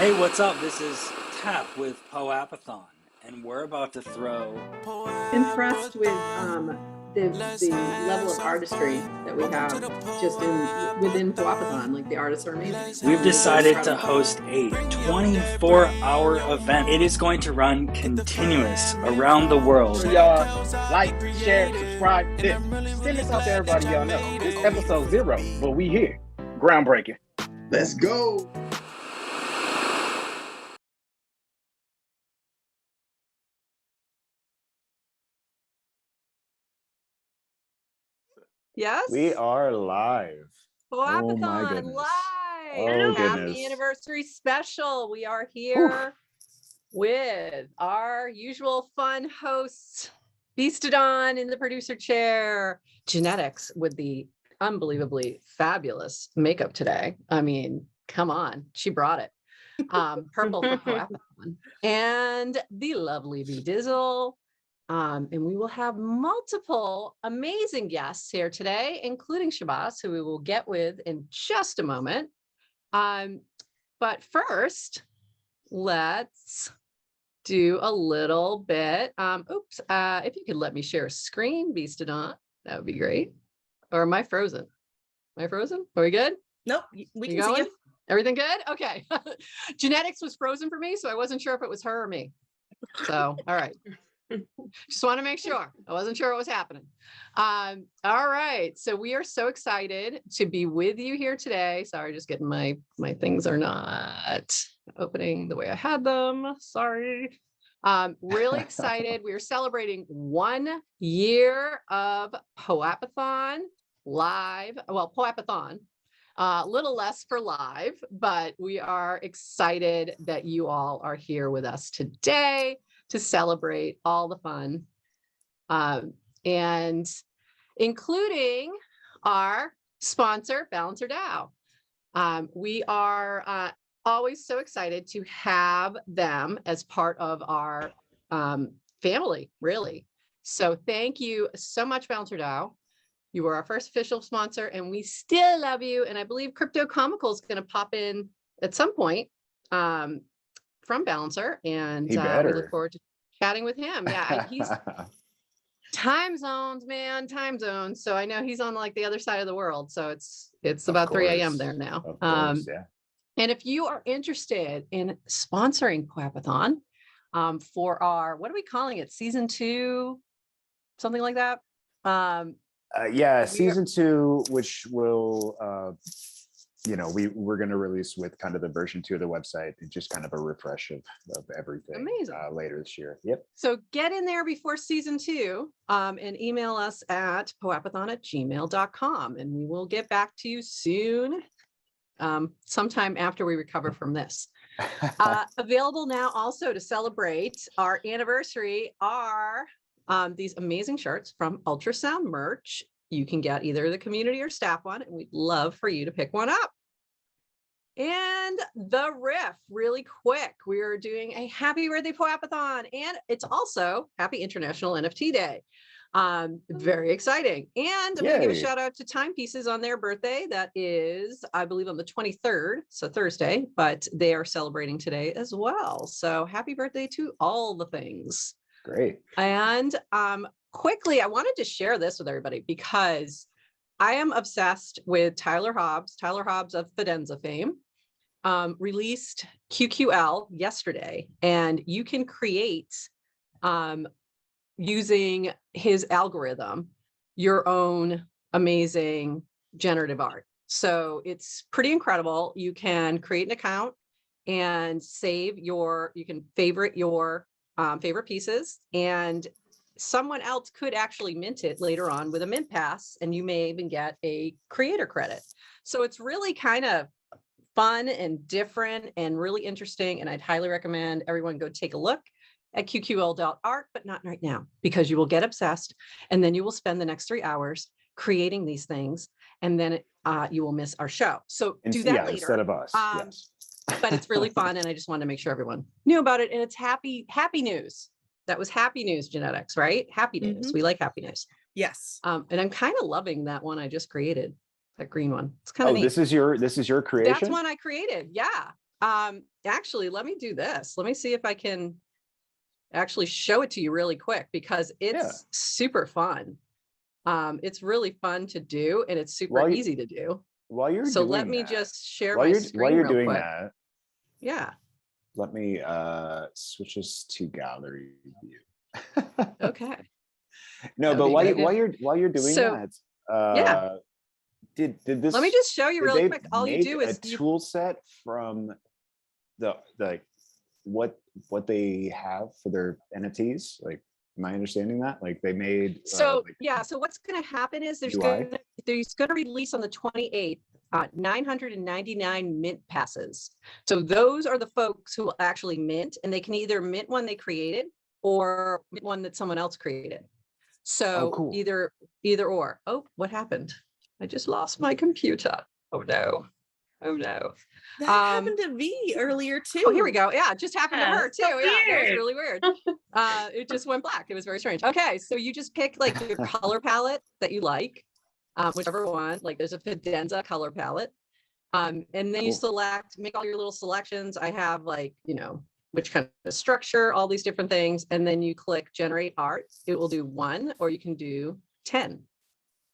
Hey, what's up? This is Tap with POAPathon, and we're about to throw. Impressed with the level of artistry that we have just within POAPathon. Like the artists are amazing. We've I'm really decided proud to of them. host a 24-hour event. It is going to run continuous around the world. Sure y'all like, share, subscribe, this. Send this out to everybody y'all know. This is episode 0, but we here. Groundbreaking. Let's go. Yes, We are live. POAPathon Oh my goodness. live. Oh Happy goodness. anniversary special. We are here with our usual fun hosts, Beastodon in the producer chair, Genetics with the unbelievably fabulous makeup today. I mean, come on, she brought it. Purple for POAPathon, and the lovely V Dizzle. And we will have multiple amazing guests here today, including Shabazz, who we will get with in just a moment. But first, let's do a little bit. If you could let me share a screen, Beastodon, that would be great. Or am I frozen? Am I frozen? Are we good? Nope, we You can see going? you. Everything good? Okay. Genetics was frozen for me, so I wasn't sure if it was her or me. So, all right. Just want to make sure. I wasn't sure what was happening. All right. So we are so excited to be with you here today. Sorry, just getting my things are not opening the way I had them. Sorry. Really excited. We are celebrating 1 year of POAPathon live. Well, POAPathon. A little less for live, but we are excited that you all are here with us today to celebrate all the fun, and including our sponsor, Balancer DAO. We are always so excited to have them as part of our family, really. So thank you so much, Balancer DAO. You were our first official sponsor, and we still love you. And I believe Crypto Comical is going to pop in at some point from Balancer, and we look forward to chatting with him. Yeah, he's time zones, man, time zones. So I know he's on like the other side of the world. So it's about 3 a.m. there now. Of course, yeah. And if you are interested in sponsoring POAPathon for our, what are we calling it? Season 2, something like that. Season 2, which will we're going to release with kind of the version 2 of the website, and just kind of a refresh of everything. Amazing. Later this year. Yep. So get in there before season 2 and email us at poapathon@gmail.com, and we will get back to you soon, sometime after we recover from this. Available now also to celebrate our anniversary are these amazing shirts from Ultrasound Merch. You can get either the community or staff one, and we'd love for you to pick one up. And the riff, really quick, we are doing a happy birthday POAPathon, and it's also Happy International NFT Day. Very exciting. And I'm going to give a shout out to Timepieces on their birthday. That is, I believe, on the 23rd, so Thursday, but they are celebrating today as well. So happy birthday to all the things. Great. And quickly, I wanted to share this with everybody because I am obsessed with Tyler Hobbs. Tyler Hobbs of Fidenza fame released QQL yesterday, and you can create, using his algorithm, your own amazing generative art. So it's pretty incredible. You can create an account and you can favorite your favorite pieces, and someone else could actually mint it later on with a mint pass, and you may even get a creator credit. So it's really kind of fun and different and really interesting, and I'd highly recommend everyone go take a look at qql.art, but not right now, because you will get obsessed, and then you will spend the next 3 hours creating these things, and then you will miss our show. So do that later instead of us. Yes. But it's really fun, and I just wanted to make sure everyone knew about it. And it's happy news. That was happy news, Genetics, right? Happy news. We like happy news. Yes. And I'm kind of loving that one I just created, that green one. It's kind of neat. This is your creation? That's one I created. Yeah. Actually, let me do this. Let me see if I can actually show it to you really quick because it's super fun. It's really fun to do and it's super easy to do. While you're So doing let me that, just share while my you're screen real doing quick. that, Yeah. let me switch us to gallery view. Okay. No, That would but be great. while you're doing So, that, yeah, did this? let me just show you Did really they quick. All you make do a is you, tool set from the what they have for their NFTs? Like, am I understanding that? Like they made so like yeah, so what's going to happen is there's UI? going to release on the 28th 999 mint passes. So those are the folks who will actually mint, and they can either mint one they created or mint one that someone else created. So cool. either or. Oh, what happened? I just lost my computer. Oh no. Oh no. That happened to me earlier too. Oh, here we go. Yeah, it just happened to her too. so Yeah, that was weird. really weird. It just went black. It was very strange. Okay, so you just pick like your color palette that you like, whichever one. Like there's a Fidenza color palette. And then you select, make all your little selections. I have like, you know, which kind of structure, all these different things. And then you click generate art. It will do 1, or you can do 10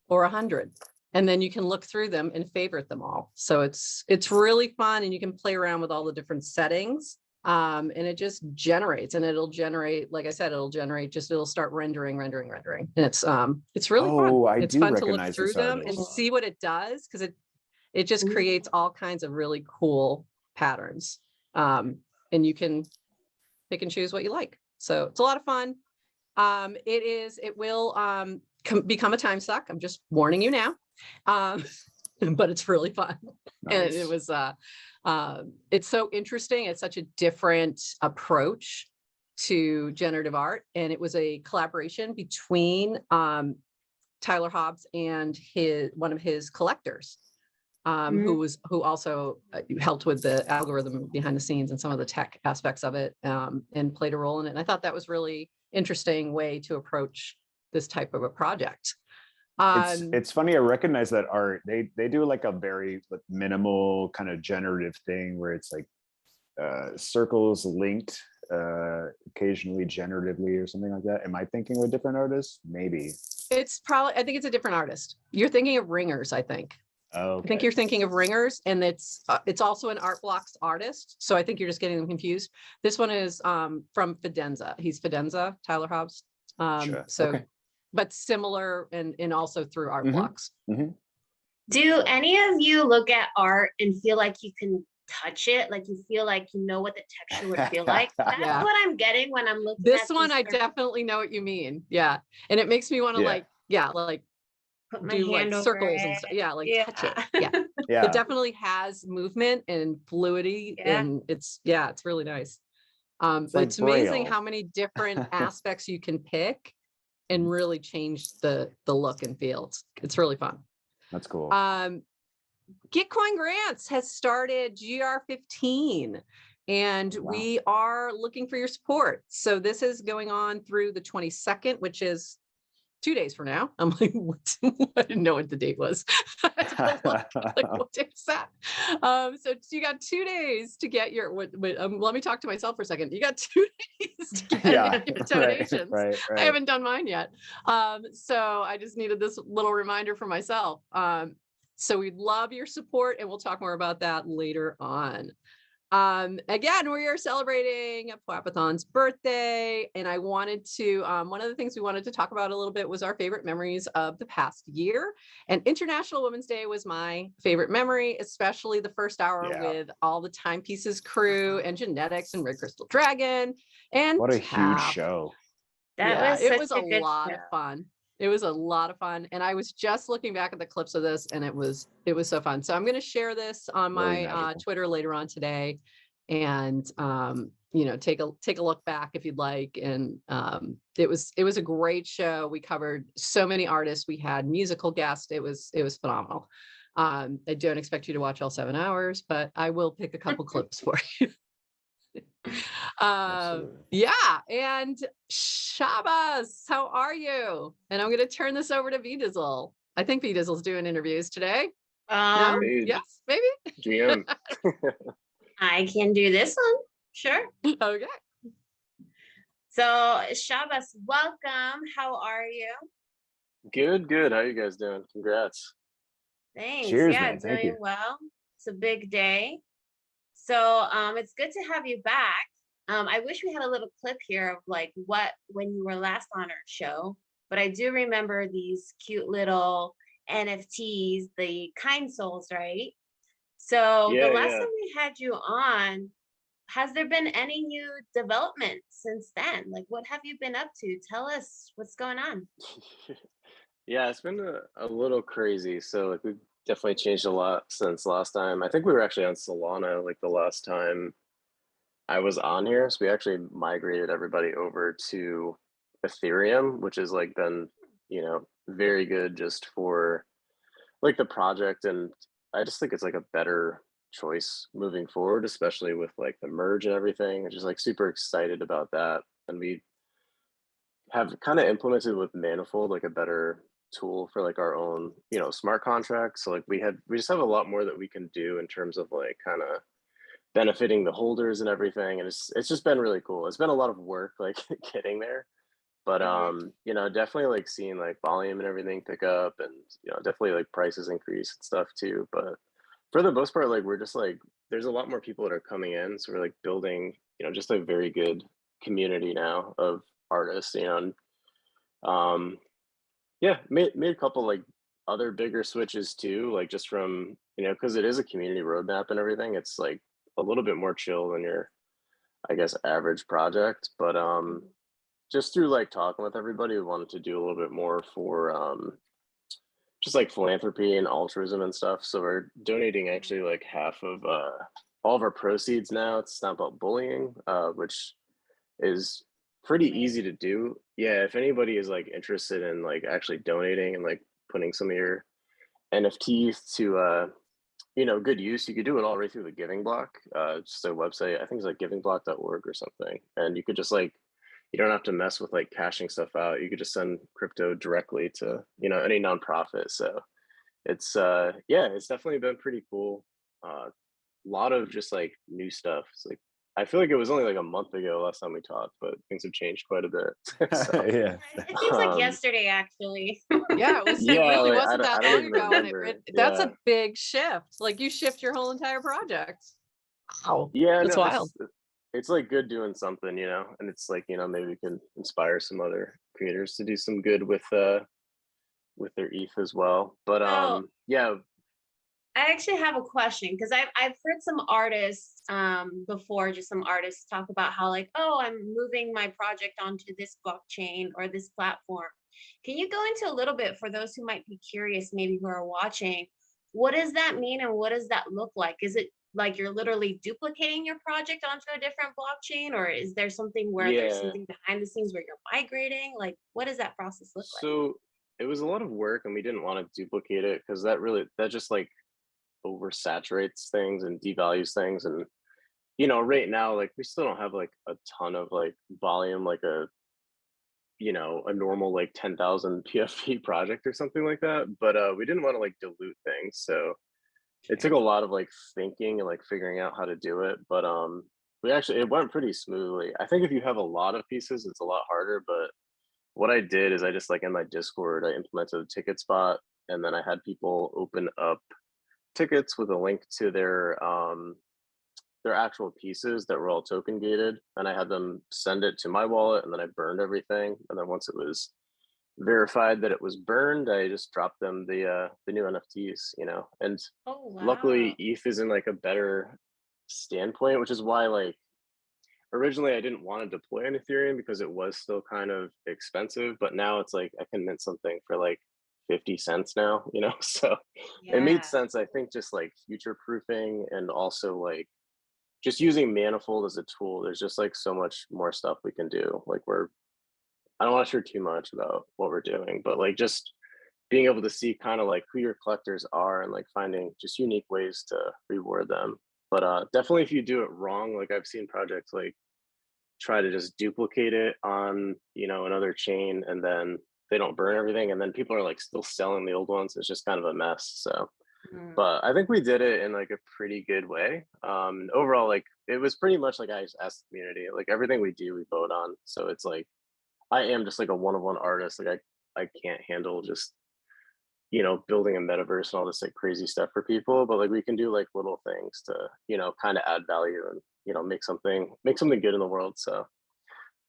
or 100. And then you can look through them and favorite them all. So it's really fun, and you can play around with all the different settings. And it just generates, and it'll generate, like I said, it'll start rendering. And it's really fun. It's fun to look through them and see what it does, because it just creates all kinds of really cool patterns. And you can pick and choose what you like. So it's a lot of fun. It will become a time suck. I'm just warning you now. But it's really fun. Nice. And it was it's so interesting. It's such a different approach to generative art, and it was a collaboration between Tyler Hobbs and one of his collectors, who also helped with the algorithm behind the scenes and some of the tech aspects of it, and played a role in it. And I thought that was really interesting way to approach this type of a project. It's funny. I recognize that art. They do like a very minimal kind of generative thing where it's like circles linked occasionally generatively or something like that. Am I thinking of a different artist? Maybe. I think it's a different artist. You're thinking of Ringers, I think. Okay. I think you're thinking of Ringers, and it's also an Art Blocks artist. So I think you're just getting them confused. This one is from Fidenza. He's Fidenza, Tyler Hobbs. Sure. So. Okay. But similar and also through Art Blocks. Mm-hmm. Do any of you look at art and feel like you can touch it? Like you feel like you know what the texture would feel like? That's what I'm getting when I'm looking at this one. I definitely know what you mean. Yeah. And it makes me want to like put my do hand like over circles it. and stuff. Yeah, like touch it. Yeah. It definitely has movement and fluidity. And it's really nice. But like it's amazing Braille. how many different aspects you can pick and really change the look and feel. It's really fun. That's cool. Gitcoin Grants has started GR15, and we are looking for your support. So this is going on through the 22nd, which is 2 days from now. I'm like, what? I didn't know what the date was. Like, what day is that? So you got 2 days to get your, let me talk to myself for a second. You got 2 days to get your donations. Right. I haven't done mine yet. So I just needed this little reminder for myself. So we'd love your support, and we'll talk more about that later on. Again, we are celebrating POAPathon's birthday, and I wanted to, one of the things we wanted to talk about a little bit was our favorite memories of the past year. And International Women's Day was my favorite memory, especially the first hour with all the Timepieces crew and Genetics and Red Crystal Dragon. And what a huge show. It was a lot of fun. It was a lot of fun. And I was just looking back at the clips of this, and it was so fun. So I'm going to share this on my Twitter later on today, and take a look back if you'd like. And it was a great show. We covered so many artists. We had musical guests. It was phenomenal. I don't expect you to watch all 7 hours, but I will pick a couple clips for you. And Shabbos, how are you? And I'm going to turn this over to V-Dizzle. I think V-Dizzle's doing interviews today. No? Yes, maybe. GM. I can do this one. Sure. Okay. So, Shabas, welcome. How are you? Good. How you guys doing? Congrats. Thanks. Cheers, Yeah, man. Thank doing you. well. It's a big day. So, it's good to have you back. I wish we had a little clip here of like when you were last on our show, but I do remember these cute little NFTs, the kind souls, right? So the last Yeah. time we had you on, has there been any new development since then? Like, what have you been up to? Tell us what's going on. Yeah, it's been a little crazy. So like we've definitely changed a lot since last time. I think we were actually on Solana like the last time I was on here. So we actually migrated everybody over to Ethereum, which has like been, very good just for like the project. And I just think it's like a better choice moving forward, especially with like the merge and everything. I'm just like super excited about that. And we have kind of implemented with Manifold like a better tool for like our own, smart contracts. So like we just have a lot more that we can do in terms of like kind of benefiting the holders and everything. And it's just been really cool. It's been a lot of work like getting there. But definitely like seeing like volume and everything pick up and definitely like prices increase and stuff too. But for the most part, like we're just like there's a lot more people that are coming in. So we're like building, just a very good community now of artists, and made a couple like other bigger switches too, like just from, because it is a community roadmap and everything, it's like a little bit more chill than your, I guess, average project. But just through like talking with everybody, we wanted to do a little bit more for just like philanthropy and altruism and stuff. So we're donating actually like half of all of our proceeds now. It's not about bullying, which is pretty easy to do. Yeah, if anybody is like interested in like actually donating and like putting some of your NFTs to good use, you could do it all right through the Giving Block. Just a website, I think it's like givingblock.org or something. And you could just like you don't have to mess with like cashing stuff out. You could just send crypto directly to, any nonprofit. So it's it's definitely been pretty cool. A lot of just like new stuff. It's like I feel like it was only like a month ago last time we talked, but things have changed quite a bit. So Yeah. It seems like yesterday, actually. Yeah, it Yeah, really like, wasn't that I don't long even ago. And remember. that's Yeah. a big shift. Like you shift your whole entire project. Wow. Yeah, That's no, wild. it's like good doing something, and it's like, maybe we can inspire some other creators to do some good with their ETH as well. But So yeah, I actually have a question because I've heard some artists before, just some artists talk about how like, oh, I'm moving my project onto this blockchain or this platform. Can you go into a little bit for those who might be curious, maybe who are watching, what does that mean and what does that look like? Is it like you're literally duplicating your project onto a different blockchain, or is there something where there's yeah. something behind the scenes where you're migrating? Like, what does that process look like? So it was a lot of work and we didn't want to duplicate it because that just like oversaturates things and devalues things. And right now like we still don't have like a ton of like volume, like a normal like 10,000 PFP project or something like that. But we didn't want to like dilute things. So it took a lot of like thinking and like figuring out how to do it. But it went pretty smoothly. I think if you have a lot of pieces, it's a lot harder. But what I did is I just like in my Discord, I implemented a ticket spot, and then I had people open up tickets with a link to their actual pieces that were all token gated, and I had them send it to my wallet, and then I burned everything. And then once it was verified that it was burned, I just dropped them the new NFTs, And Oh, luckily wow. ETH is in like a better standpoint, which is why like originally I didn't want to deploy on Ethereum because it was still kind of expensive, but now it's like I can mint something for like 50 cents now, So it made Yeah. sense. I think just like future proofing and also like just using Manifold as a tool, there's just like so much more stuff we can do. Like I don't want to share too much about what we're doing, but like just being able to see kind of like who your collectors are and like finding just unique ways to reward them. But definitely if you do it wrong, like I've seen projects like try to just duplicate it on, another chain, and then they don't burn everything, and then people are like still selling the old ones. It's just kind of a mess. So Mm. But I think we did it in like a pretty good way. Overall, like it was pretty much like I just asked the community, like everything we do, we vote on. So it's like I am just like a one-of-one artist. Like I can't handle just building a metaverse and all this like crazy stuff for people, but like we can do like little things to kind of add value and make something good in the world. So,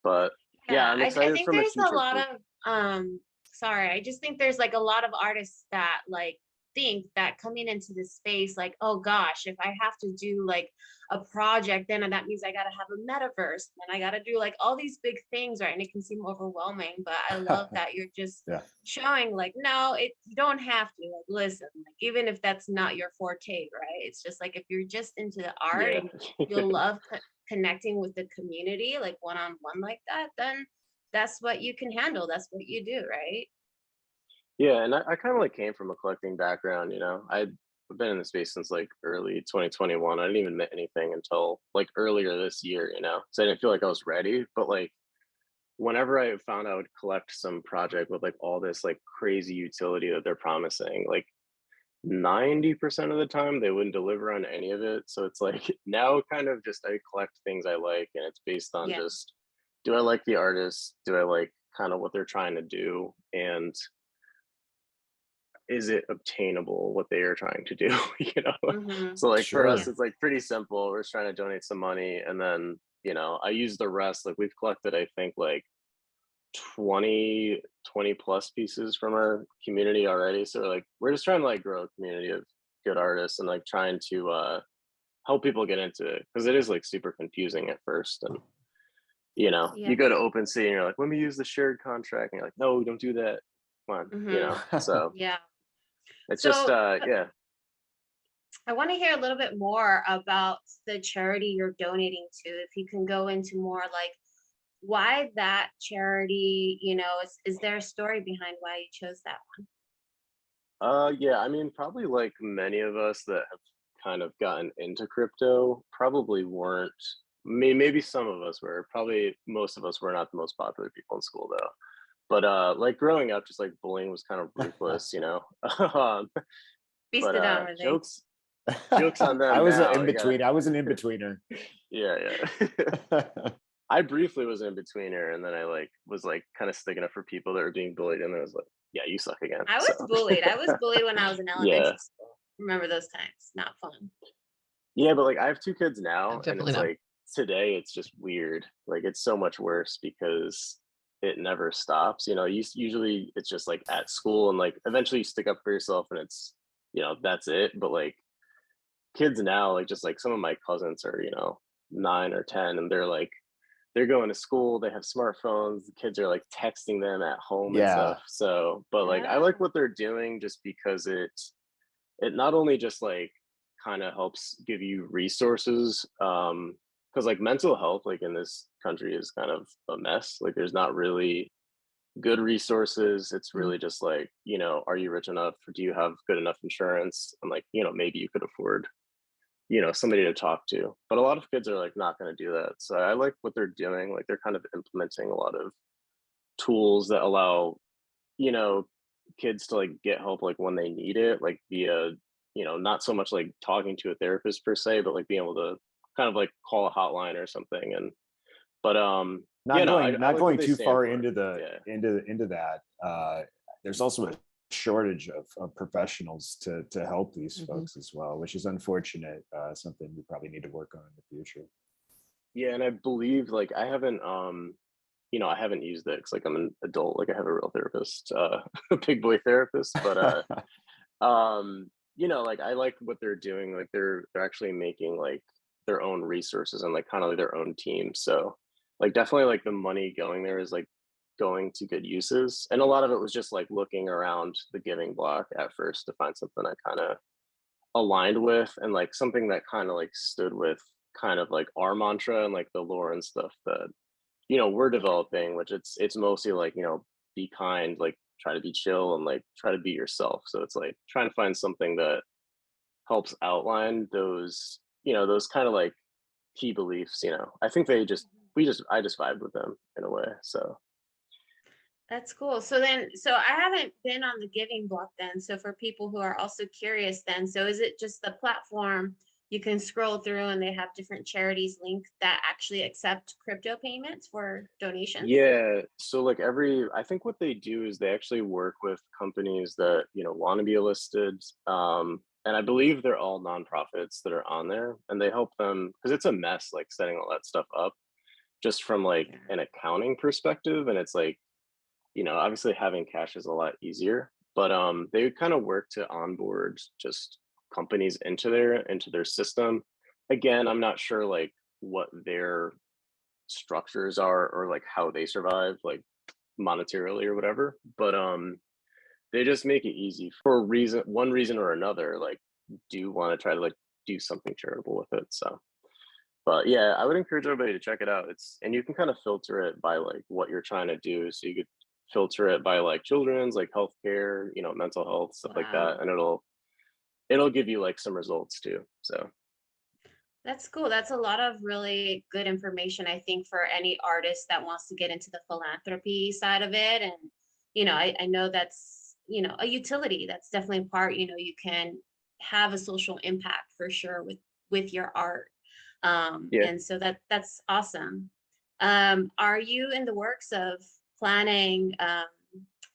but yeah, Yeah, I'm I excited think for my there's a future lot too. of sorry, I just think there's like a lot of artists that like think that coming into this space, like, oh gosh, if I have to do like a project, then that means I gotta have a metaverse, and I gotta do like all these big things, right? And it can seem overwhelming, but I love that you're just Yeah. showing like, no, you don't have to. Like, listen, like even if that's not your forte, right? It's just like if you're just into the art Yeah. and you'll love connecting with the community like one-on-one like that, then that's what you can handle, that's what you do, right? Yeah, and I kind of like came from a collecting background, I've been in the space since like early 2021. I didn't even admit anything until like earlier this year, so I didn't feel like I was ready. But like whenever I found I would collect some project with like all this like crazy utility that they're promising, like 90% of the time they wouldn't deliver on any of it. So it's like now kind of just I collect things I like, and it's based on Yeah. just, do I like the artist? Do I like kind of what they're trying to do? And is it obtainable what they are trying to do? Mm-hmm. So like for Sure. us, it's like pretty simple. We're just trying to donate some money, and then I use the rest. Like we've collected, I think like 20 plus pieces from our community already. So like we're just trying to like grow a community of good artists and like trying to help people get into it, because it is like super confusing at first. And Yeah. you go to OpenSea and you're like, let me use the shared contract, and you're like, no, don't do that, come on. Mm-hmm. So Yeah. it's just So yeah. I want to hear a little bit more about the charity you're donating to. If you can go into more like why that charity, is there a story behind why you chose that Yeah, I mean, probably like many of us that have kind of gotten into crypto probably weren't. Maybe some of us were. Probably most of us were not the most popular people in school though. But like growing up, just like bullying was kind of ruthless. um, Beast but it down, really. jokes on I them was now. in between. I was an in-betweener. Yeah, yeah. I briefly was in betweener, and then I like was like kind of sticking up for people that were being bullied, and I was like, yeah, you suck again. I was So bullied. I was bullied when I was in yeah. elementary school. Remember those times? Not fun. Yeah, but like I have two kids now, and Definitely it's not. like today it's just weird. Like it's so much worse because it never stops. Usually it's just like at school, and like eventually you stick up for yourself, and it's that's it. But like kids now, like just like some of my cousins are 9 or 10, and they're going to school, they have smartphones, the kids are like texting them at home and Yeah. stuff. So, but like I Yeah. like what they're doing just because it not only just like kind of helps give you resources, because like mental health like in this country is kind of a mess. Like there's not really good resources. It's really just like, are you rich enough? Do you have good enough insurance? And like, maybe you could afford somebody to talk to. But a lot of kids are like not going to do that. So I like what they're doing. Like they're kind of implementing a lot of tools that allow you know kids to like get help like when they need it, like via not so much like talking to a therapist per se, but like being able to kind of like call a hotline or something. And but yeah, Not no, going I not like what going they too stand far for. into the Yeah. into that. There's also a shortage of professionals to help these folks as well, which is unfortunate. Something we probably need to work on in the future. Yeah, and I believe like I haven't used it because like I'm an adult, like I have a real therapist, a big boy therapist. But like I like what they're doing. Like they're actually making like their own resources and like kind of like their own team. So like definitely like the money going there is like going to good uses. And a lot of it was just like looking around the giving block at first to find something I kind of aligned with, and like something that kind of like stood with kind of like our mantra and like the lore and stuff that we're developing, which it's mostly like be kind, like try to be chill, and like try to be yourself. So it's like trying to find something that helps outline those kind of like key beliefs. I think I just vibed with them in a way. So That's cool. So I haven't been on the giving block then. So for people who are also curious then, so is it just the platform you can scroll through and they have different charities linked that actually accept crypto payments for donations? Yeah, so like I think what they do is they actually work with companies that, want to be listed. And I believe they're all nonprofits that are on there, and they help them because it's a mess like setting all that stuff up just from like Yeah. an accounting perspective. And it's like, obviously having cash is a lot easier, but they kind of work to onboard just companies into their system. Again, I'm not sure like what their structures are or like how they survive like monetarily or whatever, but they just make it easy for one reason or another, like do want to try to like do something charitable with it. So but yeah, I would encourage everybody to check it out. And you can kind of filter it by like what you're trying to do. So you could filter it by like children's, like healthcare, mental health, stuff like Wow. that. And it'll give you like some results too. So That's cool. That's a lot of really good information, I think, for any artist that wants to get into the philanthropy side of it. And, I know that's, a utility. That's definitely part, you can have a social impact for sure with your art. yeah. And so that's awesome. Are you in the works of planning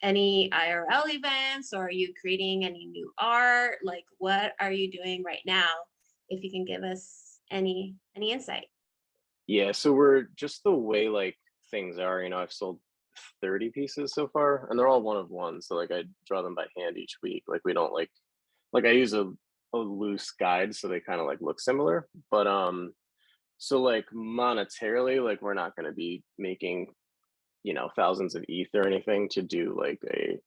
any IRL events, or are you creating any new art? Like, what are you doing right now? If you can give us any insight. Yeah. So we're just the way like things are, I've sold 30 pieces so far, and they're all one of one. So like I draw them by hand each week. Like we don't like I use a loose guide so they kind of like look similar. But so like monetarily, like we're not gonna be making thousands of ETH or anything to do like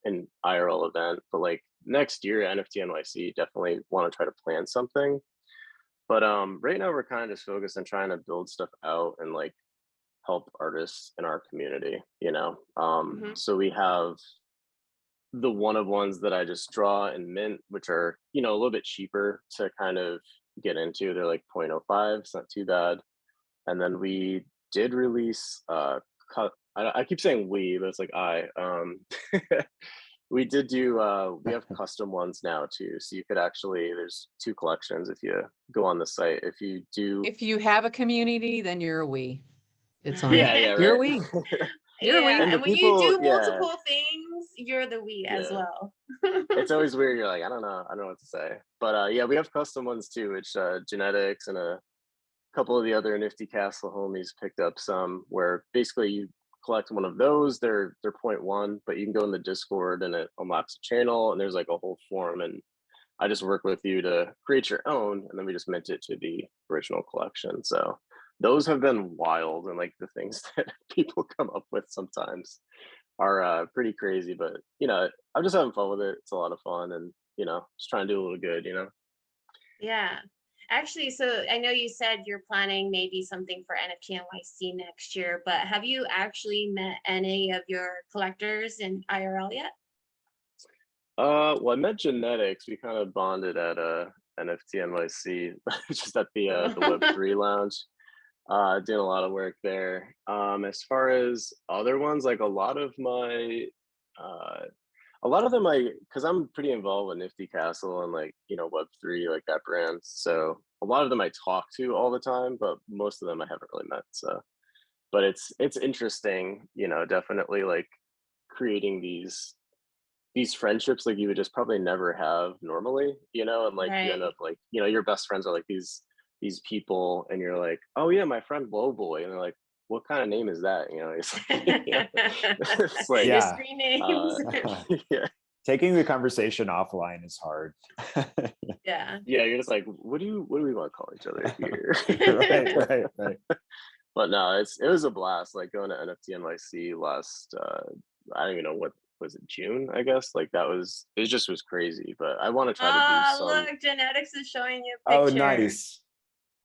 an IRL event. But like next year, NFT NYC definitely want to try to plan something. But right now we're kind of just focused on trying to build stuff out and like help artists in our community, Hmm. So we have the one of ones that I just draw and mint, which are, a little bit cheaper to kind of get into. They're like 0.05, it's not too bad. And then we did release cut. I keep saying we, but it's like we did do we have custom ones now too. So you could actually there's two collections if you go on the site. If you do If you have a community, then you're a we. It's on. yeah, yeah, You're a right. we. You're a Yeah, we. And the and when you people, do yeah, multiple things, you're the we as yeah. well. It's always weird. You're like, I don't know what to say. But yeah, we have custom ones too, which genetics and a couple of the other Nifty Castle homies picked up some where basically you collect one of those, they're 0.1, but you can go in the Discord and it unlocks a channel and there's like a whole forum, and I just work with you to create your own, and then we just mint it to the original collection. So those have been wild, and like the things that people come up with sometimes are pretty crazy. But I'm just having fun with it. It's a lot of fun, and just trying to do a little good. Yeah. Actually, so I know you said you're planning maybe something for NFT NYC next year, but have you actually met any of your collectors in IRL yet? Well, I met genetics. We kind of bonded at NFT NYC, just at the Web3 lounge. Doing a lot of work there. As far as other ones, like a lot of them because I'm pretty involved with Nifty Castle and like Web3, like that brand. So a lot of them I talk to all the time, but most of them I haven't really met. So but it's interesting, definitely like creating these friendships like you would just probably never have normally, and like you end Right. up like, your best friends are like these people, and you're like, oh yeah, my friend Blowboy, and they're like, what kind of name is that? It's like, it's like Your Yeah. screen names. yeah, Taking the conversation offline is hard. Yeah. yeah, you're just like, what do we want to call each other here? Right. But no, it was a blast, like going to NFT NYC last I don't even know what was it, June, I guess. Like it just was crazy. But I want to try to do Oh, some. look, genetics is showing you a Oh, picture. nice.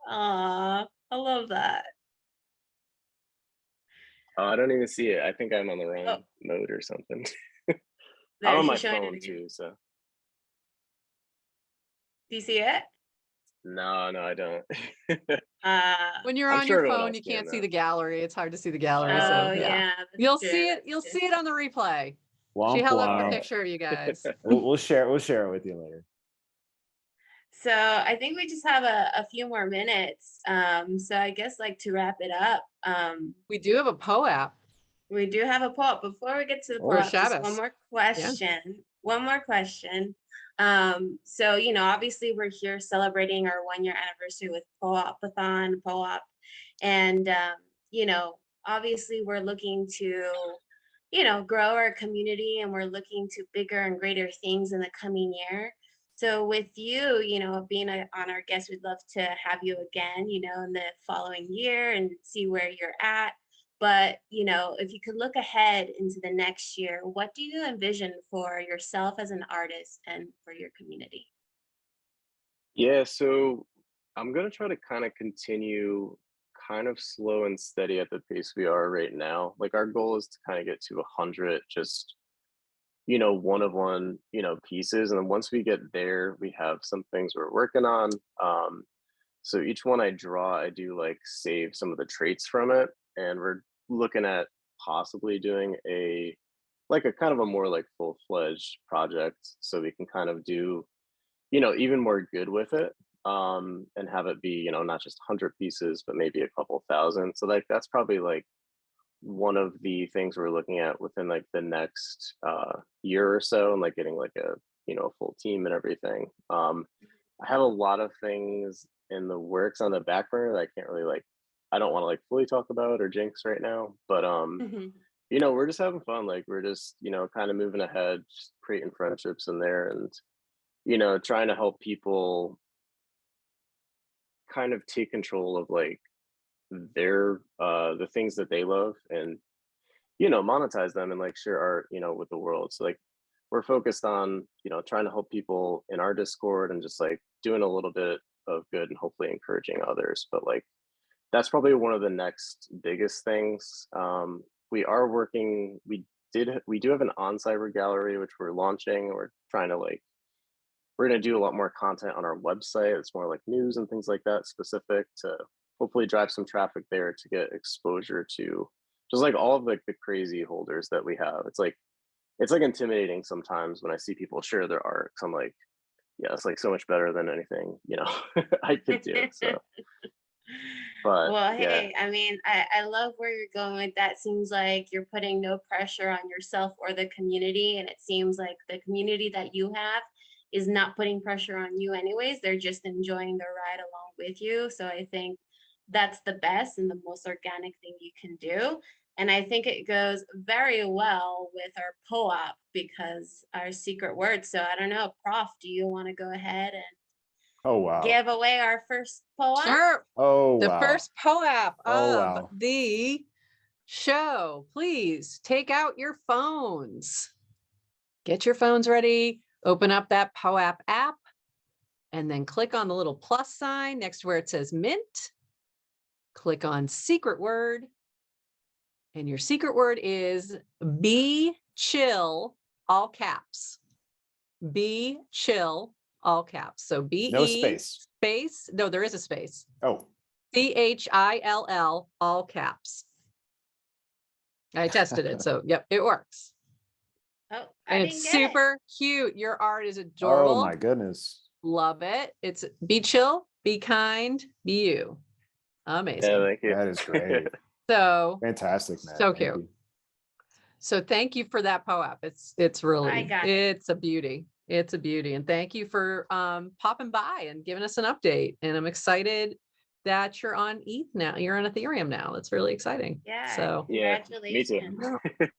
Aw, I love that. I don't even see it. I think I'm on the Oh, wrong mode or something. I'm there, on my she's showing it phone again. too, so Do you see it? No, no, I don't. When you're I'm on sure your everyone phone, else you can, can't see though. the gallery. It's hard to see the gallery. Oh, So Oh yeah, yeah, that's you'll true. see it. That's You'll true. see it on the replay. She Womp held up a womp. picture of you guys. We'll share it with you later. So I think we just have a few more minutes. So I guess like to wrap it up, We do have a POAP. we do have a poll. Before we get to the Or poll, just Shabbos. one more question. One more question. So you know, obviously we're here celebrating our 1 year anniversary with POAPathon, POAP, and you know, obviously we're looking to, you know, grow our community, and we're looking to bigger and greater things in the coming year. So with you, you know, being on our guest, we'd love to have you again, you know, in the following year and see where you're at. But, you know, if you could look ahead into the next year, what do you envision for yourself as an artist and for your community? Yeah, so I'm gonna try to kind of continue kind of slow and steady at the pace we are right now. Like our goal is to kind of get to 100, just one of one, pieces. And then once we get there, we have some things we're working on. So each one I draw, I do like save some of the traits from it. And we're looking at possibly doing a kind of a more like full-fledged project so we can kind of do, even more good with it. And have it be, not just 100 pieces, but maybe a couple thousand. So like that's probably like one of the things we're looking at within like the next year or so, and like getting like a full team and everything. I have a lot of things in the works on the back burner that I can't really like, I don't want to like fully talk about or jinx right now, but Mhm. we're just having fun. Like we're just kind of moving ahead, just creating friendships in there, and trying to help people kind of take control of like their the things that they love, and monetize them and like share art with the world. So like we're focused on trying to help people in our Discord and just like doing a little bit of good and hopefully encouraging others. But like that's probably one of the next biggest things. We are working, we do have an on-cyber gallery which we're launching. We're trying to like, we're going to do a lot more content on our website. It's more like news and things like that, specific to hopefully drive some traffic there to get exposure to just like all of like the crazy holders that we have. It's like intimidating sometimes when I see people share their art. 'Cause I'm like, yeah, it's like so much better than anything, I could do. So, but Well, yeah, hey, I mean, I love where you're going with that. Seems like you're putting no pressure on yourself or the community. And it seems like the community that you have is not putting pressure on you anyways. They're just enjoying the ride along with you. So I think that's the best and the most organic thing you can do. And I think it goes very well with our POAP because our secret word. So I don't know, Prof, do you want to go ahead and Oh wow. give away our first POAP? Sure. Oh The wow. first POAP Oh, of wow. the show. Please take out your phones. Get your phones ready. Open up that POAP app and then click on the little plus sign next to where it says Mint. Click on secret word. And your secret word is be chill, all caps. Be chill, all caps. So B No E space. space. No, there is a space. Oh. CHILL, all caps. I tested it. So yep, it works. Oh, And I it's didn't get it. super cute. Your art is Oh adorable. my goodness. Love it. It's be chill, be kind, be you. Amazing. yeah, thank you. That is great. So, Fantastic, man. so Thank cute. you. So thank you for that POAP. It's really, got it. it's a beauty. It's a beauty. And thank you for popping by and giving us an update. And I'm excited that you're on ETH now. You're on Ethereum now. That's really exciting. Yeah. So Yeah, me too. Congratulations.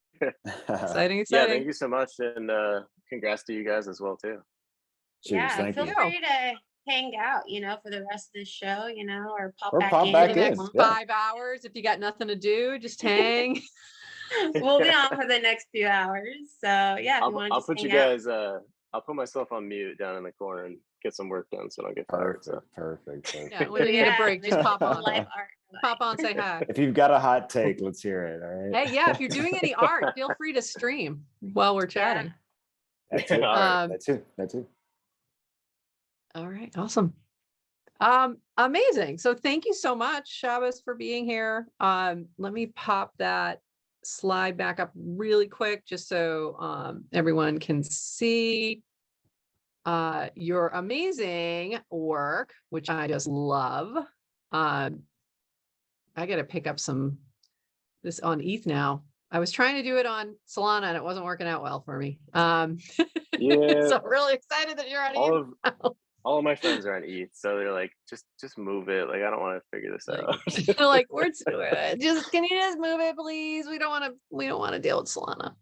exciting, Yeah, exciting. thank you so much, and congrats to you guys as well too. Cheers. Yeah, Thank feel you. free to hang out, for the rest of the show, or pop Or back pop in. back For the in. next Yeah. 5 hours, if you got nothing to do, just hang. We'll be on for the next few hours. So yeah, if you want to I'll just put you hang out. guys. I'll put myself on mute down in the corner and get some work done, so I don't get fired. So. Perfect. Yeah, when you need a break, just pop on. Live art. Pop on, say hi. If you've got a hot take, let's hear it. All right. Hey, yeah, if you're doing any art, feel free to stream while we're chatting. That too. All right. That too. That too. All right, awesome. Amazing. So thank you so much, Shabbos, for being here. Let me pop that slide back up really quick just so everyone can see your amazing work, which I just love. I got to pick up this on ETH now. I was trying to do it on Solana and it wasn't working out well for me. Yeah. So I'm really excited that you're on ETH. All of my friends are on ETH, so they're like, just move it. Like, I don't want to figure this out. Like, can you just move it, please? We don't want to deal with Solana.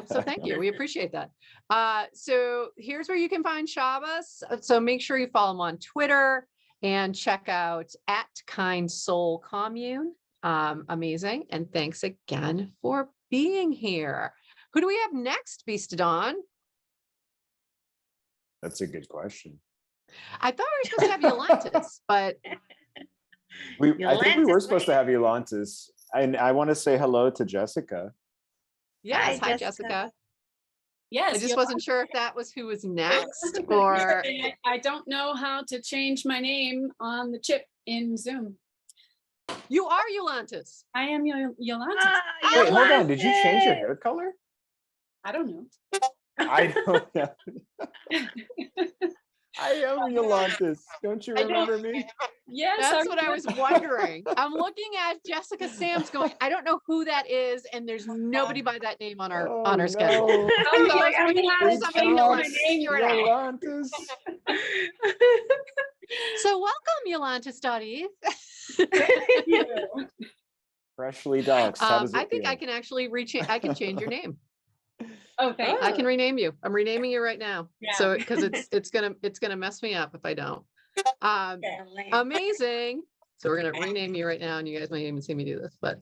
So thank you. We appreciate that. So here's where you can find Shabbos. So make sure you follow him on Twitter and check out @KindSoulCommune. Amazing. And thanks again for being here. Who do we have next, Beastadon? That's a good question. I thought we were supposed to have Yolantis, but I think we were supposed to have Yolantis. And I want to say hello to Jessica. yes, hi Jessica. Yes, I just wasn't sure if that was who was next or I don't know how to change my name on the chip in Zoom. you are Yolantis. I am Yolanta. Wait, hold on. Did you change your hair color? I don't know. I don't know. I am Yolantis. Don't you remember me? Yes, That's what I was wondering. I'm looking at Jessica Sams going, I don't know who that is, and there's nobody by that name on our schedule. No. I'm So like, I'm gonna have to somebody change know my it's name. Yolantis. So welcome, Yolantis.eth. Freshly doxxed. How does it I think feel? I can actually I can change your name. Oh, thank I you. can rename you. I'm renaming you right now. Yeah. So because it's gonna mess me up if I don't. Amazing. So we're gonna rename you right now, and you guys might even see me do this, but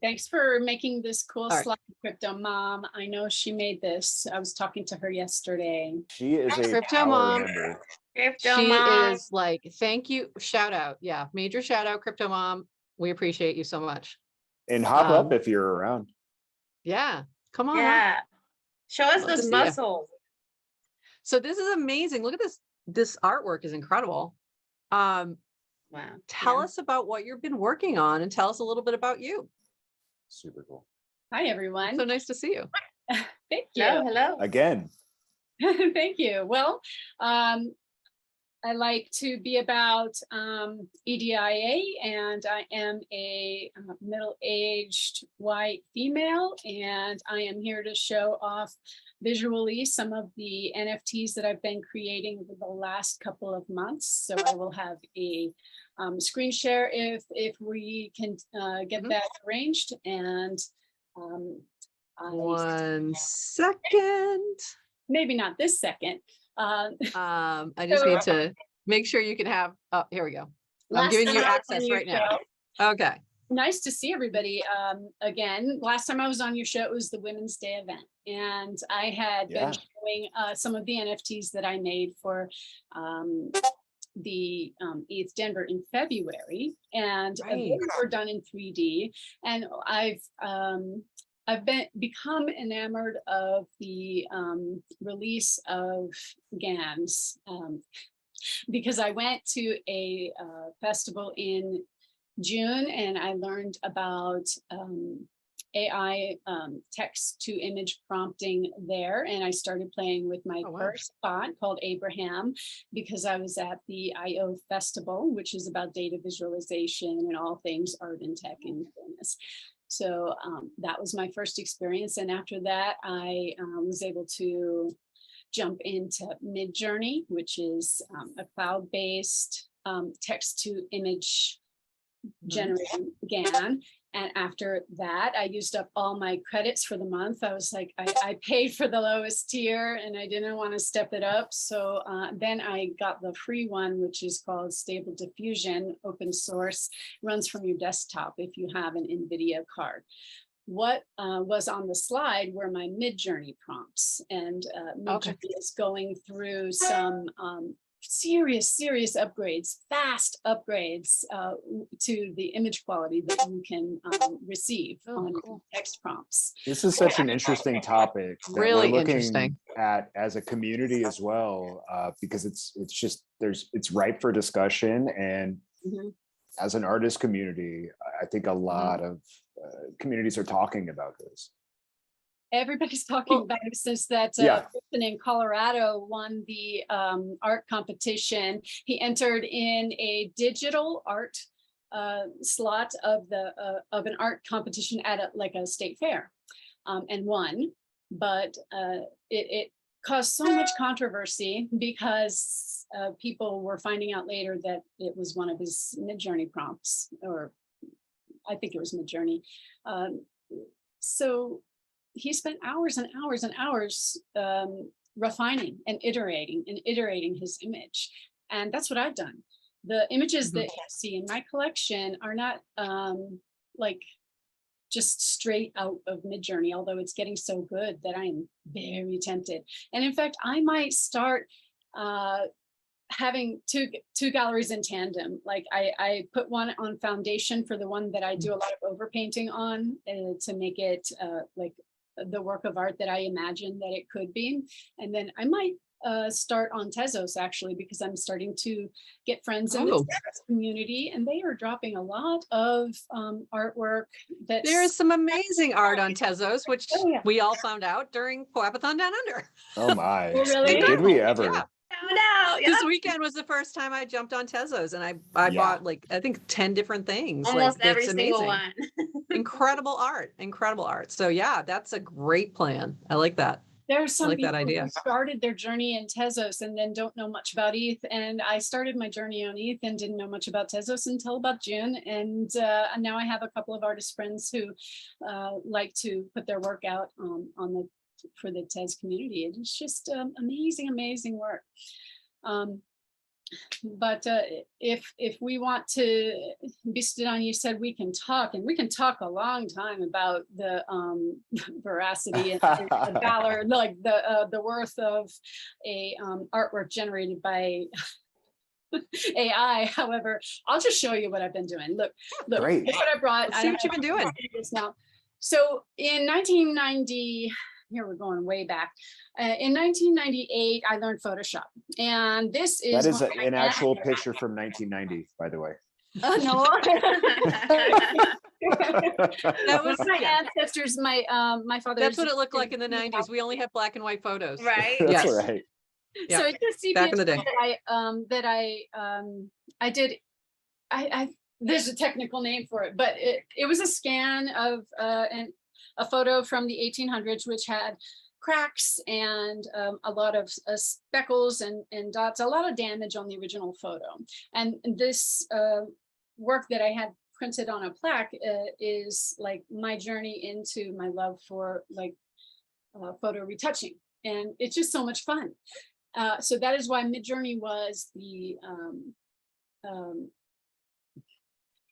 Thanks for making this cool right. slide, Crypto Mom. I know she made this. I was talking to her yesterday. She is a Crypto power Mom. member. She is like, thank you. Shout out. Yeah. Major shout out, Crypto Mom. We appreciate you so much. And hop up if you're around. Yeah. Come on. Yeah. Show us Love to those see ya. muscles. So this is amazing. Look at this. This artwork is incredible. Wow. Tell us about what you've been working on and tell us a little bit about you. Super cool. Hi, everyone. So nice to see you. Thank you. Hello. Again. Thank you. Well, I like to be about EDIA, and I am a middle-aged white female, and I am here to show off visually some of the NFTs that I've been creating over the last couple of months. So I will have a screen share if we can get that arranged. And 1 second. maybe not this second. I just need to make sure you can have, oh, here we go. I'm Last giving you time I was on access your right now. Okay. Nice to see everybody again. Last time I was on your show, it was the Women's Day event. And I had been showing some of the NFTs that I made for the ETH Denver in February. And those were done in 3D. And I've become enamored of the release of GANs because I went to a festival in June and I learned about AI text to image prompting there. And I started playing with my first bot called Abraham because I was at the IO Festival, which is about data visualization and all things art and tech and business. So that was my first experience. And after that, I was able to jump into Midjourney, which is a cloud-based text to image generating GAN. And after that, I used up all my credits for the month. I was like, I paid for the lowest tier and I didn't want to step it up. So then I got the free one, which is called Stable Diffusion, open source, runs from your desktop if you have an NVIDIA card. What was on the slide were my Midjourney prompts, and Midjourney is going through some serious upgrades, fast upgrades to the image quality that you can receive on text prompts. This is such an interesting topic that Really we're looking interesting. at as a community as well, because it's ripe for discussion. And Mhm. as an artist community, I think a lot of communities are talking about this. Everybody's talking about it since that Yeah. person in Colorado won the art competition. He entered in a digital art slot of an art competition at a state fair, and won. But it caused so much controversy because people were finding out later that it was one of his Midjourney prompts, or I think it was Midjourney. So he spent hours and hours and hours refining and iterating his image. And that's what I've done. The images that you see in my collection are not like just straight out of Midjourney, although it's getting so good that I'm very tempted. And in fact, I might start having two galleries in tandem. Like I put one on foundation for the one that I do a lot of overpainting on to make it like the work of art that I imagine that it could be. And then I might start on Tezos actually, because I'm starting to get friends in the Tezos community, and they are dropping a lot of artwork. There is some amazing art on Tezos, which we all found out during POAPathon Down Under. Oh my, Oh, really? did we ever? Yeah. This weekend was the first time I jumped on Tezos, and I bought like, I think 10 different things. Almost like, every it's single amazing. one. Incredible art. So yeah, that's a great plan. I like that. There's some like that people idea. who started their journey in Tezos and then don't know much about ETH. And I started my journey on ETH and didn't know much about Tezos until about June. And now I have a couple of artist friends who like to put their work out for the Tez community. And it's just amazing work. But if we want to be stood on, you said we can talk, and we can talk a long time about the veracity and the valor, like the worth of a artwork generated by AI. However, I'll just show you what I've been doing. Look, Great. here's what I brought. Let's see what you've been doing. Now, so in 1990. Here we're going way back. In 1998, I learned Photoshop, and this is That is an actual picture from 1990, by the way. Oh no! That was my ancestors. My father. That's what it looked like in the 90s. We only have black and white photos. Right. That's Yes. right. Yeah. So it's just Back in the day. that I did. There's a technical name for it, but it was a scan of a photo from the 1800s, which had cracks and a lot of speckles and dots, a lot of damage on the original photo. And this work that I had printed on a plaque is like my journey into my love for like photo retouching. And it's just so much fun. So that is why Midjourney was the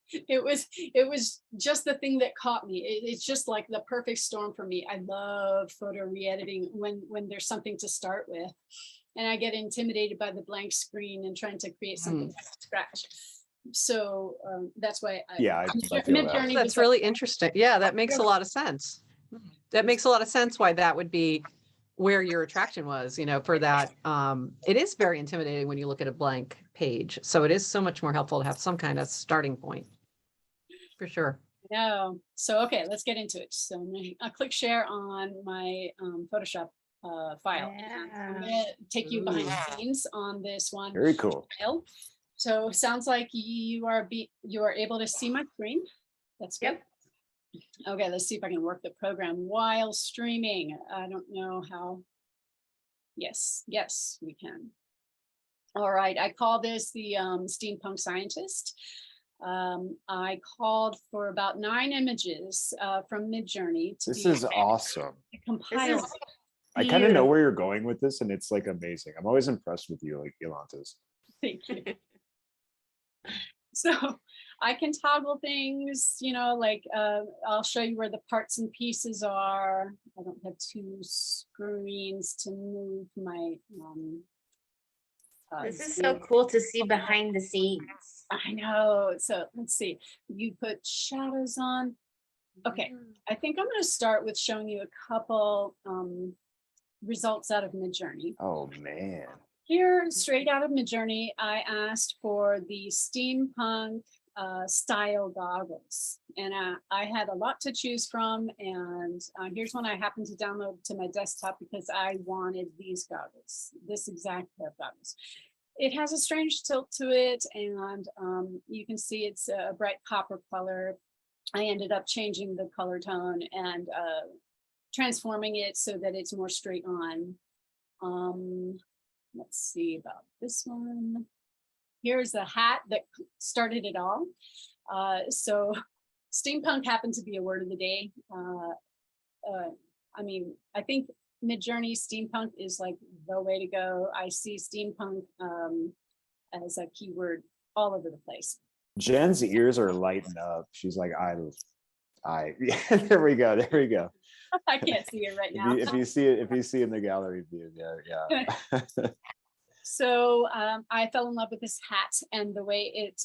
it was just the thing that caught me. It's just like the perfect storm for me. I love photo re-editing when there's something to start with, and I get intimidated by the blank screen and trying to create something from scratch. So that's why I feel that. That's really interesting. Yeah, that makes a lot of sense. That makes a lot of sense why that would be where your attraction was, for that. It is very intimidating when you look at a blank page. So it is so much more helpful to have some kind of starting point. For sure. No. So, okay, let's get into it. So I'll click share on my Photoshop file. Yeah. I'm gonna take you behind the scenes on this one. Very cool. File. So sounds like you are able to see my screen. That's good. Yep. Okay, let's see if I can work the program while streaming. I don't know how. Yes, we can. All right, I call this the steampunk scientist. I called for about 9 images from Midjourney. This is awesome. Compiled. I kind of know where you're going with this, and it's like amazing. I'm always impressed with you, like Yolantas. Thank you. So I can toggle things, like I'll show you where the parts and pieces are. I don't have 2 screens to move my This is so cool to see behind the scenes. I know. So let's see. You put shadows on. Okay, I think I'm going to start with showing you a couple results out of Midjourney. Oh man. Here, straight out of Midjourney, I asked for the steampunk style goggles, and I had a lot to choose from. And here's one I happened to download to my desktop because I wanted these goggles, this exact pair of goggles. It has a strange tilt to it, and you can see it's a bright copper color. I ended up changing the color tone and transforming it so that it's more straight on. Let's see about this one. Here's the hat that started it all. So steampunk happened to be a word of the day. I mean, I think Midjourney steampunk is like the way to go. I see steampunk as a keyword all over the place. Jen's ears are lighting up. She's like, yeah, there we go. There we go. I can't see it right now. If you see in the gallery view, yeah. So I fell in love with this hat and the way it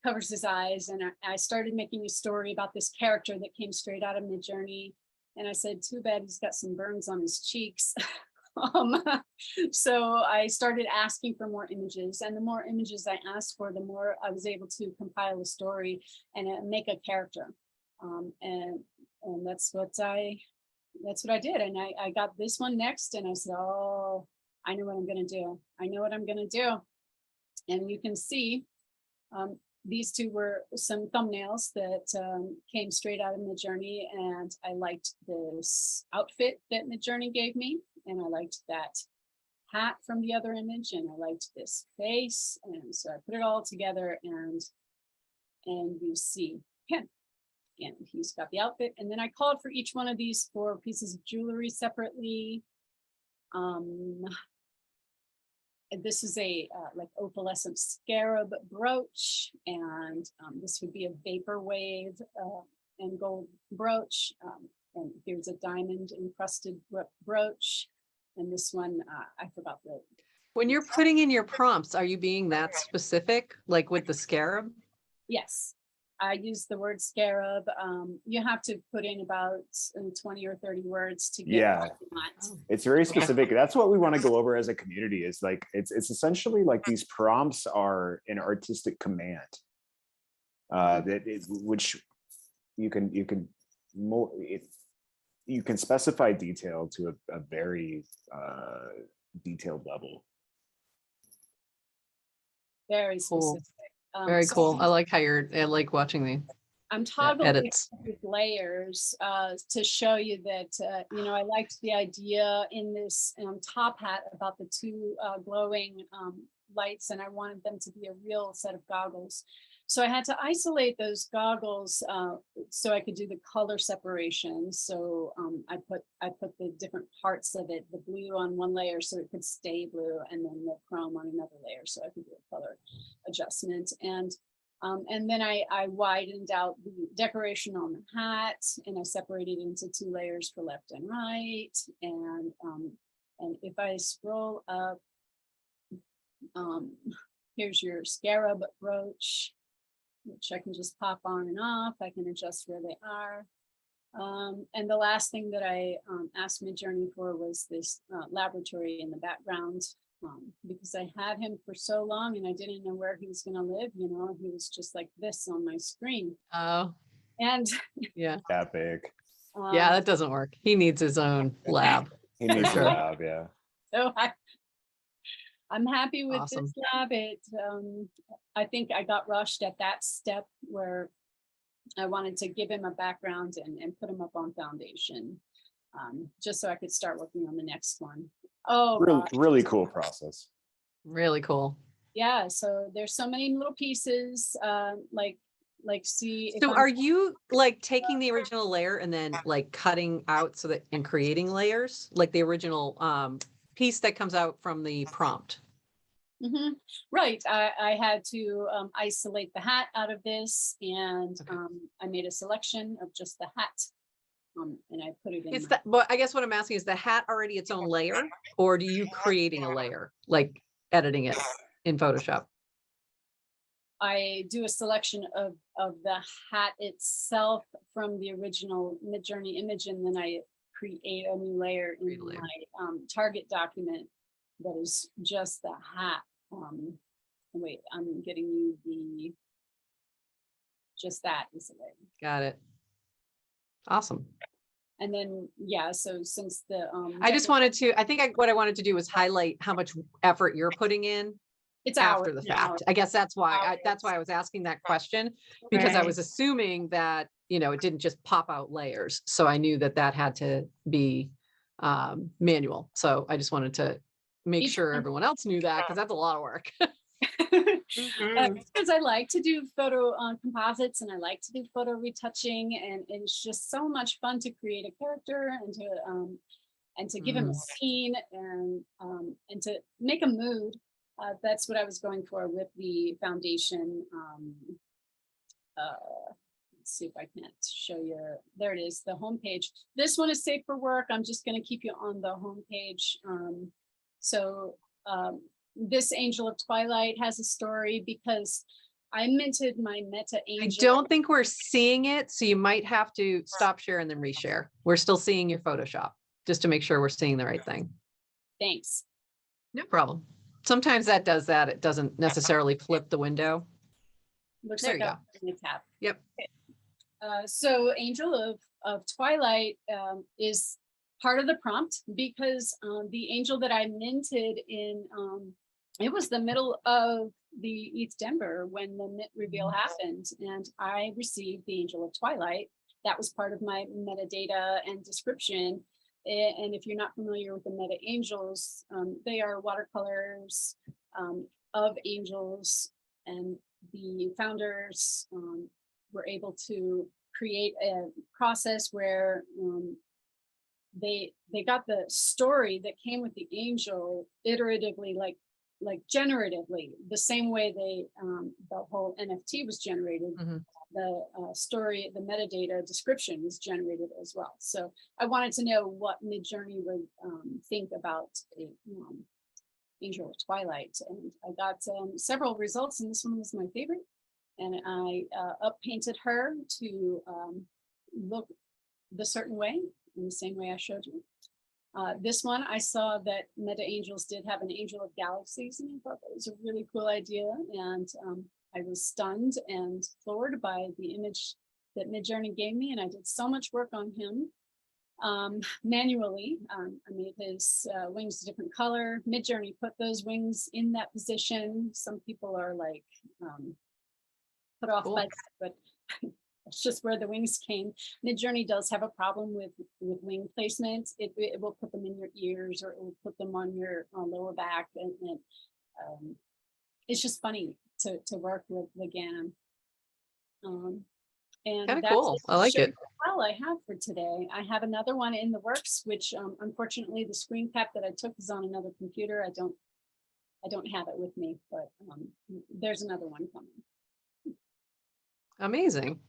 covers his eyes. And I started making a story about this character that came straight out of Midjourney. And I said, too bad he's got some burns on his cheeks. So I started asking for more images, and the more images I asked for, the more I was able to compile a story and make a character. And that's what I did. And I got this one next, and I said, oh, I know what I'm going to do. I know what I'm going to do. And you can see these two were some thumbnails that came straight out of Midjourney, and I liked this outfit that Midjourney gave me, and I liked that hat from the other image, and I liked this face, and so I put it all together, and you see him, and he's got the outfit, and then I called for each one of these 4 pieces of jewelry separately. This is a like opalescent scarab brooch, and this would be a vaporwave and gold brooch. And here's a diamond encrusted brooch. And this one, I forgot the. When you're putting in your prompts, are you being that specific, like with the scarab? Yes, I use the word scarab. You have to put in about 20 or 30 words to get what you want. It's very specific. That's what we want to go over as a community, is like, it's essentially like these prompts are an artistic command which you can specify detail to a very detailed level. Very Cool. specific. Very So cool. I like how I like watching the I'm toggling edits. with layers to show you that, I liked the idea in this top hat about the 2 glowing lights, and I wanted them to be a real set of goggles. So I had to isolate those goggles so I could do the color separation. So I put the different parts of it, the blue on one layer so it could stay blue, and then the chrome on another layer so I could do a color adjustment. And then I widened out the decoration on the hat, and I separated into 2 layers for left and right. And if I scroll up, here's your scarab brooch, which I can just pop on and off. I can adjust where they are. And the last thing that I asked Midjourney for was this laboratory in the background, because I had him for so long and I didn't know where he was going to live. He was just like this on my screen. Oh, and yeah. That big. Yeah, that doesn't work. He needs his own lab. He needs sure. a lab, yeah. So I'm happy with Awesome. this lab. I think I got rushed at that step where I wanted to give him a background and put him up on foundation, just so I could start working on the next one. Oh, really cool process. Really cool. Yeah. So there's so many little pieces, see. So are you like taking the original layer and then like cutting out and creating layers, like the original piece that comes out from the prompt? Mm-hmm. Right. I had to isolate the hat out of this, and I made a selection of just the hat, and I put it in. But I guess what I'm asking is the hat already its own layer, or do you creating a layer? Like editing it in Photoshop? I do a selection of the hat itself from the original Midjourney image, and then I create a new layer in my target document that is just the hat. Wait, I'm getting you the, just that is the layer. Got it. Awesome. And then, yeah, so since the I just wanted to, I think what I wanted to do was highlight how much effort you're putting in it's after hours the and fact. hours. I guess that's why Hours. I was asking that question, because I Right. was assuming that, you know, it didn't just pop out layers. So I knew that had to be manual. So I just wanted to make Each sure one- everyone else knew that, because that's a lot of work. Mhm. Because I like to do photo composites, and I like to do photo retouching, and it's just so much fun to create a character and to give him a scene and to make a mood. That's what I was going for with the foundation. Let's see if I can't show you. There it is, the homepage. This one is safe for work. I'm just going to keep you on the homepage. This Angel of Twilight has a story because I minted my meta I angel. don't think we're seeing it. So you might have to stop share and then reshare. We're still seeing your Photoshop, just to make sure we're seeing the right thing. Thanks. No problem. Sometimes that does that. It doesn't necessarily flip the window. Looks There like you I'm in the tab. Yep. So Angel of Twilight is part of the prompt because the angel that I minted in, it was the middle of the ETH Denver when the mint reveal happened, and I received the Angel of Twilight. That was part of my metadata and description. And if you're not familiar with the meta angels, they are watercolors of angels, and the founders were able to create a process where they got the story that came with the angel iteratively, like generatively, the same way the whole NFT was generated. The story, the metadata description was generated as well. So I wanted to know what Midjourney would think about a Angel of Twilight, and I got several results, and this one was my favorite. And I up painted her to look the certain way, in the same way I showed you. This one, I saw that Meta Angels did have an Angel of Galaxies, and I thought that was a really cool idea. And I was stunned and floored by the image that Midjourney gave me, and I did so much work on him manually. I made his wings a different color. Midjourney put those wings in that position. Some people are like put off by that, but it's just where the wings came. Midjourney does have a problem with wing placement. It will put them in your ears, or it will put them on your lower back, and it's just funny to work with the GAN. And Kind of that's cool. I like it. all I have for today. I have another one in the works, which unfortunately the screen cap that I took is on another computer. I don't have it with me, but there's another one coming. Amazing.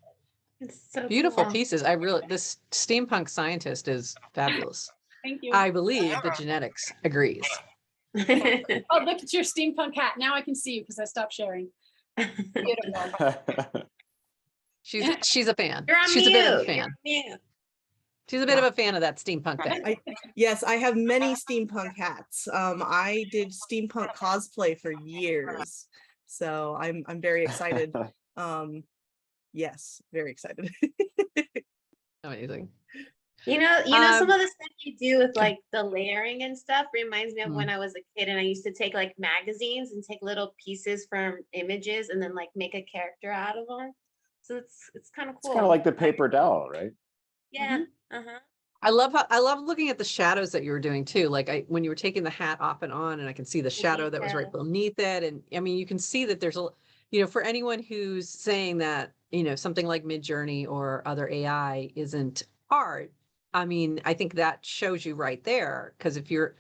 It's so Beautiful cool. pieces. This steampunk scientist is fabulous. Thank you. I believe the genetics agrees. Oh, look at your steampunk hat. Now I can see you because I stopped sharing. Beautiful. She's a fan. You're on She's mute. a bit of a You're fan. on mute. She's a bit of a fan of that steampunk thing. Yes, I have many steampunk hats. I did steampunk cosplay for years, so I'm very excited. Yes, very excited. Amazing. You know, some of the stuff you do with like the layering and stuff reminds me of when I was a kid, and I used to take like magazines and take little pieces from images and then like make a character out of them. So it's kind of cool. It's kind of like the paper doll, right? Yeah. I love looking at the shadows that you were doing too. Like when you were taking the hat off and on, and I can see the shadow that was right beneath it. And I mean, you can see that there's for anyone who's saying that, something like Midjourney or other AI isn't art. I mean, I think that shows you right there. Because if you're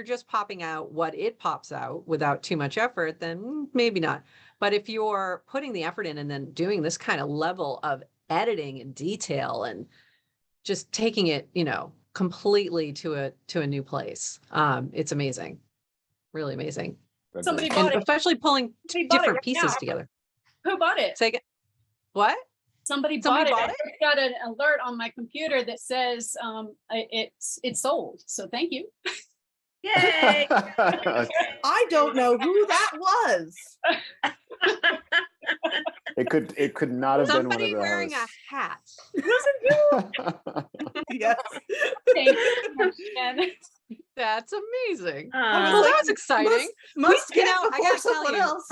just popping out what it pops out without too much effort, then maybe not. But if you're putting the effort in and then doing this kind of level of editing and detail and just taking it, completely to a new place, it's amazing, really amazing. Somebody And bought it. especially pulling Somebody bought it different right pieces now. together. Who bought it? Say again. What? Somebody Somebody bought bought it. I got an alert on my computer that says it's sold. So thank you. Yay! I don't know who that was. It could not have been one of Somebody the wearing a hosts. hat. Yes. Thank you so much, Jen. That's amazing. I was Well, like, that was exciting. Must You get know, I before gotta tell someone you, else.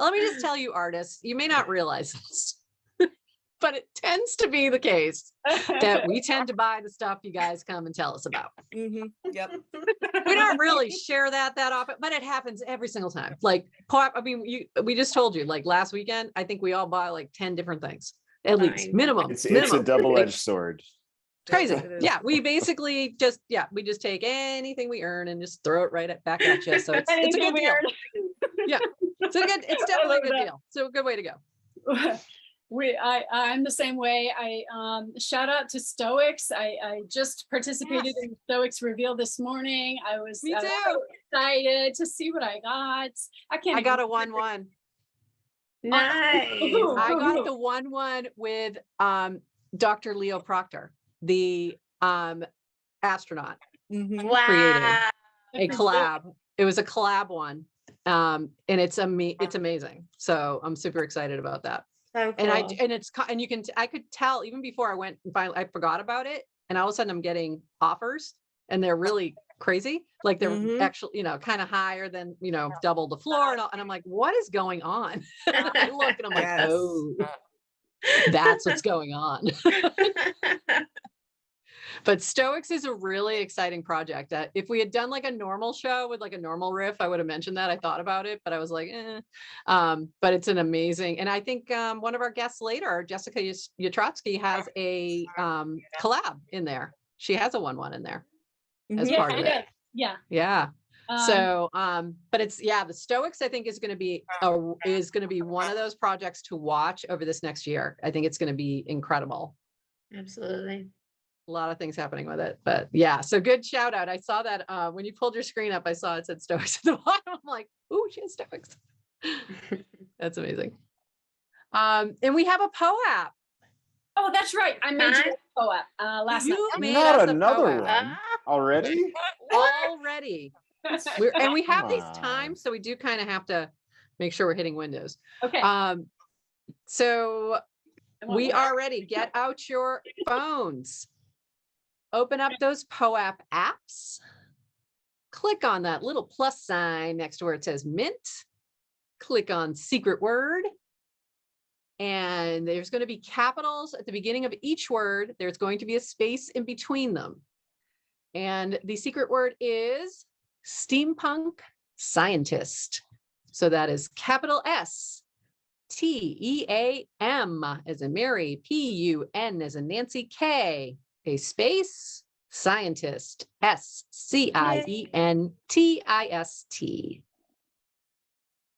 let me just tell you, artists, you may not realize this, but it tends to be the case that we tend to buy the stuff you guys come and tell us about. Yep. We don't really share that often, but it happens every single time. Like, I mean, we just told you, like last weekend, I think we all buy like 10 different things, at least Fine. minimum. It's a minimum. double-edged sword. It's crazy. It is. Yeah, we basically just take anything we earn and just throw it back at you. So it's a Anything good deal. weird. Yeah, it's I definitely love a good that. deal. So a good way to go. I'm the same way. I shout out to Stoics. I just participated in the Stoics reveal this morning. I was Me too. so excited to see what I got. I got a 1-1. Nice. I got the 1-1 with Dr. Leo Proctor, the astronaut, created Wow. a collab. It was a collab one. And it's amazing. So I'm super excited about that. So And cool. I could tell even before I went and finally I forgot about it. And all of a sudden I'm getting offers and they're really crazy. Like they're actually, kind of higher than, double the floor. And I'm like, what is going on? And I look and I'm like, Yes. oh, that's what's going on. But Stoics is a really exciting project. If we had done like a normal show with like a normal riff, I would have mentioned that. I thought about it, but I was like, but it's an amazing. And I think one of our guests later, Jessica Yatrotsky, has a collab in there. She has a 1-1 in there as part of it. Yeah. Yeah. So, but the Stoics, I think is going to be one of those projects to watch over this next year. I think it's going to be incredible. Absolutely. A lot of things happening with it, but yeah, so good shout out. I saw that when you pulled your screen up, I saw it said Stoics at the bottom. I'm like, ooh, she has Stoics. That's amazing. And we have a POAP. Oh, that's right. I made you a POAP last night. You made Not us a another POAP. one already. Already. We have these Come times, so we do kind of have to make sure we're hitting windows. Okay. So we are ready. Get out your phones. Open up those POAP apps. Click on that little plus sign next to where it says Mint. Click on secret word. And there's going to be capitals at the beginning of each word. There's going to be a space in between them. And the secret word is steampunk scientist. So that is capital STEAM as in Mary, PUN as in Nancy, K, a space, scientist, SCIENTIST.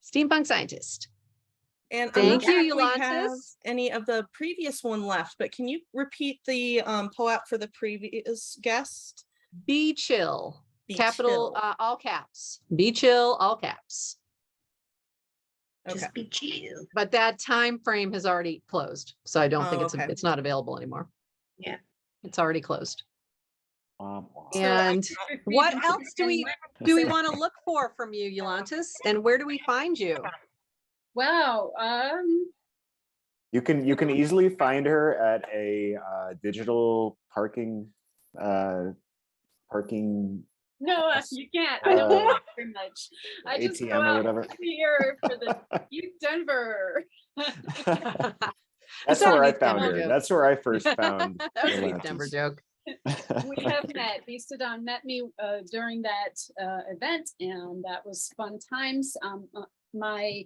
Steampunk scientist. And Thank I'm not you, sure if we have Yolantis. any of the previous one left, but can you repeat the POAP for the previous guest? Be chill. Be Capital chill. all caps. Be chill, all caps. Okay. Just be chill. But that time frame has already closed, so I don't think okay. it's not available anymore. Yeah. It's already closed. So And what else do we want to look for from you, Yolantis? And where do we find you? Wow. you can easily find her at a digital parking No, you can't. I don't want very much. I just ATM go or out whatever. here for the Denver. That's not where a I Beat found Denver her. joke. That's where I first found That was a Beat Yolantis. Denver joke. We have met. Beastodon met me during that event, and that was fun times. My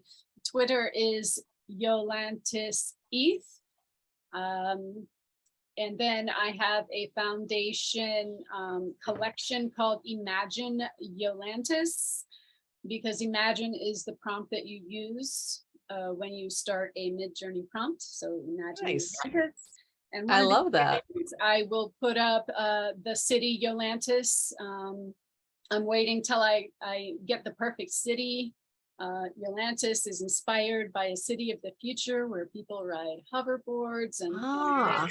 Twitter is Yolantis ETH. And then I have a foundation collection called Imagine Yolantis, because Imagine is the prompt that you use when you start a mid-journey prompt. So Imagine Nice. Yolantis. And I one of the love that. things I will put up the city Yolantis I'm waiting till I get the perfect city. Yolantis is inspired by a city of the future where people ride hoverboards and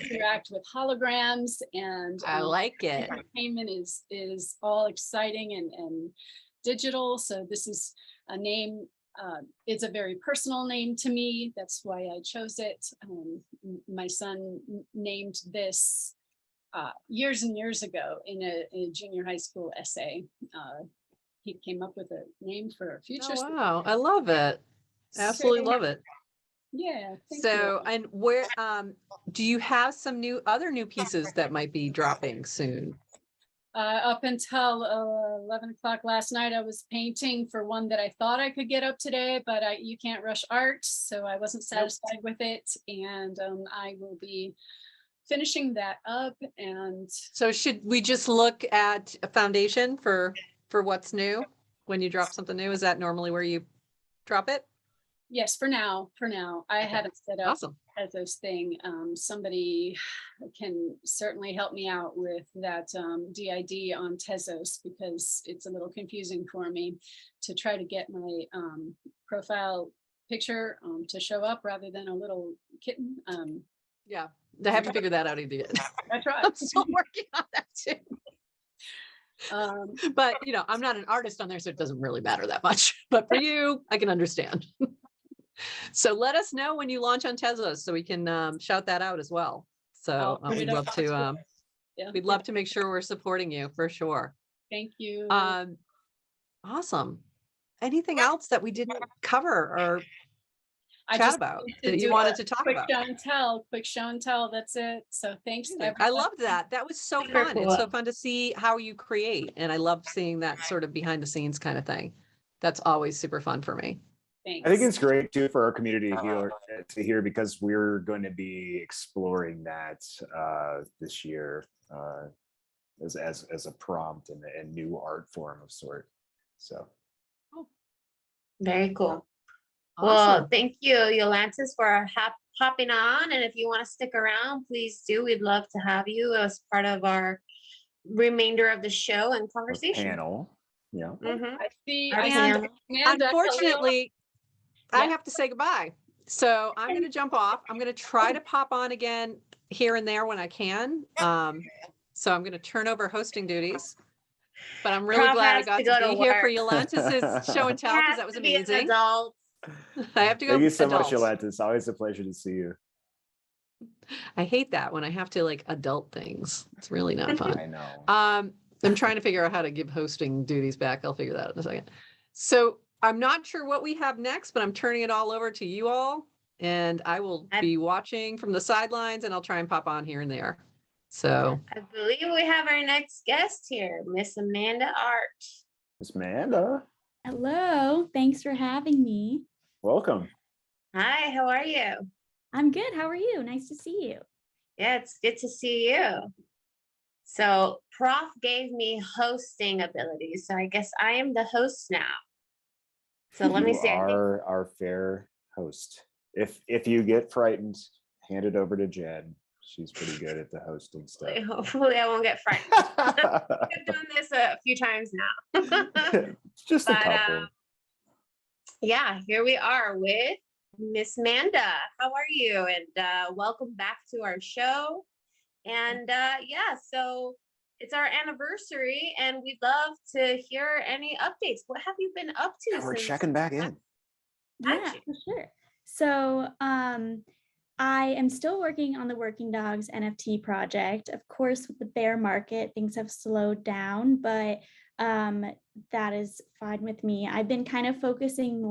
interact with holograms, and I like it. entertainment is all exciting and digital. So this is a name. It's a very personal name to me. That's why I chose it. My son named this years and years ago in a junior high school essay. He came up with a name for a future. Oh, wow, I love it. Absolutely love it. Yeah. So, and where do you have some other new pieces that might be dropping soon? Up until 11 o'clock last night, I was painting for one that I thought I could get up today, but you can't rush art, so I wasn't satisfied with it, and I will be finishing that up. And so, should we just look at a foundation for what's new when you drop something new? Is that normally where you drop it? Yes, for now. I haven't set up Awesome. as this thing. Somebody can certainly help me out with that DID on Tezos, because it's a little confusing for me to try to get my profile picture to show up rather than a little kitten. Yeah, I have to figure that out either. That's right. I'm still working on that too. But I'm not an artist on there, so it doesn't really matter that much. But for you, I can understand. So let us know when you launch on Tezos so we can shout that out as well. So we'd love to. We'd love to make sure we're supporting you for sure. Thank you. Awesome. Anything else that we didn't cover or chat about that you wanted to talk about? Quick show and tell. That's it. So thanks. I loved that. That was so fun. It's so fun to see how you create. And I love seeing that sort of behind the scenes kind of thing. That's always super fun for me. Thanks. I think it's great too for our community to hear, because we're going to be exploring that this year as a prompt and a new art form of sort. So Very cool. Awesome. Well, thank you, Yolantis, for hopping on. And if you want to stick around, please do. We'd love to have you as part of our remainder of the show and conversation. Panel. Yeah. Mm-hmm. I see. And unfortunately, I have to say goodbye. So I'm going to jump off. I'm going to try to pop on again here and there when I can. So I'm going to turn over hosting duties. But I'm really glad I got to be here for Yolantis' show and tell, because that was amazing. I have to go. Thank you so much, Yolantis. Always a pleasure to see you. I hate that when I have to adult things. It's really not fun. I know. I'm trying to figure out how to give hosting duties back. I'll figure that out in a second. So I'm not sure what we have next, but I'm turning it all over to you all, and I will be watching from the sidelines, and I'll try and pop on here and there. So I believe we have our next guest here, Miss Amanda Art. Miss Amanda. Hello, thanks for having me. Welcome. Hi, how are you? I'm good. How are you? Nice to see you. Yeah, it's good to see you. So Prof gave me hosting abilities, so I guess I am the host now. So let me see. You are our fair host. If you get frightened, hand it over to Jen. She's pretty good at the hosting stuff. Hopefully I won't get frightened. I've done this a few times now. Just a couple. Yeah, here we are with Miss Amanda. How are you? And welcome back to our show. And yeah, so it's our anniversary, and we'd love to hear any updates. What have you been up to? We're checking back in. Yeah, for sure. So I am still working on the Working Dogs NFT project. Of course, with the bear market, things have slowed down, but that is fine with me. I've been kind of focusing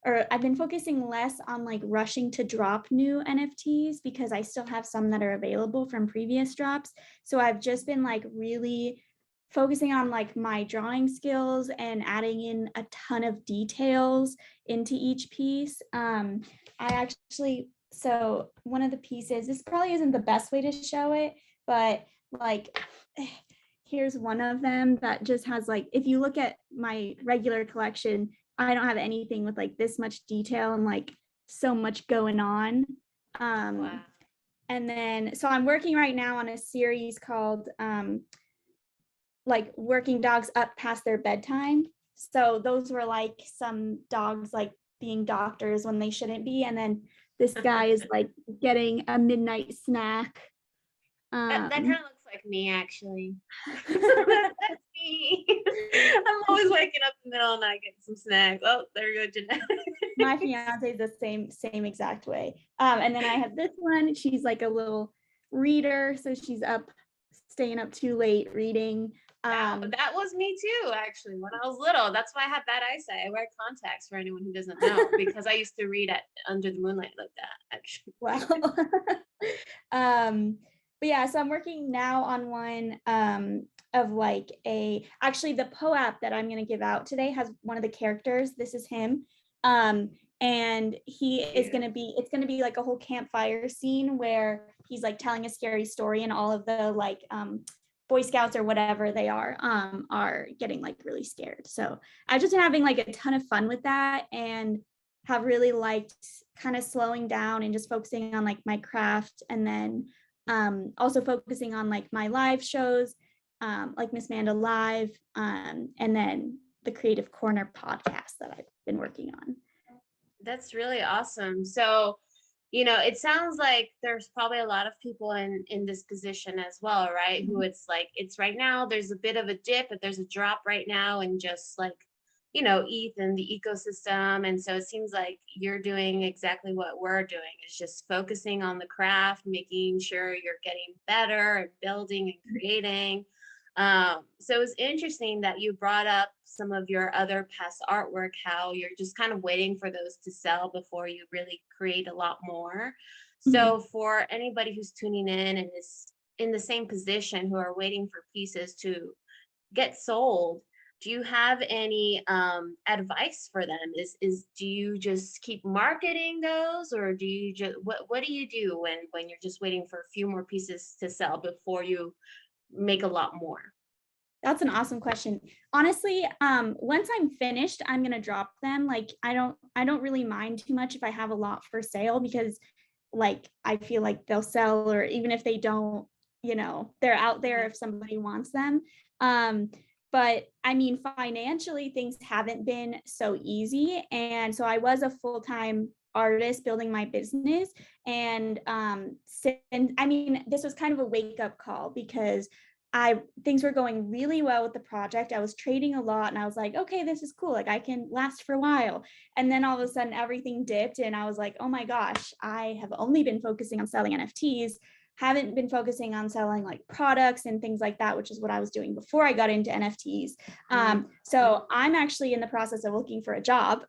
I've been focusing less on rushing to drop new NFTs, because I still have some that are available from previous drops. So I've just been really focusing on my drawing skills and adding in a ton of details into each piece. So one of the pieces, this probably isn't the best way to show it, but here's one of them that just has if you look at my regular collection, I don't have anything with this much detail and so much going on. Wow. And then, so I'm working right now on a series called like working dogs up past their bedtime. So those were like some dogs like being doctors when they shouldn't be. And then this guy is like getting a midnight snack. That kind of looks like me, actually. That's me. I'm always waking up in the middle of the night getting some snacks. Oh, there you go, Jeanette. My fiance is the same exact way. And then I have this one. She's like a little reader, so she's staying up too late reading. That was me too, actually, when I was little. That's why I have bad eyesight. I wear contacts for anyone who doesn't know, because I used to read under the moonlight like that, actually. Well, but yeah, so I'm working now on one of like actually the POAP that I'm going to give out today has one of the characters. This is him. And he is going to be, it's going to be like a whole campfire scene where he's like telling a scary story, and all of the like Boy Scouts or whatever they are getting like really scared. So I've just been having like a ton of fun with that, and have really liked kind of slowing down and just focusing on like my craft, and then also focusing on like my live shows, like Miss Manda Live, and then the Creative Corner podcast that I've been working on. That's really awesome. So, it sounds like there's probably a lot of people in this position as well, right? Who it's like, it's right now, there's a bit of a dip, but there's a drop right now, and just like, ETH and the ecosystem. And so it seems like you're doing exactly what we're doing, is just focusing on the craft, making sure you're getting better and building and creating. So it was interesting that you brought up some of your other past artwork, how you're just kind of waiting for those to sell before you really create a lot more. So for anybody who's tuning in and is in the same position, who are waiting for pieces to get sold, do you have any advice for them? Do you just keep marketing those, or do you just, what do you do when you're just waiting for a few more pieces to sell before you make a lot more? That's an awesome question. Honestly, once I'm finished, I'm gonna drop them. Like I don't really mind too much if I have a lot for sale, because like I feel like they'll sell, or even if they don't, they're out there if somebody wants them. But I mean, financially, things haven't been so easy. And so I was a full-time artist building my business. And I mean, this was kind of a wake-up call, because things were going really well with the project. I was trading a lot, and I was like, okay, this is cool. Like I can last for a while. And then all of a sudden everything dipped, and I was like, oh my gosh, I have only been focusing on selling NFTs, haven't been focusing on selling like products and things like that, which is what I was doing before I got into NFTs. So I'm actually in the process of looking for a job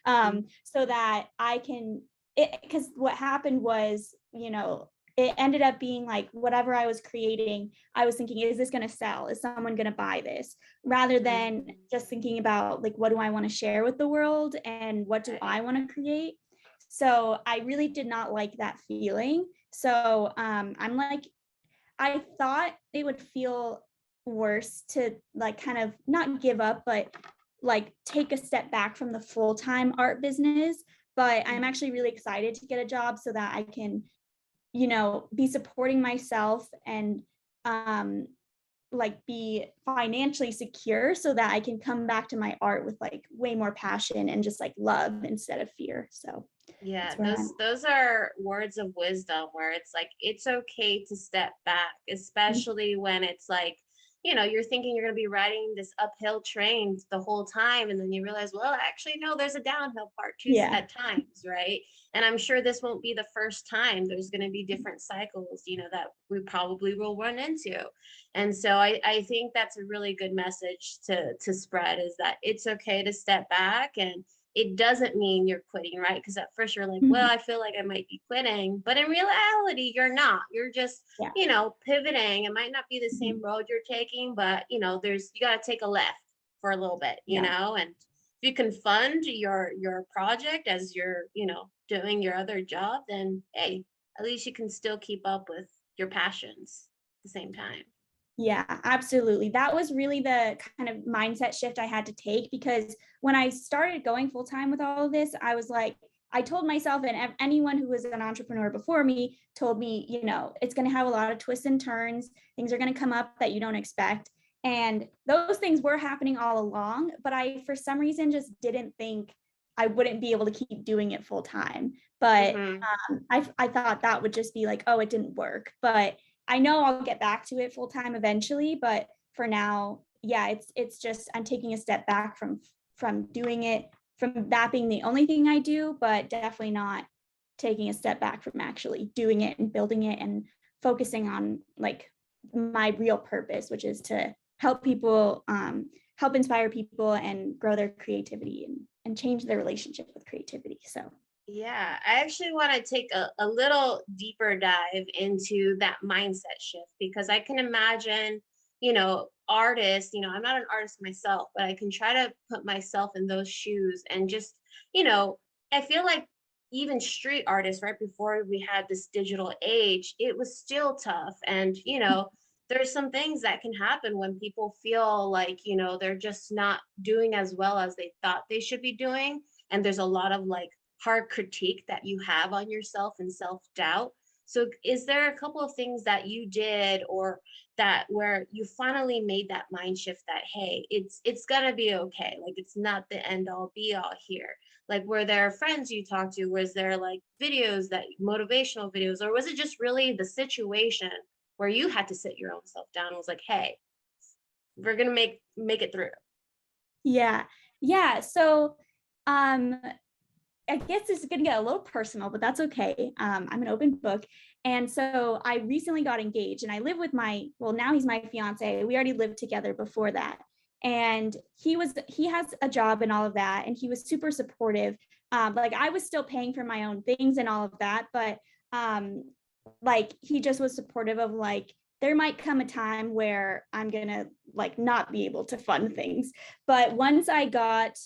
so that I can, because what happened was, it ended up being like whatever I was creating, I was thinking, is this going to sell? Is someone going to buy this? Rather than just thinking about like, what do I want to share with the world, and what do I want to create? So I really did not like that feeling. So I'm like, I thought it would feel worse to like kind of not give up, but like take a step back from the full-time art business. But I'm actually really excited to get a job so that I can, be supporting myself and like be financially secure, so that I can come back to my art with like way more passion and just like love instead of fear. So yeah, those are words of wisdom, where it's like, it's okay to step back, especially when it's like, you're thinking you're going to be riding this uphill train the whole time, and then you realize, well, actually, no, there's a downhill part too at times, right? And I'm sure this won't be the first time. There's going to be different cycles, that we probably will run into. And so I think that's a really good message to spread, is that it's okay to step back, and it doesn't mean you're quitting, right? Because at first you're like, well, I feel like I might be quitting, but in reality, you're not. You're just, pivoting. It might not be the same road you're taking, but you got to take a left for a little bit, and if you can fund your project as you're, doing your other job, then hey, at least you can still keep up with your passions at the same time. Yeah, absolutely. That was really the kind of mindset shift I had to take, because when I started going full time with all of this, I was like, I told myself, and anyone who was an entrepreneur before me told me, it's going to have a lot of twists and turns. Things are going to come up that you don't expect. And those things were happening all along, but I, for some reason, just didn't think I wouldn't be able to keep doing it full time. But I thought that would just be like, oh, it didn't work. But I know I'll get back to it full time eventually. But for now, yeah, it's just I'm taking a step back from doing it, from that being the only thing I do, but definitely not taking a step back from actually doing it and building it and focusing on like my real purpose, which is to help people, help inspire people and grow their creativity and change their relationship with creativity. So yeah, I actually want to take a little deeper dive into that mindset shift, because I can imagine, artists, I'm not an artist myself, but I can try to put myself in those shoes and just, I feel like even street artists right before we had this digital age, it was still tough. And, there's some things that can happen when people feel like, they're just not doing as well as they thought they should be doing. And there's a lot of like hard critique that you have on yourself and self-doubt. So is there a couple of things that you did or that where you finally made that mind shift that, hey, it's gonna be okay, like it's not the end all be all here? Like, were there friends you talked to? Was there like videos, that motivational videos, or was it just really the situation where you had to sit your own self down and was like, hey, we're gonna make it through? Yeah. So I guess this is going to get a little personal, but that's okay. I'm an open book. And so I recently got engaged and I live with now he's my fiance. We already lived together before that. And he has a job and all of that. And he was super supportive. Like I was still paying for my own things and all of that. But like he just was supportive of like, there might come a time where I'm going to like not be able to fund things. But once I got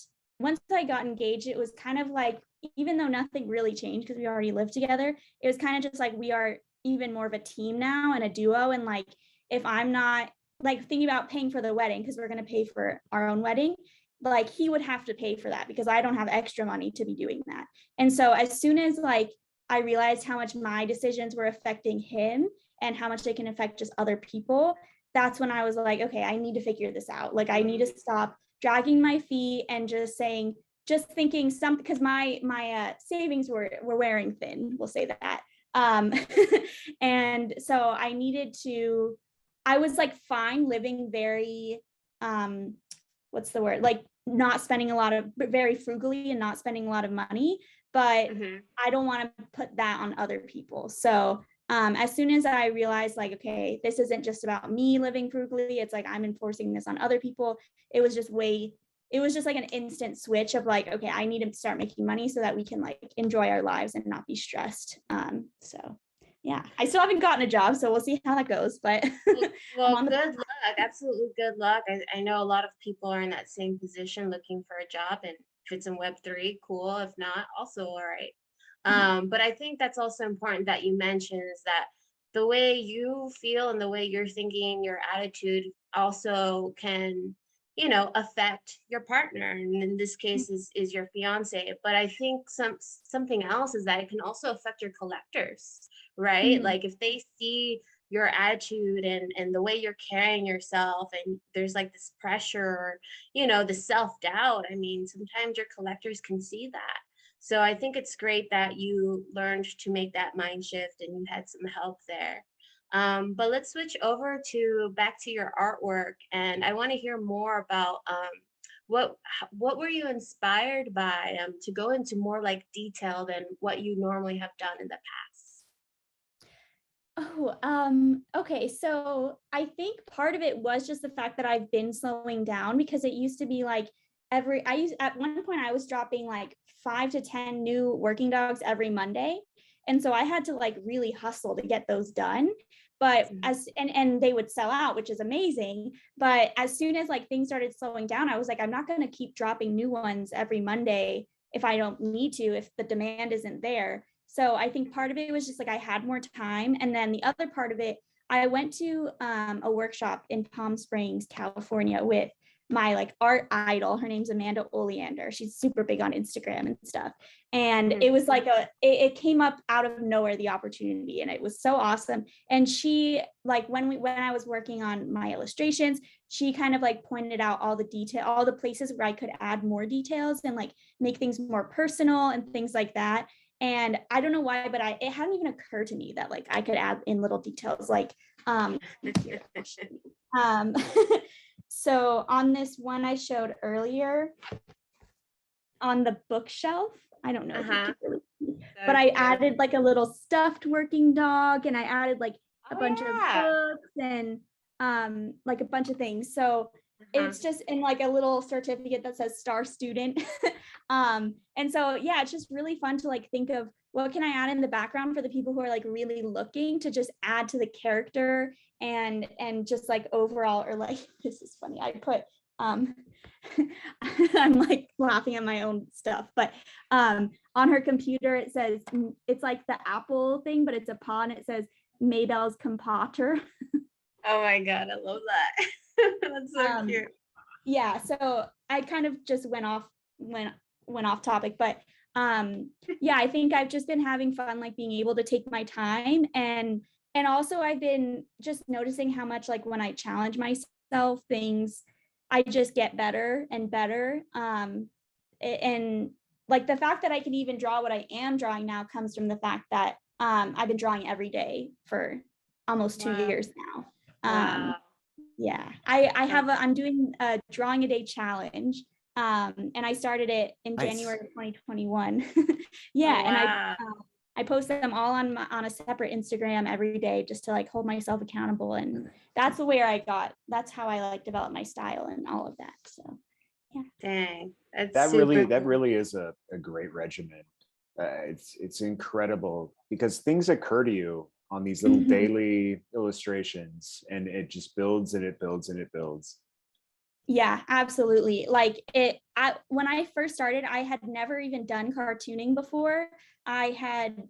engaged, it was kind of like, even though nothing really changed because we already lived together, it was kind of just like we are even more of a team now and a duo. And like, if I'm not like thinking about paying for the wedding, because we're going to pay for our own wedding, like he would have to pay for that because I don't have extra money to be doing that. And so as soon as like I realized how much my decisions were affecting him and how much they can affect just other people, that's when I was like, okay, I need to figure this out. Like I need to stop dragging my feet and just thinking something, because my savings were wearing thin, we'll say that. And so I was like fine living very, what's the word? Like not spending very frugally and not spending a lot of money, but I don't want to put that on other people. So as soon as I realized like, okay, this isn't just about me living frugally, it's like I'm enforcing this on other people. It was just like an instant switch of like, okay, I need to start making money so that we can like enjoy our lives and not be stressed. So yeah, I still haven't gotten a job, so we'll see how that goes. But well, good luck. Absolutely good luck. I know a lot of people are in that same position looking for a job, and if it's in Web3, cool. If not, also all right. But I think that's also important that you mentioned is that the way you feel and the way you're thinking, your attitude also can, affect your partner. And in this case is your fiance. But I think something else is that it can also affect your collectors, right? Like if they see your attitude and the way you're carrying yourself and there's like this pressure or, the self-doubt, I mean, sometimes your collectors can see that. So I think it's great that you learned to make that mind shift and you had some help there. But let's switch over back to your artwork, and I want to hear more about what were you inspired by to go into more like detail than what you normally have done in the past. Okay. So I think part of it was just the fact that I've been slowing down, because it used to be like at one point I was dropping like 5 to 10 new working dogs every Monday. And so I had to like really hustle to get those done. But and they would sell out, which is amazing. But as soon as like things started slowing down, I was like, I'm not going to keep dropping new ones every Monday if I don't need to, if the demand isn't there. So I think part of it was just like I had more time. And then the other part of it, I went to a workshop in Palm Springs, California with my like art idol. Her name's Amanda Oleander. She's super big on Instagram and stuff. And it was like it came up out of nowhere, the opportunity, and it was so awesome. And she like when I was working on my illustrations, she kind of like pointed out all the places where I could add more details and like make things more personal and things like that. And I don't know why, but it hadn't even occurred to me that like I could add in little details like here, so on this one I showed earlier on the bookshelf, I don't know if you can really see, but I added like a little stuffed working dog, and I added like a bunch of books and like a bunch of things. So it's just in like a little certificate that says star student. And so yeah, it's just really fun to like think of what can I add in the background for the people who are like really looking to just add to the character and just like overall, or like, this is funny, I put I'm like laughing at my own stuff, but on her computer it says, it's like the Apple thing, but it's a paw, and it says Maybelle's computer. Oh my God, I love that. That's so cute. Yeah, so I kind of just went off topic, but yeah, I think I've just been having fun, like being able to take my time, and also I've been just noticing how much like when I challenge myself, things I just get better and better. And like the fact that I can even draw what I am drawing now comes from the fact that I've been drawing every day for almost 2 years now. Yeah, I'm doing a drawing a day challenge. And I started it in January of 2021. Yeah, and I post them all on a separate Instagram every day just to like hold myself accountable, and that's that's how I like develop my style and all of that. So yeah. Dang, that really is a great regimen. It's incredible because things occur to you on these little daily illustrations, and it just builds and it builds and it builds. Yeah, absolutely. Like when I first started, I had never even done cartooning before. I had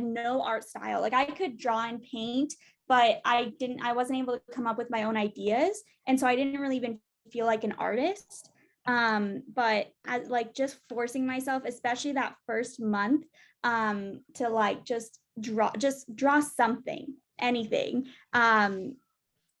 no art style. Like I could draw and paint, but I wasn't able to come up with my own ideas. And so I didn't really even feel like an artist. But as like just forcing myself, especially that first month, to like just draw something, anything.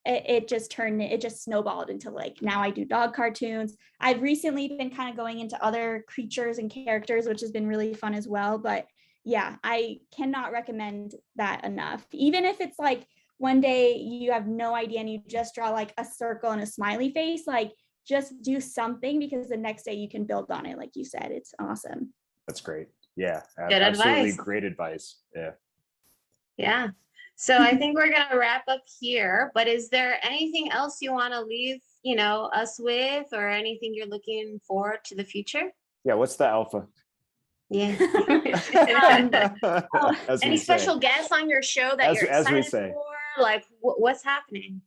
It just snowballed into like, now I do dog cartoons. I've recently been kind of going into other creatures and characters, which has been really fun as well. But yeah, I cannot recommend that enough. Even if it's like one day you have no idea and you just draw like a circle and a smiley face, like just do something, because the next day you can build on it. Like you said, it's awesome. That's great. Yeah, Good absolutely advice. Great advice. Yeah. So I think we're going to wrap up here, but is there anything else you want to leave, us with, or anything you're looking forward to the future? Yeah. What's the alpha? Yeah. Any special guests on your show that you're excited for? Like what's happening?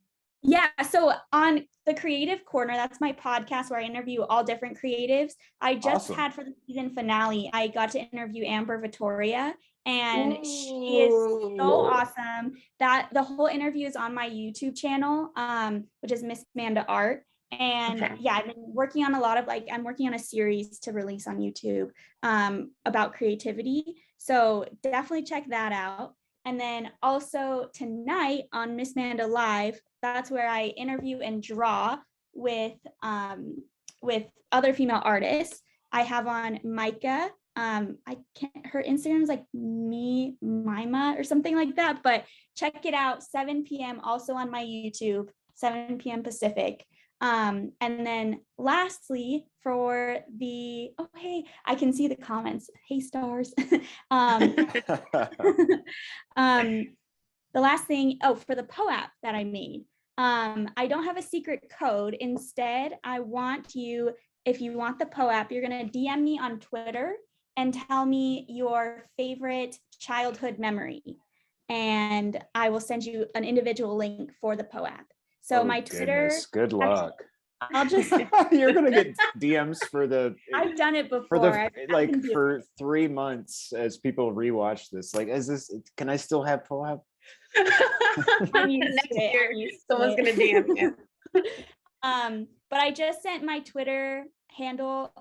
Yeah, so on the Creative Corner, that's my podcast where I interview all different creatives. I just had for the season finale, I got to interview Amber Vittoria, and she is so awesome. That the whole interview is on my YouTube channel, which is Miss Manda Art. And yeah, I've been working on I'm working on a series to release on YouTube about creativity. So definitely check that out. And then also tonight on Miss Manda Live, that's where I interview and draw with other female artists. I have on Micah. Her Instagram is like Mima or something like that, but check it out, 7 p.m. also on my YouTube, 7 p.m. Pacific. And then lastly, for the, hey, I can see the comments. Hey, stars. The last thing, for the POAP that I made, I don't have a secret code. Instead, I want you, if you want the POAP, you're going to DM me on Twitter and tell me your favorite childhood memory. And I will send you an individual link for the POAP. So my Twitter. Good luck. I'll just. You're going to get DMs for the. I've done it before. For 3 months as people rewatch this. Like, can I still have POAP? Next year, someone's going to DM you. But I just sent my Twitter handle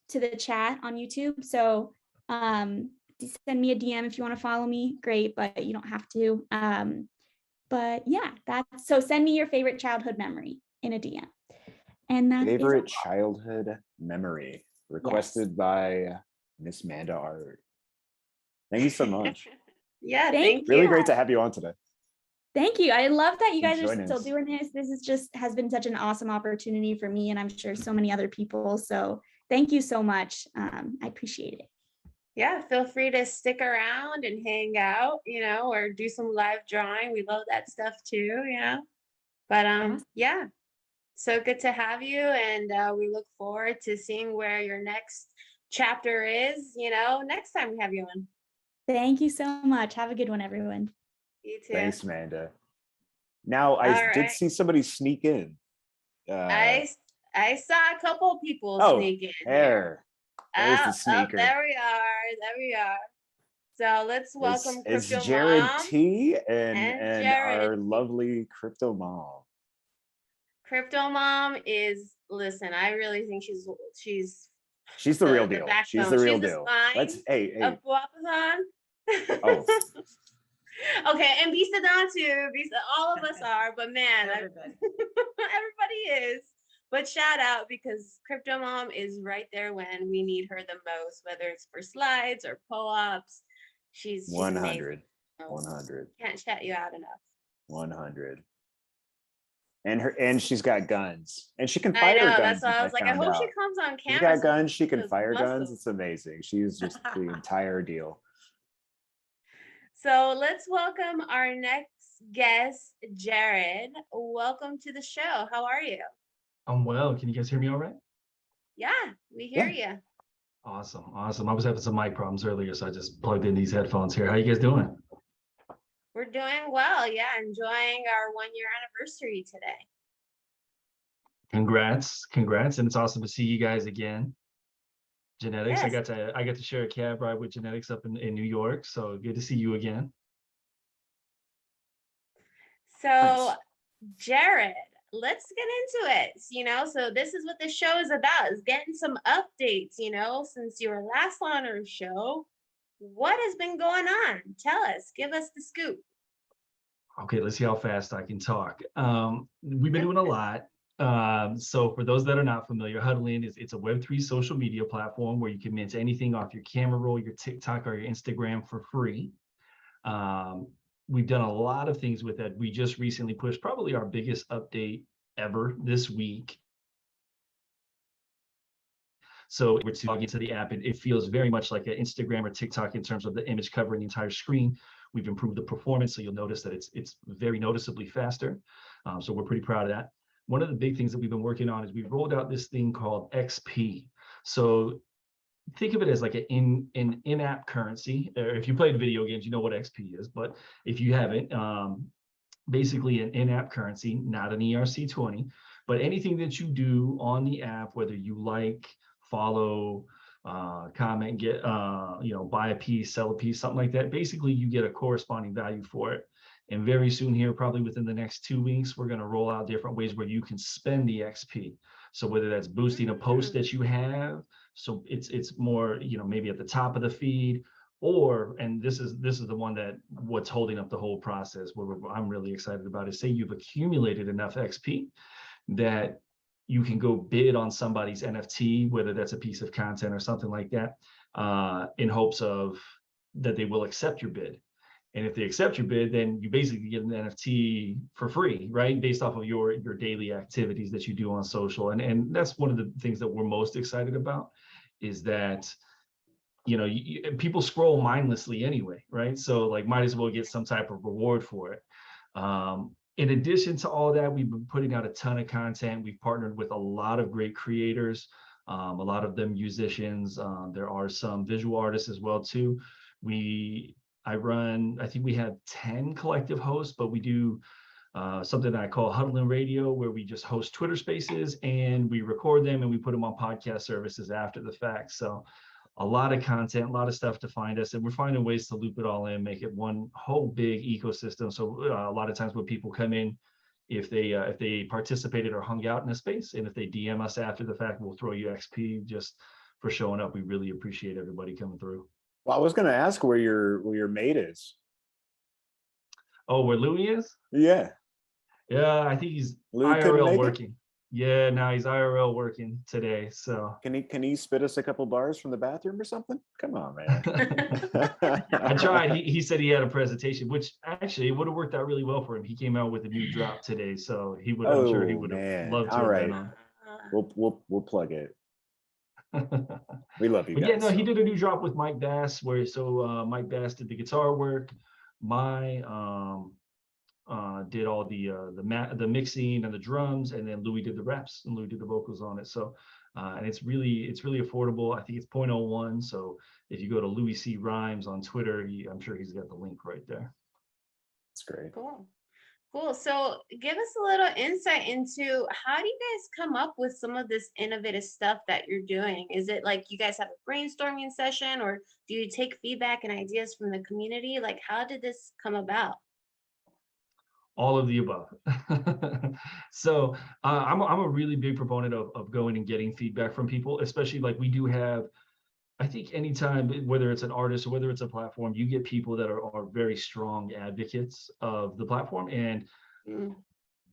to the chat on YouTube. So send me a DM if you want to follow me. Great, but you don't have to. But yeah, so send me your favorite childhood memory in a DM. And that Favorite childhood memory requested by Miss Manda Art. Thank you so much. Yeah, Thank thank you. Really great to have you on today. Thank you. I love that you guys are Join still us. doing this. This is just has been such an awesome opportunity for me, and I'm sure so many other people. So thank you so much. I appreciate it. Yeah, feel free to stick around and hang out, or do some live drawing. We love that stuff too, But Awesome. yeah, so good to have you, and we look forward to seeing where your next chapter is, next time we have you on. Thank you so much. Have a good one, everyone. You too. Thanks, Amanda. Now, I All did right. see somebody sneak in. I saw a couple people sneak in here. There's the Oh, sneaker. there we are. So let's welcome It's Crypto Jared Mom. T and and Jared. our lovely Crypto Mom. Crypto Mom is, listen, I really think she's She's the real deal. She's backbone. the real She's the deal. spine Hey. of POAPathon. Oh. Okay, and Bisa Don too. All of us are, but man, Everybody. everybody is. But shout out, because Crypto Mom is right there when we need her the most, whether it's for slides or POAPs. She's 100. amazing. 100. Can't chat you out enough. 100. And she's got guns. And she can I fire know, guns. that's why I was like, I found hope she out. comes on She's camera. got guns, she can those fire guns. muscles. It's amazing. She's just the entire deal. So let's welcome our next guest, Jared. Welcome to the show. How are you? I'm well. Can you guys hear me all right? Yeah, we hear you. Awesome. I was having some mic problems earlier, so I just plugged in these headphones here. How you guys doing? We're doing well. Yeah, enjoying our 1-year anniversary today. Congrats. And it's awesome to see you guys again. Genetics, Yes. I got to share a cab ride with Genetics up in New York, so good to see you again. So, Nice. Jared, let's get into it. So this is what the show is about, is getting some updates, since you were last on our show. What has been going on? Tell us, give us the scoop. Okay, let's see how fast I can talk. We've been doing a lot. So for those that are not familiar, Huddle-In it's a Web3 social media platform where you can mint anything off your camera roll, your TikTok, or your Instagram for free. We've done a lot of things with that. We just recently pushed probably our biggest update ever this week. So we're to log into the app, and it feels very much like an Instagram or TikTok in terms of the image covering the entire screen. We've improved the performance, so you'll notice that it's very noticeably faster. So we're pretty proud of that. One of the big things that we've been working on is we've rolled out this thing called XP. So think of it as like an in-app currency. Or if you played video games, you know what XP is. But if you haven't, basically an in-app currency, not an ERC20, but anything that you do on the app, whether you like, follow, comment, get, buy a piece, sell a piece, something like that. Basically, you get a corresponding value for it. And very soon here, probably within the next 2 weeks, we're going to roll out different ways where you can spend the XP. So whether that's boosting a post that you have, so it's more, maybe at the top of the feed, or, and this is the one that what's holding up the whole process, what I'm really excited about is, say you've accumulated enough XP that you can go bid on somebody's NFT, whether that's a piece of content or something like that, in hopes of that they will accept your bid. And if they accept your bid, then you basically get an NFT for free, right? Based off of your daily activities that you do on social. And that's one of the things that we're most excited about, is that, people scroll mindlessly anyway, right? So like, might as well get some type of reward for it. In addition to all that, we've been putting out a ton of content. We've partnered with a lot of great creators, a lot of them musicians. There are some visual artists as well too. I think we have 10 collective hosts, but we do something that I call Huddle-In Radio, where we just host Twitter Spaces and we record them and we put them on podcast services after the fact. So a lot of content, a lot of stuff to find us, and we're finding ways to loop it all in, make it one whole big ecosystem. So a lot of times when people come in, if they participated or hung out in a space, and if they DM us after the fact, we'll throw you XP just for showing up. We really appreciate everybody coming through. Well, I was going to ask where your mate is. Oh, where Louis is? Yeah. Yeah, I think he's Lou couldn't IRL make it? working. Yeah, now he's IRL working today. So Can he spit us a couple bars from the bathroom or something? Come on, man. I tried. He said he had a presentation, which actually would have worked out really well for him. He came out with a new drop today, so he would. I'm sure he Oh would have man. loved to All have right. been on. We'll plug it. We love you But guys. yeah, no, he so. did a new drop with Mike Bass, where Mike Bass did the guitar work. My did all the mixing and the drums, and then Louis did the raps and Louis did the vocals on it. So and it's really affordable. I think it's 0.01. So if you go to Louis C. Rhymes on Twitter, I'm sure he's got the link right there. That's great. Cool. Cool. So give us a little insight into how do you guys come up with some of this innovative stuff that you're doing? Is it like you guys have a brainstorming session, or do you take feedback and ideas from the community? Like, how did this come about? All of the above. So I'm a really big proponent of going and getting feedback from people, especially like we do have. I think anytime, whether it's an artist or whether it's a platform, you get people that are very strong advocates of the platform, and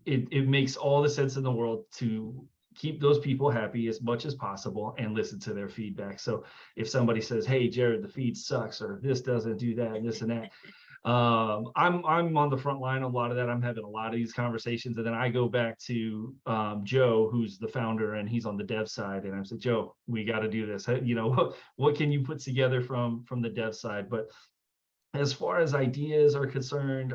it makes all the sense in the world to keep those people happy as much as possible and listen to their feedback. So if somebody says, "Hey, Jared, the feed sucks," or "This doesn't do that," and this and that, I'm on the front line a lot of that. I'm having a lot of these conversations, and then I go back to Joe, who's the founder, and he's on the dev side, and I say, "Joe, we got to do this. You know, what can you put together from the dev side?" But as far as ideas are concerned,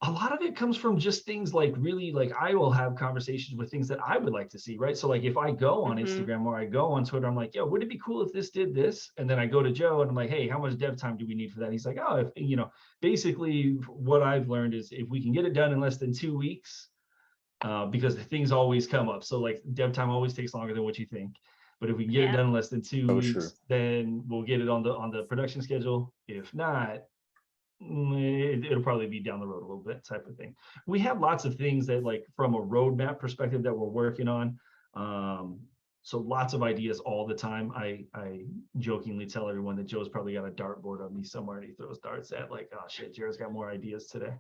a lot of it comes from just things like really like I will have conversations with things that I would like to see, right? So like if I go on Instagram or I go on Twitter, I'm like, "Yo, would it be cool if this did this?" And then I go to Joe and I'm like, "Hey, how much dev time do we need for that?" And he's like, "Oh, if, you know," basically what I've learned is if we can get it done in less than 2 weeks, because the things always come up. So like dev time always takes longer than what you think. But if we can get it done in less than 2 weeks, then we'll get it on the production schedule. If not, it'll probably be down the road a little bit type of thing. We have lots of things that like from a roadmap perspective that we're working on. So lots of ideas all the time. I jokingly tell everyone that Joe's probably got a dartboard on me somewhere and he throws darts at, like, "Oh shit, Jared's got more ideas today."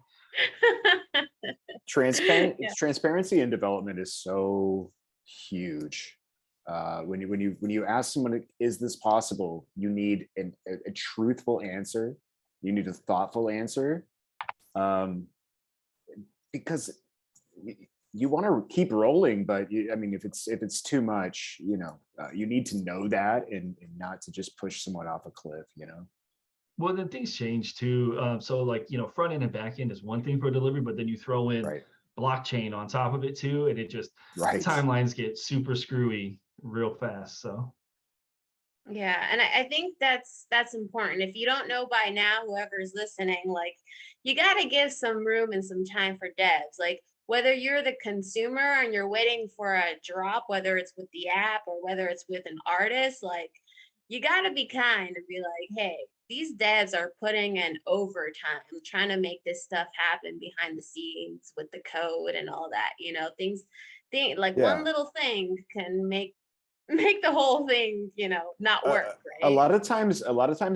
Transparency in development is so huge. When you ask someone, "Is this possible?" you need a truthful answer. You need a thoughtful answer, because you want to keep rolling, but I mean, if it's too much, you need to know that and not to just push someone off a cliff. Well, then things change too. So like, front end and back end is one thing for delivery, but then you throw in blockchain on top of it too, and it just timelines get super screwy real fast. So. Yeah, and I think that's important. If you don't know by now, whoever's listening, like you got to give some room and some time for devs. Like whether you're the consumer and you're waiting for a drop, whether it's with the app or whether it's with an artist, like you got to be kind and be like, "Hey, these devs are putting in overtime trying to make this stuff happen behind the scenes with the code and all that." Things like one little thing can make the whole thing, not work, right? A lot of times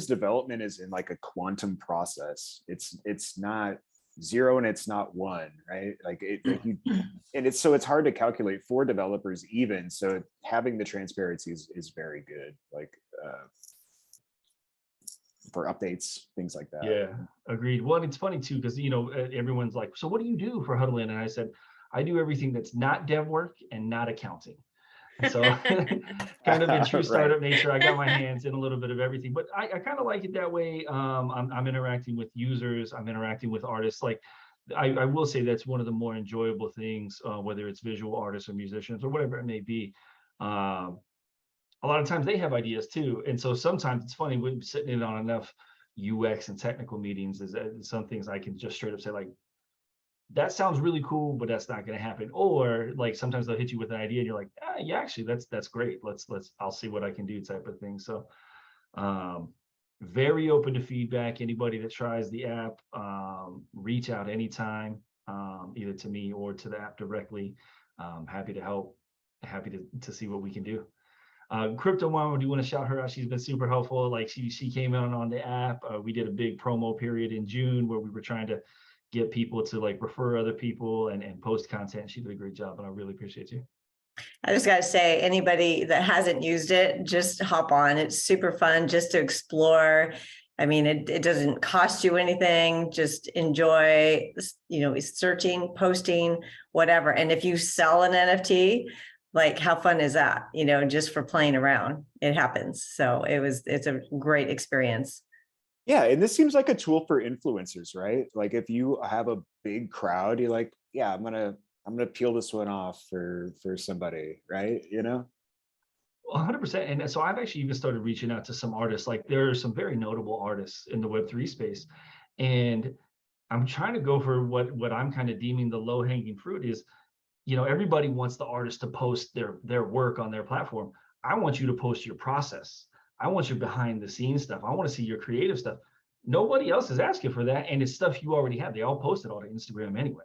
development is in like a quantum process. It's not 0 and it's not 1, right? And it's hard to calculate for developers even. So having the transparency is very good. Like for updates, things like that. Yeah, agreed. Well, it's funny too, because everyone's like, "So what do you do for Huddle In?" And I said, "I do everything that's not dev work and not accounting." So kind of in true startup nature, I got my hands in a little bit of everything, but I kind of like it that way. I'm interacting with users, I'm interacting with artists. Like I will say that's one of the more enjoyable things, whether it's visual artists or musicians or whatever it may be. A lot of times they have ideas too. And so sometimes it's funny, we're sitting in on enough UX and technical meetings, is some things I can just straight up say like, "That sounds really cool, but that's not going to happen." Or like sometimes they'll hit you with an idea and you're like, "Yeah, actually that's great. I'll see what I can do," type of thing. So very open to feedback. Anybody that tries the app, reach out anytime, either to me or to the app directly. Happy to help, happy to see what we can do. Crypto Mama, do you want to shout her out? She's been super helpful. Like she came on the app. We did a big promo period in June where we were trying to get people to like refer other people and post content. She did a great job, and I really appreciate you. I just got to say, anybody that hasn't used it, just hop on. It's super fun just to explore. I mean, it doesn't cost you anything. Just enjoy, searching, posting, whatever. And if you sell an NFT, like how fun is that? Just for playing around, it happens. So it's a great experience. Yeah, and this seems like a tool for influencers, right? Like if you have a big crowd, you're like, yeah, I'm gonna peel this one off for somebody, right? 100%. And so I've actually even started reaching out to some artists. Like there are some very notable artists in the Web3 space, and I'm trying to go for what I'm kind of deeming the low hanging fruit is, everybody wants the artist to post their work on their platform. I want you to post your process. I want your behind the scenes stuff. I want to see your creative stuff. Nobody else is asking for that, and it's stuff you already have. They all post it on Instagram anyway.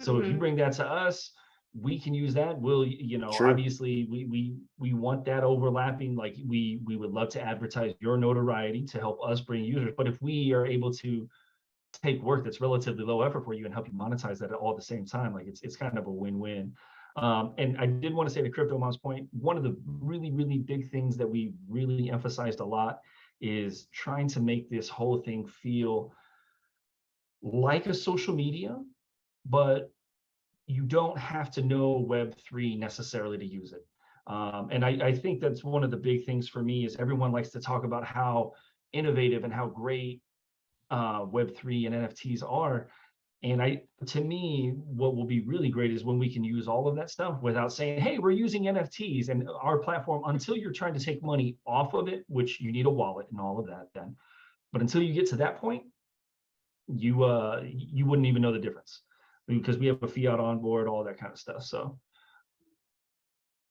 So if you bring that to us, we can use that. We'll, True. Obviously we want that overlapping. Like we would love to advertise your notoriety to help us bring users. But if we are able to take work that's relatively low effort for you and help you monetize that all at the same time, like it's kind of a win-win. And I did want to say to Crypto Mom's point, one of the really, really big things that we really emphasized a lot is trying to make this whole thing feel like a social media, but you don't have to know Web3 necessarily to use it. And I think that's one of the big things for me is everyone likes to talk about how innovative and how great Web3 and NFTs are. And to me, what will be really great is when we can use all of that stuff without saying, hey, we're using NFTs and our platform, until you're trying to take money off of it, which you need a wallet and all of that then. But until you get to that point, you wouldn't even know the difference, because we have a fiat on board, all that kind of stuff. So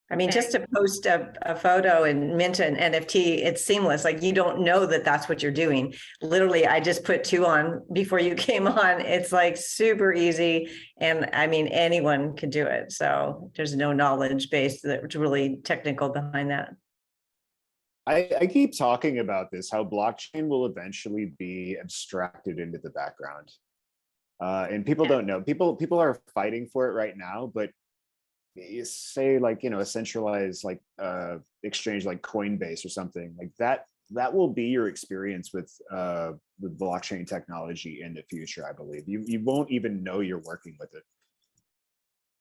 I mean, just to post a photo and mint an NFT, it's seamless. Like you don't know that that's what you're doing. Literally, I just put 2 on before you came on. It's like super easy. And I mean, anyone can do it. So there's no knowledge base that's really technical behind that. I keep talking about this, how blockchain will eventually be abstracted into the background. And people don't know. People are fighting for it right now, but you say like, a centralized like exchange like Coinbase or something like that will be your experience with blockchain technology in the future. I believe you won't even know you're working with it.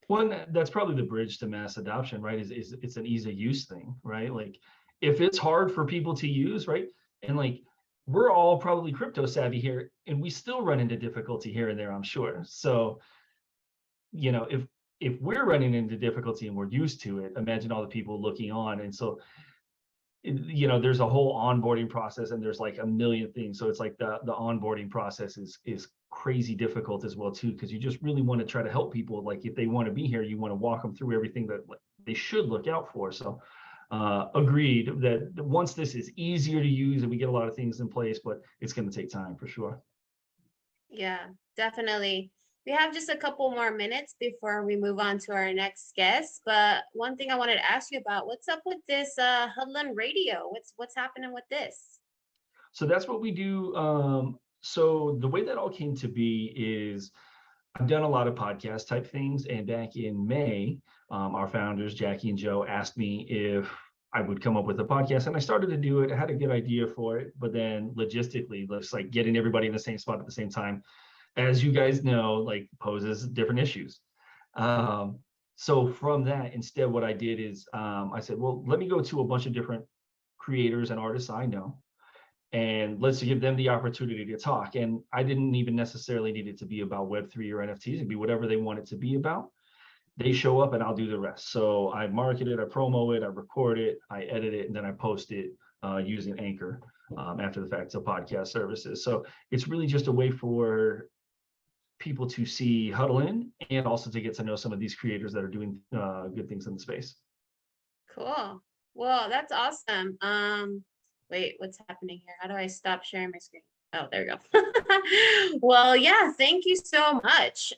One, that's probably the bridge to mass adoption, right? Is it's an ease of use thing, right? Like if it's hard for people to use, right? And like we're all probably crypto savvy here, and we still run into difficulty here and there, I'm sure. So, if we're running into difficulty and we're used to it, imagine all the people looking on. And so, there's a whole onboarding process, and there's like a million things. So it's like the onboarding process is crazy difficult as well too, because you just really want to try to help people. Like if they want to be here, you want to walk them through everything that they should look out for. So agreed that once this is easier to use and we get a lot of things in place, but it's going to take time for sure. Yeah, definitely. We have just a couple more minutes before we move on to our next guest. But one thing I wanted to ask you about, what's up with this Hoodlum Radio? What's happening with this? So that's what we do. So the way that all came to be is I've done a lot of podcast type things. And back in May, our founders, Jackie and Joe, asked me if I would come up with a podcast. And I started to do it. I had a good idea for it. But then logistically, just like getting everybody in the same spot at the same time, as you guys know, like poses different issues. So from that, instead, what I did is I said, well, let me go to a bunch of different creators and artists I know, and let's give them the opportunity to talk. And I didn't even necessarily need it to be about Web3 or NFTs. It'd be whatever they want it to be about. They show up and I'll do the rest. So I market it, I promo it, I record it, I edit it, and then I post it using Anchor after the fact, so podcast services. So it's really just a way for people to see Huddle In and also to get to know some of these creators that are doing good things in the space. Cool. Well, that's awesome. Wait, what's happening here? How do I stop sharing my screen? Oh, there we go. Well, yeah, thank you so much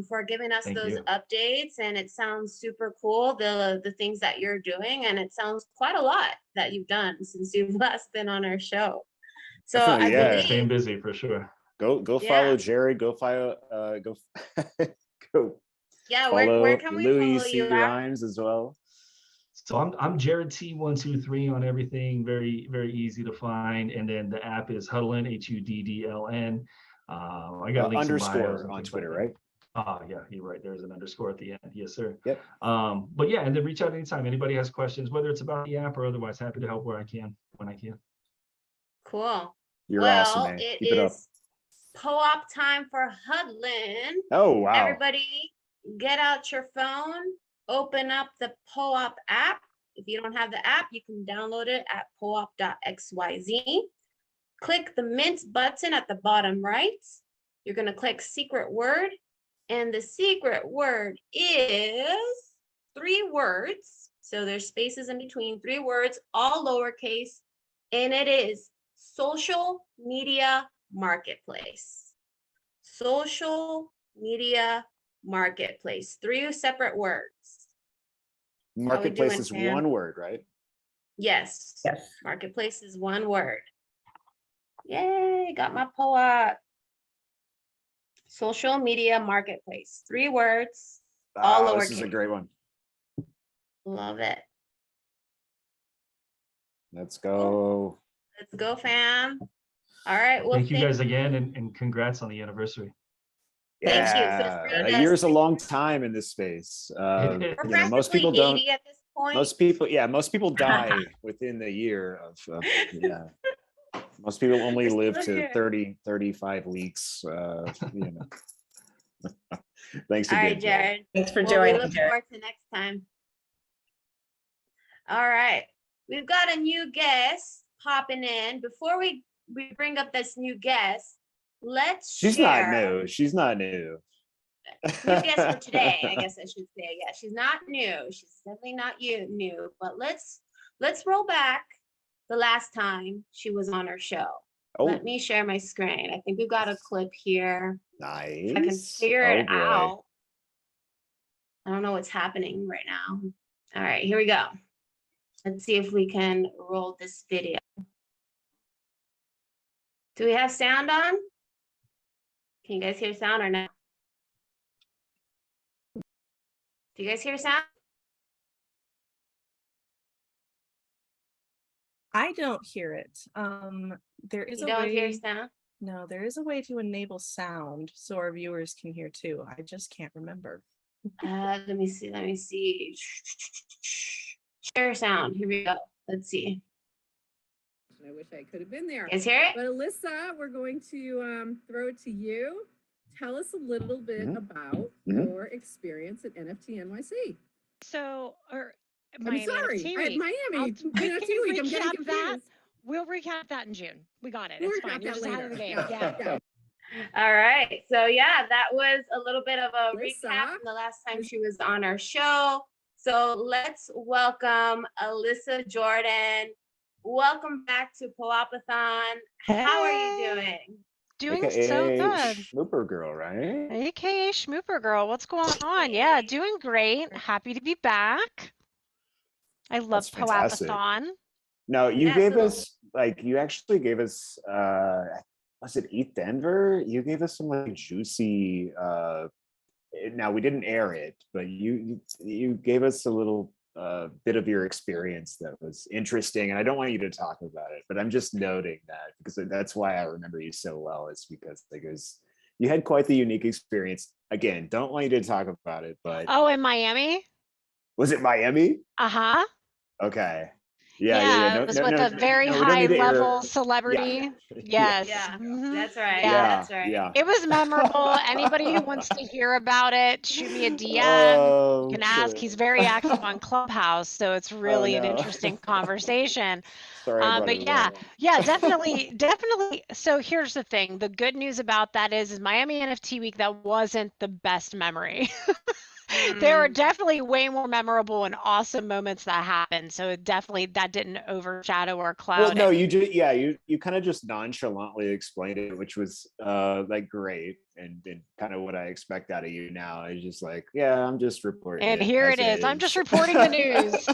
for giving us those updates. And it sounds super cool, the things that you're doing. And it sounds quite a lot that you've done since you've last been on our show. So I believe staying busy for sure. Go Yeah. follow Jared. Go follow go Yeah, follow where can we Louis follow C. you at? Rhymes as well. So I'm Jared T123 on everything. Very, very easy to find. And then the app is Huddlin, HUDDLN. I got links in bios Underscore and on things Twitter, like right? that. Yeah, you're right. There's an underscore at the end. Yes, sir. Yep. But yeah, and then reach out anytime. Anybody has questions, whether it's about the app or otherwise, happy to help where I can, when I can. Cool. You're well, awesome, man. It Keep it up. is POAP time for Huddlin. Oh, wow. Everybody get out your phone, open up the POAP app. If you don't have the app, you can download it at poap.xyz. Click the mint button at the bottom right. You're going to click secret word. And the secret word is 3 words. So there's spaces in between, 3 words, all lowercase. And it is social media marketplace. Social media marketplace. 3 separate words. Marketplace doing, is Sam? one word, right? Yes. Yes. Marketplace is one word. Yay, got my POAP. Social media marketplace. 3 words, all Oh, lowercase. this is a great one. Love it. Let's go. Let's go, fam. All right. Well, Thank you guys again, and congrats on the anniversary. Thank you. So Yeah, Fred a year is does- a long time in this space. We're Most people practically don't. 80 at this point. Most people die within the year of yeah. Most people only We're live still to here. 30, 35 weeks. Thanks All again, right, Jared. Thanks for We joining, look Jared. forward to next time. All right. We've got a new guest popping in. Before we bring up this new guest, let's She's share. not new. She's not new. New guest for today, I guess I should say. Yeah, she's not new. She's definitely not new. But let's roll back the last time she was on our show. Oh, Let me share my screen. I think we've got a clip here. nice. If I can figure it boy. out. I don't know what's happening right now. All right, here we go. Let's see if we can roll this video. Do we have sound on? Can you guys hear sound or no? Do you guys hear sound? I don't hear it. There is You a don't hear way. sound? No, there is a way to enable sound so our viewers can hear too. I just can't remember. Let me see. Share sound. Here we go. Let's see. I wish I could have been there. You guys hear it? But Alyssa, we're going to throw it to you. Tell us a little bit about your experience at NFT NYC. So, or I'm sorry, at Miami NFT Week. I'm getting confused. We'll recap that in June. We got it. We'll It's fine. recap We're that just ahead of the later. game. Yeah. All right. So yeah, that was a little bit of a Alyssa. recap from the last time she was on our show. So let's welcome Alyssa Jordan. Welcome back to POAPathon. How are you doing? Doing AKA so good. Schmooper girl, right? AKA Schmooper Girl. What's going on? Yeah, doing great. Happy to be back. I love That's fantastic. POAPathon. No, you Yeah, gave so- us you actually gave us was it Eat Denver? You gave us some like juicy now we didn't air it, but you gave us a little bit of your experience that was interesting, and I don't want you to talk about it, but I'm just noting that because that's why I remember you so well, is because you had quite the unique experience. Again, don't want you to talk about it, but Oh, in Miami? was it Miami? Uh-huh. Okay. Yeah. It was with a very we don't high need to air- level celebrity. Yes. Yeah, Mhm. that's right. Yeah. That's right. Yeah. It was memorable. Anybody who wants to hear about it, shoot me a DM. Oh, You can ask. shit. He's very active on Clubhouse, so it's really an no. interesting conversation. Sorry, I brought But it yeah, up. yeah, definitely. So here's the thing. The good news about that is Miami NFT Week, that wasn't the best memory. There are definitely way more memorable and awesome moments that happened. So that didn't overshadow or cloud Well, no, it. you kind of just nonchalantly explained it, which was like great and kind of what I expect out of you now. It's just like, yeah, I'm just reporting. And here it is. I'm just reporting the news.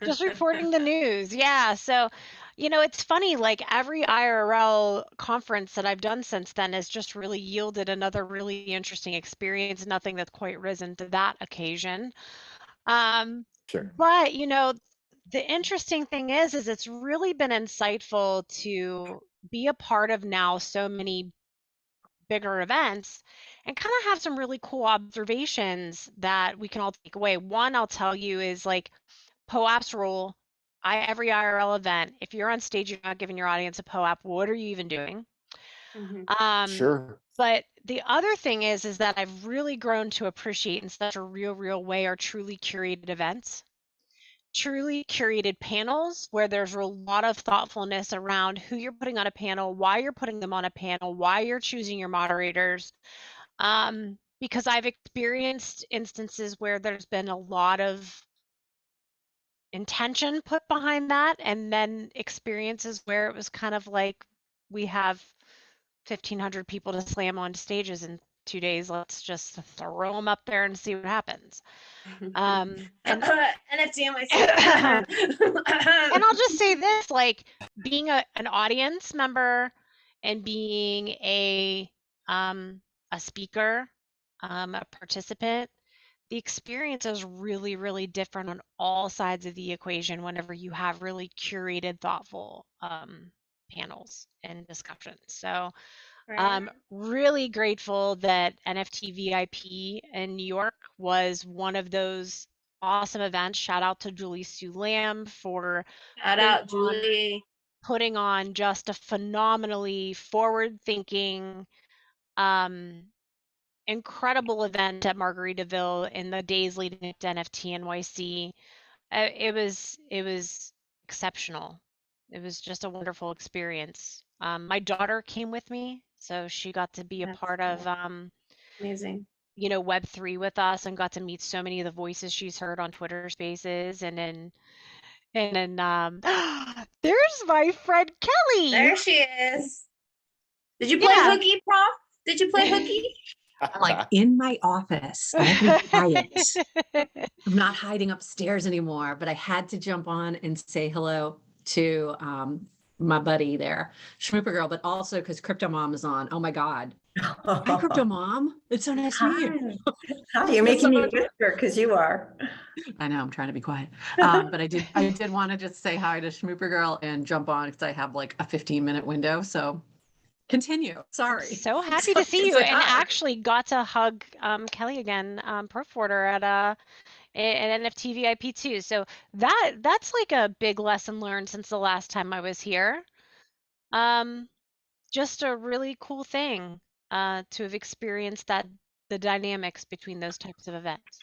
Just reporting the news. Yeah. So, You know, it's funny, like every IRL conference that I've done since then has just really yielded another really interesting experience, nothing that's quite risen to that occasion. Sure. But, you know, the interesting thing is it's really been insightful to be a part of now so many bigger events and kind of have some really cool observations that we can all take away. One, I'll tell you is like POAP's rule. Every IRL event, if you're on stage, you're not giving your audience a POAP, what are you even doing? Sure. But the other thing is that I've really grown to appreciate in such a real way are truly curated events, truly curated panels where there's a lot of thoughtfulness around who you're putting on a panel, why you're putting them on a panel, why you're choosing your moderators. Because I've experienced instances where there's been a lot of intention put behind that, and then experiences where it was kind of like we have 1,500 people to slam on stages in 2 days. Let's just throw them up there and see what happens. And NFT on my and I'll just say this, like being an audience member and being a speaker, a participant, the experience is really different on all sides of the equation whenever you have really curated, thoughtful panels and discussions. So really grateful that NFT VIP in New York was one of those awesome events. Shout out to Julie Sue Lamb for putting on just a phenomenally forward-thinking, incredible event at Margaritaville in the days leading up to NFT NYC. It was exceptional. It was just a wonderful experience. My daughter came with me, so she got to be a part of amazing. You know, Web3 with us and got to meet so many of the voices she's heard on Twitter Spaces, and then there's my friend Kelly. There she is. Did you play hooky, Prof? Did you play hooky? I'm like in my office. I have to be quiet. I'm not hiding upstairs anymore, but I had to jump on and say hello to my buddy there, Schmooper Girl, but also because Crypto Mom is on. Oh my God. Hi, Crypto Mom. It's so nice to meet you. Hi, you're making me whisper because you are. I know, I'm trying to be quiet. But I did want to just say hi to Schmooper Girl and jump on because I have like a 15-minute window. So continue. Sorry. So happy to see you, and actually got to hug Kelly again, Perf Order at NFT VIP too. So that's like a big lesson learned since the last time I was here. Just a really cool thing to have experienced the dynamics between those types of events.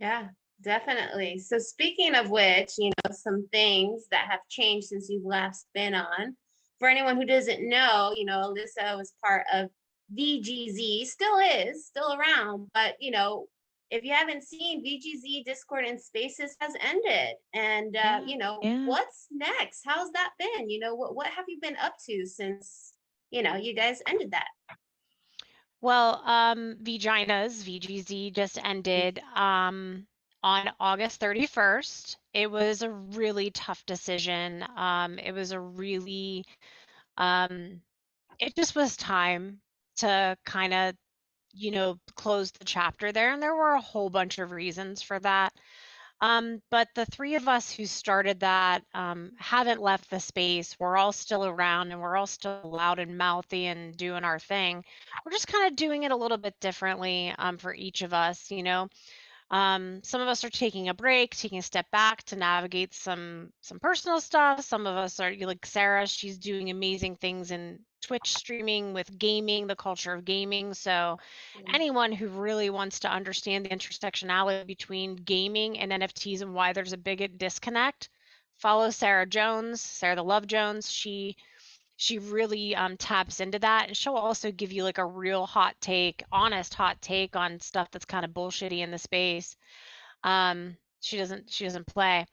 Yeah, definitely. So speaking of which, you know, some things that have changed since you've last been on. For anyone who doesn't know, you know, Alyssa was part of VGZ, still around, but you know, if you haven't seen, VGZ Discord and Spaces has ended. And you know, what's next? How's that been? You know, what have you been up to since, you know, you guys ended that? Well, VGZ just ended on August 31st. It was a really tough decision. It was a really, it just was time to kind of, you know, close the chapter there. And there were a whole bunch of reasons for that. But the three of us who started that haven't left the space. We're all still around and we're all still loud and mouthy and doing our thing. We're just kind of doing it a little bit differently for each of us, you know. Some of us are taking a break, taking a step back to navigate some personal stuff. Some of us are like Sarah, she's doing amazing things in Twitch streaming with gaming, the culture of gaming. So anyone who really wants to understand the intersectionality between gaming and NFTs and why there's a big disconnect, follow Sarah Jones, Sarah the Love Jones. She really taps into that, and she'll also give you like a real honest hot take on stuff that's kind of bullshitty in the space. She doesn't play.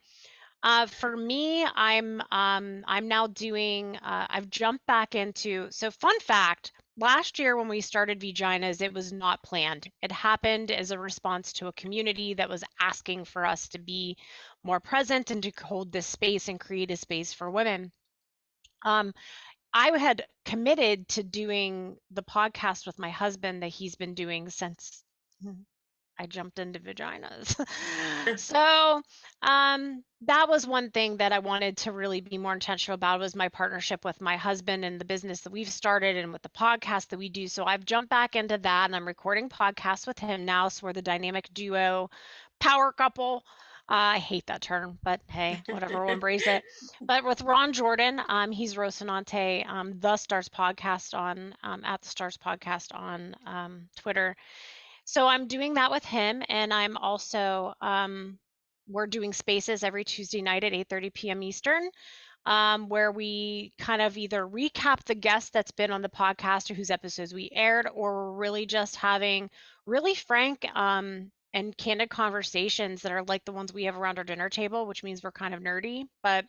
For me, I'm now doing, I've jumped back into, so fun fact, last year when we started Vaginas, it was not planned. It happened as a response to a community that was asking for us to be more present and to hold this space and create a space for women. I had committed to doing the podcast with my husband that he's been doing since I jumped into vaginas. So that was one thing that I wanted to really be more intentional about, was my partnership with my husband and the business that we've started and with the podcast that we do. So I've jumped back into that, and I'm recording podcasts with him now. So we're the dynamic duo, power couple. I hate that term, but hey, whatever, we'll embrace it. But with Ron Jordan, he's Rocinante, the Stars Podcast on at the Stars Podcast on Twitter. So I'm doing that with him, and I'm also we're doing spaces every Tuesday night at 8:30 p.m. Eastern, where we kind of either recap the guest that's been on the podcast or whose episodes we aired, or we're really just having really frank and candid conversations that are like the ones we have around our dinner table, which means we're kind of nerdy, but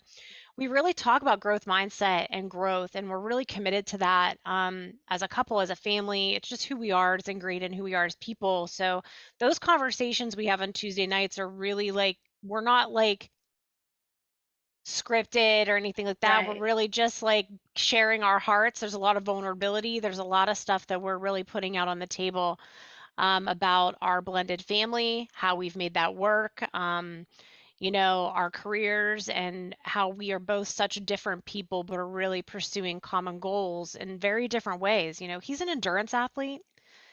we really talk about growth mindset and growth, and we're really committed to that as a couple, as a family. It's just who we are. It's ingrained in who we are as people. So those conversations we have on Tuesday nights are really like, we're not like scripted or anything like that. We're really just like sharing our hearts. There's a lot of vulnerability. There's a lot of stuff that we're really putting out on the table about our blended family, how we've made that work. You know, our careers and how we are both such different people, but are really pursuing common goals in very different ways. You know, he's an endurance athlete.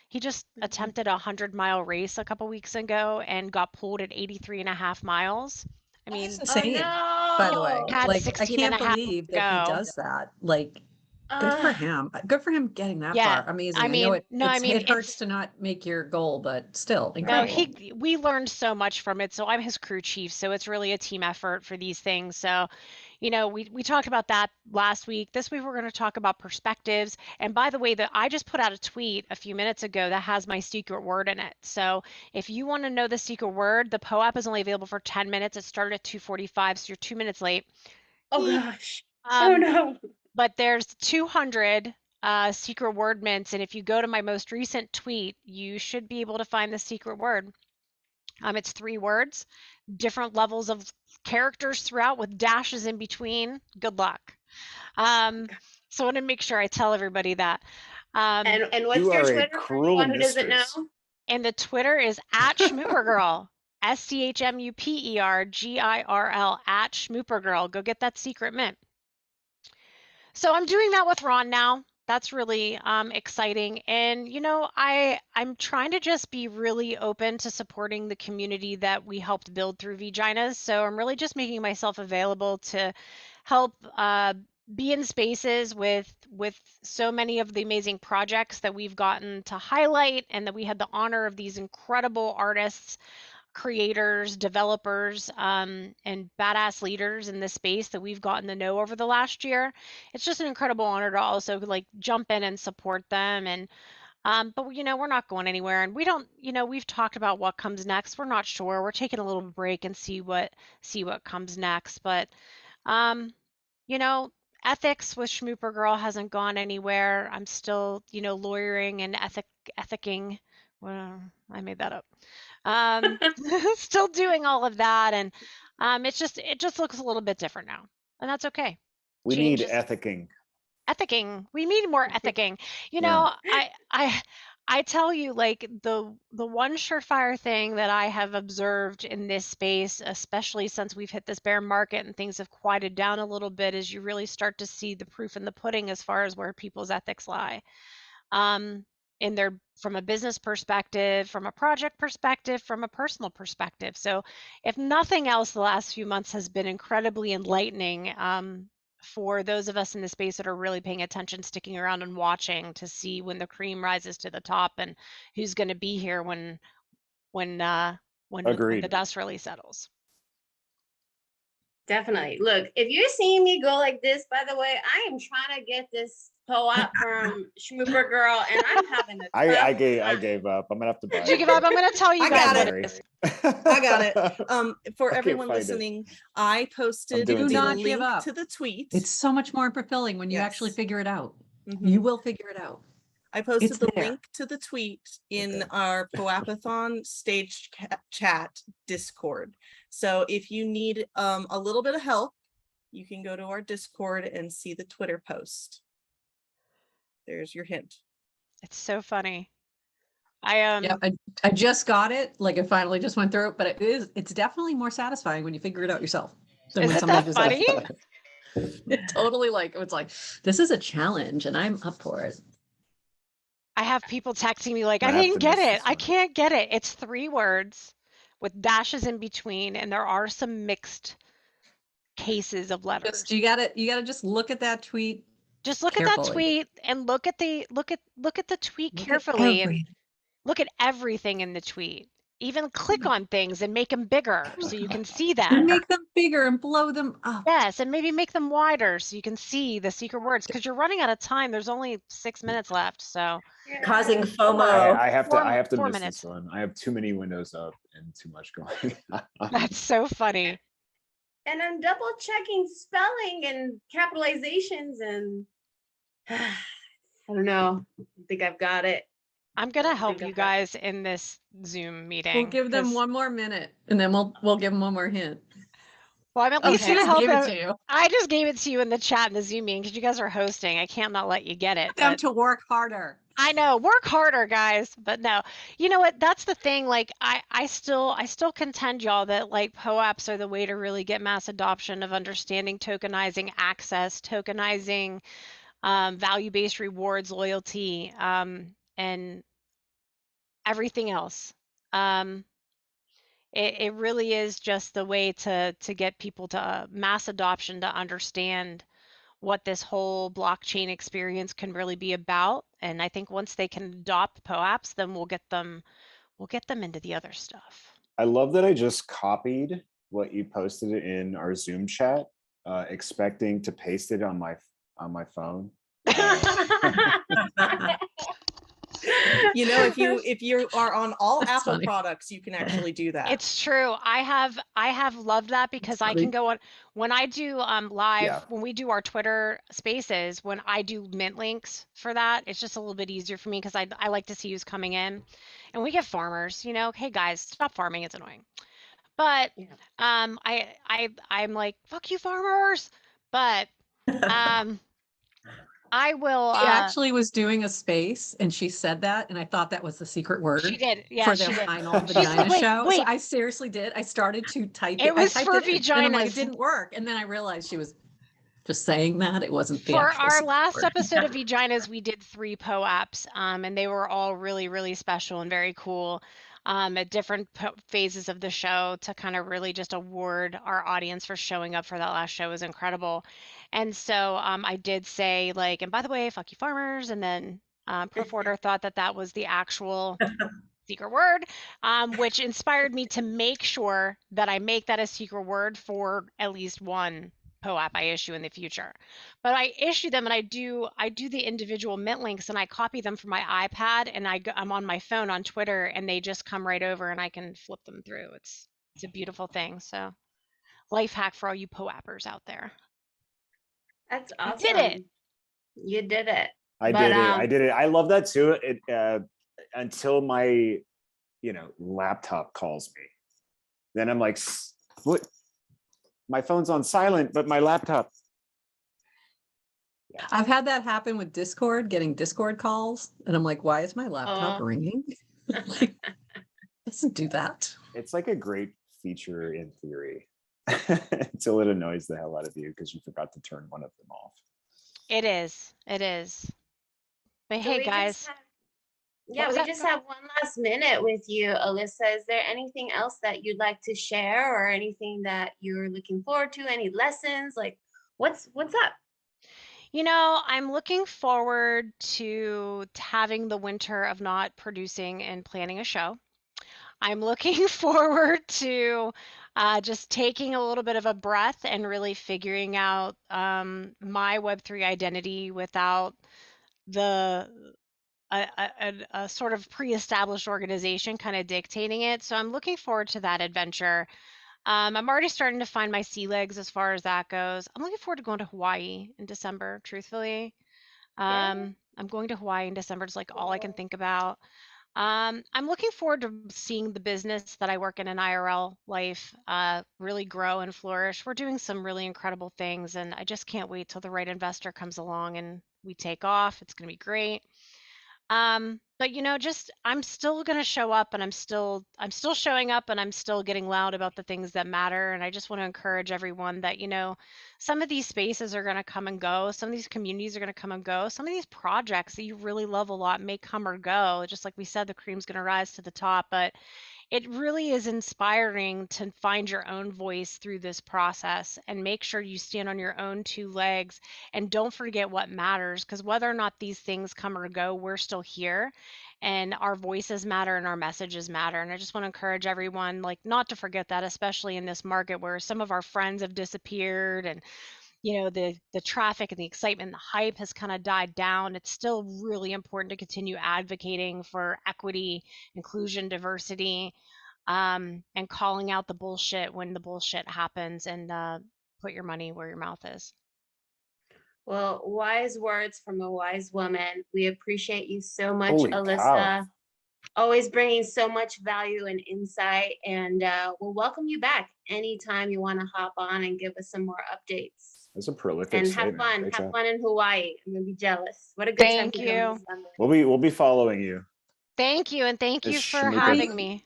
He just attempted a 100-mile race a couple weeks ago and got pulled at 83.5 miles. I mean, Insane, by the way. had Like, 16 I and can't a half believe to that he go. does that. Like, good for him. Good for him getting that Yeah, far. Amazing. I I know mean, no, I mean, it hurts to not make your goal, but still no, incredible. we learned so much from it. So I'm his crew chief. So it's really a team effort for these things. So, you know, we talked about that last week. This week we're going to talk about perspectives. And by the way, I just put out a tweet a few minutes ago that has my secret word in it. So if you want to know the secret word, the POAP is only available for 10 minutes. It started at 2:45, so you're 2 minutes late. Oh gosh. Oh no. But there's 200 secret word mints, and if you go to my most recent tweet, you should be able to find the secret word. It's 3 words, different levels of characters throughout with dashes in between. Good luck. So I want to make sure I tell everybody that. And what's your Twitter for anyone who doesn't know? And the Twitter is at Schmoopergirl. SCHMUPERGIRL at Schmoopergirl. Go get that secret mint. So I'm doing that with Ron now. That's really exciting. And, you know, I'm trying to just be really open to supporting the community that we helped build through Vaginas. So I'm really just making myself available to help be in spaces with so many of the amazing projects that we've gotten to highlight, and that we had the honor of these incredible artists, creators, developers, and badass leaders in this space that we've gotten to know over the last year. It's just an incredible honor to also like jump in and support them. And but you know, we're not going anywhere, and we don't, you know, we've talked about what comes next. We're not sure. We're taking a little break and see what comes next. But you know, ethics with Schmooper Girl hasn't gone anywhere. I'm still, you know, lawyering and ethicking. Well, I made that up. Still doing all of that, and it just looks a little bit different now, and that's okay. We need ethicking. We need more ethicking. You know, I tell you, like the one surefire thing that I have observed in this space, especially since we've hit this bear market and things have quieted down a little bit, is you really start to see the proof in the pudding as far as where people's ethics lie. In their, from a business perspective, from a project perspective, from a personal perspective. So if nothing else, the last few months has been incredibly enlightening for those of us in the space that are really paying attention, sticking around and watching to see when the cream rises to the top and who's going to be here when the dust really settles. Definitely. Look, if you're seeing me go like this, by the way, I am trying to get this POAP from Schmooper Girl, and I'm having a I gave up. I'm gonna have to buy it. Did you give up? I'm gonna tell you guys what it is. I got it. For everyone listening, I posted the link to the tweet. It's so much more fulfilling when you actually figure it out. You will figure it out. I posted the link to the tweet in our POAPathon stage chat Discord. So if you need a little bit of help, you can go to our Discord and see the Twitter post. There's your hint. It's so funny. Yeah, I just got it. Like, it finally just went through it, but it's definitely more satisfying when you figure it out yourself than when Isn't somebody that just funny? it totally it's like, this is a challenge and I'm up for it. I have people texting me like, I I have didn't to get miss it. this I one. can't get it. It's 3 words with dashes in between, and there are some mixed cases of letters. Just you gotta just look at that tweet. Just look at that tweet and look at the tweet carefully and look at everything in the tweet. Even click on things and make them bigger so you can see And them. make them bigger and blow them up. Yes, and maybe make them wider so you can see the secret words because you're running out of time. There's only 6 minutes left, so Causing FOMO. I have to 4 miss minutes. this one. I have too many windows up and too much going on. That's so funny. And I'm double checking spelling and capitalizations and I don't know. I think I've got it. I'm gonna help you guys in this Zoom meeting. We'll give them 1 more minute and then we'll give them 1 more hint. Well, I'm at least gonna help gave them. it to you. I just gave it to you in the chat in the Zoom meeting because you guys are hosting. I can't not let you get it. Them But to work harder. I know, work harder, guys. But no, you know what? That's the thing. Like, I still contend, y'all, that like POAPs are the way to really get mass adoption of understanding tokenizing access, tokenizing value-based rewards, loyalty, and everything else. It really is just the way to get people to mass adoption to understand what this whole blockchain experience can really be about. And I think once they can adopt POAPs, then we'll get them into the other stuff. I love that I just copied what you posted in our Zoom chat, expecting to paste it on my phone. You know, if you are on all That's Apple funny. products, you can actually do that. It's true. I have loved that because I can go on when I do live, Yeah. when we do our Twitter spaces, when I do mint links for that, it's just a little bit easier for me because I like to see who's coming in. And we get farmers, you know, hey guys, stop farming, it's annoying. But I'm like, fuck you farmers. But I will She actually was doing a space and she said that, and I thought that was the secret word. She did. Yeah, for she their did. final She said, vagina wait, show. wait. So I seriously did. I started to type It was I typed for it in, and I'm like, it vaginas. didn't work. And then I realized she was just saying that. It wasn't the For actual our secret last word. episode of Vaginas, we did 3 POAPs, and they were all really, really special and very cool at different phases of the show to kind of really just award our audience for showing up for that last show. It was incredible. And so I did say, like, and by the way, fuck you farmers. And then Perf Order thought that was the actual secret word, which inspired me to make sure that I make that a secret word for at least one POAP I issue in the future. But I issue them and I do the individual mint links and I copy them from my iPad and I'm on my phone on Twitter and they just come right over and I can flip them through. It's a beautiful thing. So life hack for all you POAPers out there. That's awesome. Did it. You did it. I did it. I love that too. It until my laptop calls me. Then I'm like, what? My phone's on silent, but my laptop. Yeah. I've had that happen with Discord, getting Discord calls. And I'm like, why is my laptop ringing? Like, doesn't do that. It's like a great feature in theory until it annoys the hell out of you because you forgot to turn one of them off. It is. It is. But So hey, we guys. we just have one last minute with you, Alyssa. Is there anything else that you'd like to share or anything that you're looking forward to? Any lessons? Like what's up? You know, I'm looking forward to having the winter of not producing and planning a show. I'm looking forward to just taking a little bit of a breath and really figuring out my Web3 identity without a sort of pre-established organization kind of dictating it. So I'm looking forward to that adventure. I'm already starting to find my sea legs as far as that goes. I'm looking forward to going to Hawaii in December, truthfully. I'm going to Hawaii in December. It's like all I can think about. I'm looking forward to seeing the business that I work in an IRL life really grow and flourish. We're doing some really incredible things, and I just can't wait till the right investor comes along and we take off. It's going to be great. But just I'm still gonna show up, and I'm still showing up, and I'm still getting loud about the things that matter. And I just want to encourage everyone that, some of these spaces are gonna come and go, some of these communities are gonna come and go, some of these projects that you really love a lot may come or go. Just like we said, the cream's gonna rise to the top, but it really is inspiring to find your own voice through this process and make sure you stand on your own two legs and don't forget what matters, because whether or not these things come or go, we're still here and our voices matter and our messages matter. And I just want to encourage everyone, like, not to forget that, especially in this market where some of our friends have disappeared and the traffic and the excitement and the hype has kind of died down. It's still really important to continue advocating for equity, inclusion, diversity, and calling out the bullshit when the bullshit happens, and put your money where your mouth is. Well, wise words from a wise woman. We appreciate you so much, Holy Alyssa. cow. Always bringing so much value and insight. And we'll welcome you back anytime you want to hop on and give us some more updates. That's a prolific And statement. have fun. Great Have job. fun in Hawaii. I'm gonna be jealous. What a good time Thank to come you. this summer. We'll be following you. Thank you, and thank you Miss for Shamika. having me.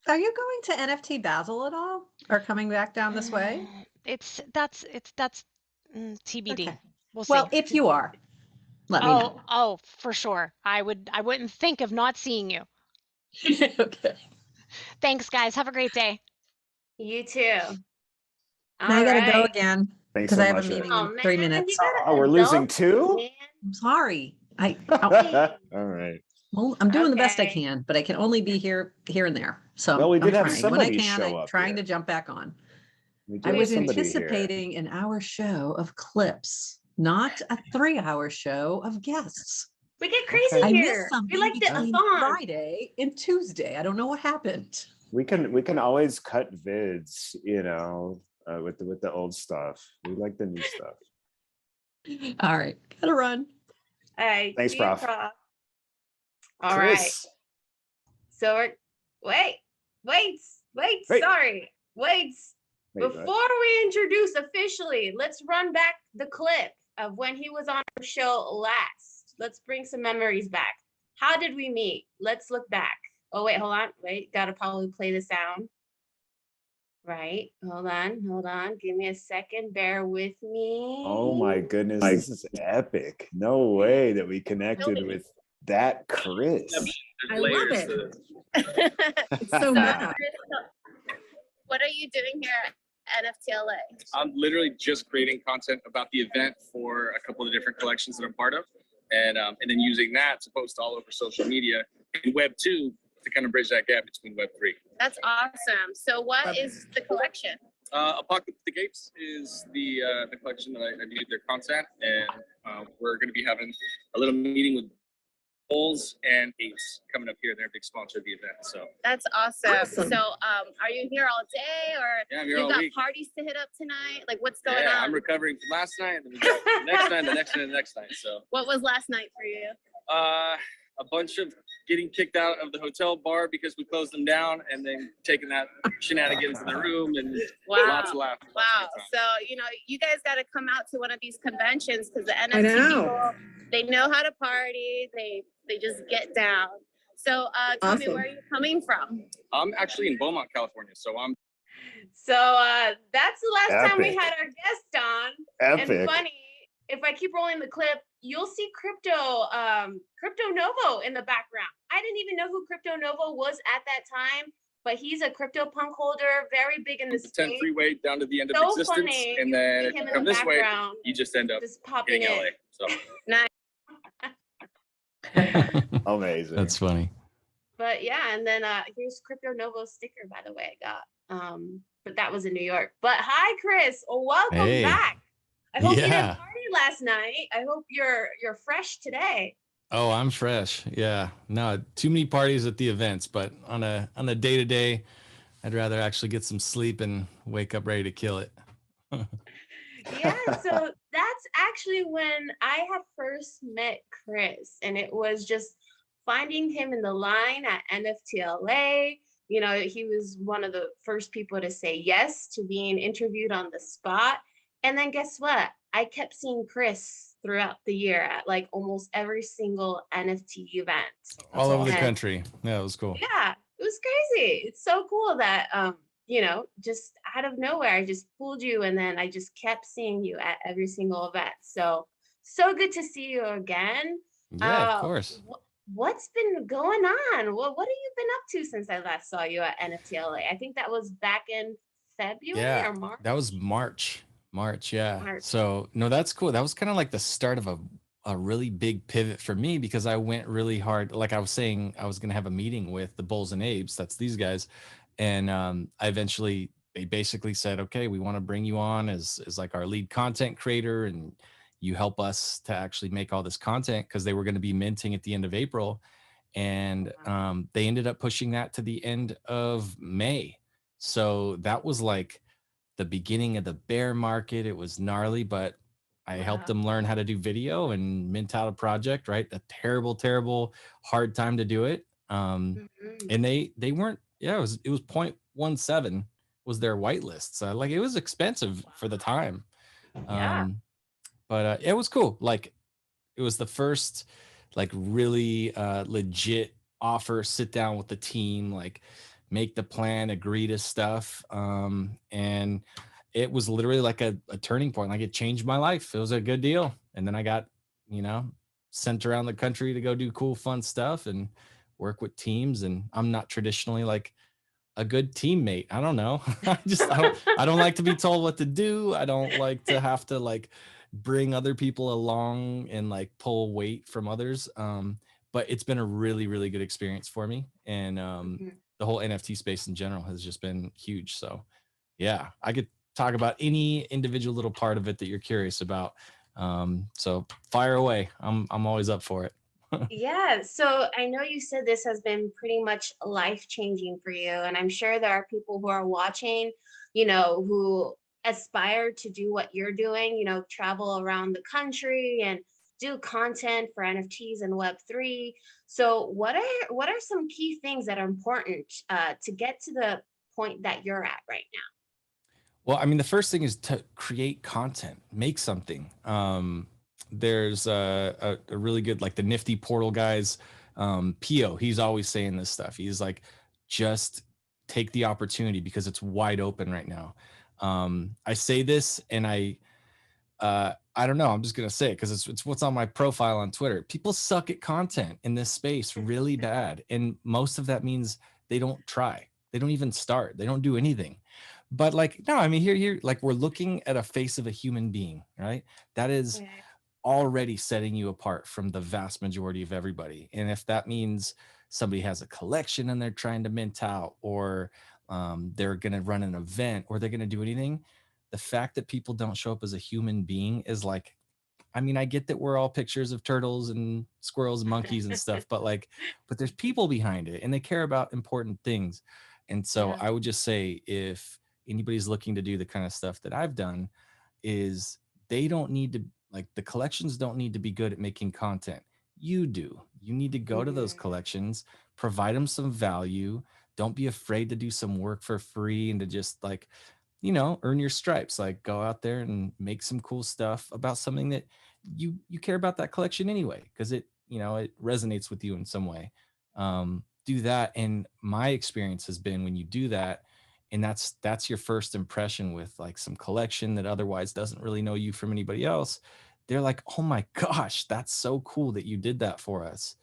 Are you going to NFT Basel at all, or coming back down this way? That's TBD. Okay. We'll see. Well, if you are, let me know. Oh, for sure. I wouldn't think of not seeing you. Okay. Thanks, guys. Have a great day. You too. Now I gotta go right. again Thanks because so I have a much. meeting Oh, in man, 3 you minutes. gotta Oh, we're losing adult, two? man. I'm sorry. All right. Well, I'm doing the best I Okay. can, but I can only be here and there. So Well, we I'm did have trying. When I somebody can, show I'm up trying here. to jump back on. We did I have was somebody here. anticipating an hour show of clips, not a 3-hour show of guests. We get crazy Okay. I here. missed We something like the between Athon. Friday and Tuesday. I don't know what happened. We can always cut vids, with the old stuff. We like the new stuff. All right, gotta run. All right. Thanks, see you, Prof. All right. Chris. So wait. Hey. Sorry. Wait. Wait, Before what? we introduce officially, let's run back the clip of when he was on our show last. Let's bring some memories back. How did we meet? Let's look back. Oh, wait, hold on. Wait, gotta probably play the sound. Right. Hold on. Give me a second. Bear with me. Oh my goodness, this is epic. No way that we connected with that Chris. I love it. It's so meta. What are you doing here at NFTLA? I'm literally just creating content about the event for a couple of different collections that I'm part of, and then using that to post all over social media and Web 2 to kind of bridge that gap between Web 3. That's awesome. So what is the collection? Apocalypse the Gapes is the collection that I do their content, and we're going to be having a little meeting with Bulls and Apes coming up here. They're a big sponsor of the event. So That's awesome. Awesome. So are you here all day, or yeah, I'm here you all got week. parties to hit up tonight? Like, what's going Yeah, on? I'm recovering from last night, and then we got the next night, the next night, the next night. So What was last night for you? a bunch of getting kicked out of the hotel bar because we closed them down, and then taking that shenanigans in the room, and Wow. lots of laughs. lots of Wow. good times. So, you guys got to come out to one of these conventions because the I NFT know. people, they know how to party. They just get down. So tell me, Awesome. where are you coming from? I'm actually in Beaumont, California, so I'm So that's the last time we Epic. had our guest on. Epic. And funny, if I keep rolling the clip, you'll see Crypto Novo in the background. I didn't even know who Crypto Novo was at that time, but he's a crypto punk holder, very big in the the 10 space. freeway down to the end of So existence, funny. and You then see if him you in come the this way, background, you just end up just popping hitting in. LA. So Nice. Amazing. That's funny. But yeah, and then here's Crypto Novo's sticker, by the way, I got. But that was in New York. But hi, Chris. Welcome Hey. back. I hope you didn't Yeah. party last night. I hope you're fresh today. Oh, I'm fresh. Yeah. No, too many parties at the events, but on a day-to-day, I'd rather actually get some sleep and wake up ready to kill it. Yeah, so that's actually when I had first met Chris, and it was just finding him in the line at NFTLA, you know, he was one of the first people to say yes to being interviewed on the spot. And then guess what? I kept seeing Chris throughout the year at like almost every single NFT event. All over the And country. Yeah, it was cool. yeah, it was crazy. It's so cool that you know, just out of nowhere, I just pulled you and then I just kept seeing you at every single event. So good to see you again. Yeah, of course. What's been going on? What have you been up to since I last saw you at NFTLA? I think that was back in February Yeah, or March. that was March. March, yeah. March. So no, that's cool. That was kind of like the start of a really big pivot for me because I went really hard. Like I was saying, I was gonna have a meeting with the Bulls and Abes, that's these guys. And they basically said, okay, we want to bring you on as like our lead content creator, and you help us to actually make all this content because they were going to be minting at the end of April. And they ended up pushing that to the end of May. So that was like the beginning of the bear market. It was gnarly, but I helped them learn how to do video and mint out a project, right? A terrible, terrible, hard time to do it. And they weren't, yeah, it was 0.17 was their whitelist. So like it was expensive for the time. But it was cool. Like it was the first like really legit offer, sit down with the team, like make the plan, agree to stuff. And it was literally like a turning point. Like it changed my life. It was a good deal. And then I got, you know, sent around the country to go do cool, fun stuff and work with teams. And I'm not traditionally like a good teammate. I don't know. I don't like to be told what to do. I don't like to have to like bring other people along and like pull weight from others. But it's been a really, really good experience for me. And the whole NFT space in general has just been huge. So yeah, I could talk about any individual little part of it that you're curious about. So fire away. I'm always up for it. Yeah, so I know you said this has been pretty much life-changing for you, and I'm sure there are people who are watching, you know, who aspire to do what you're doing, you know, travel around the country and do content for NFTs and Web3. So what are some key things that are important to get to the point that you're at right now? Well, I mean, the first thing is to create content, make something. There's a really good, like the Nifty Portal guys, Pio, he's always saying this stuff. He's like, just take the opportunity because it's wide open right now. I say this and I don't know, I'm just going to say it because it's what's on my profile on Twitter. People suck at content in this space really bad. And most of that means they don't try. They don't even start. They don't do anything. But like, no, I mean, here, like we're looking at a face of a human being, right? That is already setting you apart from the vast majority of everybody. And if that means somebody has a collection and they're trying to mint out, or they're going to run an event, or they're going to do anything, the fact that people don't show up as a human being is like, I mean, I get that we're all pictures of turtles and squirrels and monkeys and stuff, but there's people behind it and they care about important things. And so I would just say, if anybody's looking to do the kind of stuff that I've done, is they don't need to, like, the collections don't need to be good at making content. You do. You need to go to those collections, provide them some value. Don't be afraid to do some work for free and to just like, you know, earn your stripes. Like go out there and make some cool stuff about something that you care about that collection anyway, because it, you know, it resonates with you in some way. Do that. And my experience has been when you do that, and that's your first impression with like some collection that otherwise doesn't really know you from anybody else, they're like, oh my gosh, that's so cool that you did that for us.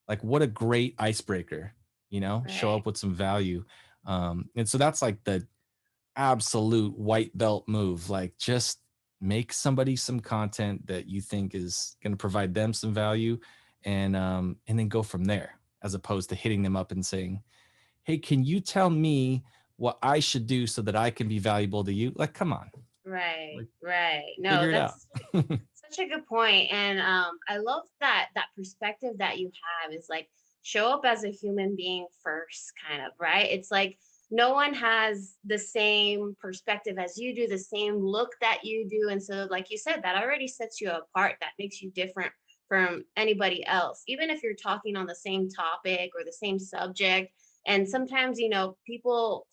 Like what a great icebreaker, you know, show up with some value. And so that's like the absolute white belt move. Like just make somebody some content that you think is going to provide them some value, and then go from there, as opposed to hitting them up and saying, hey, can you tell me what I should do so that I can be valuable to you? Like, come on. Right. No, Figure it out. that's such a good point. And I love that perspective that you have is like, show up as a human being first, kind of, right? It's like no one has the same perspective as you do, the same look that you do. And so, like you said, that already sets you apart. That makes you different from anybody else, even if you're talking on the same topic or the same subject. And sometimes, people,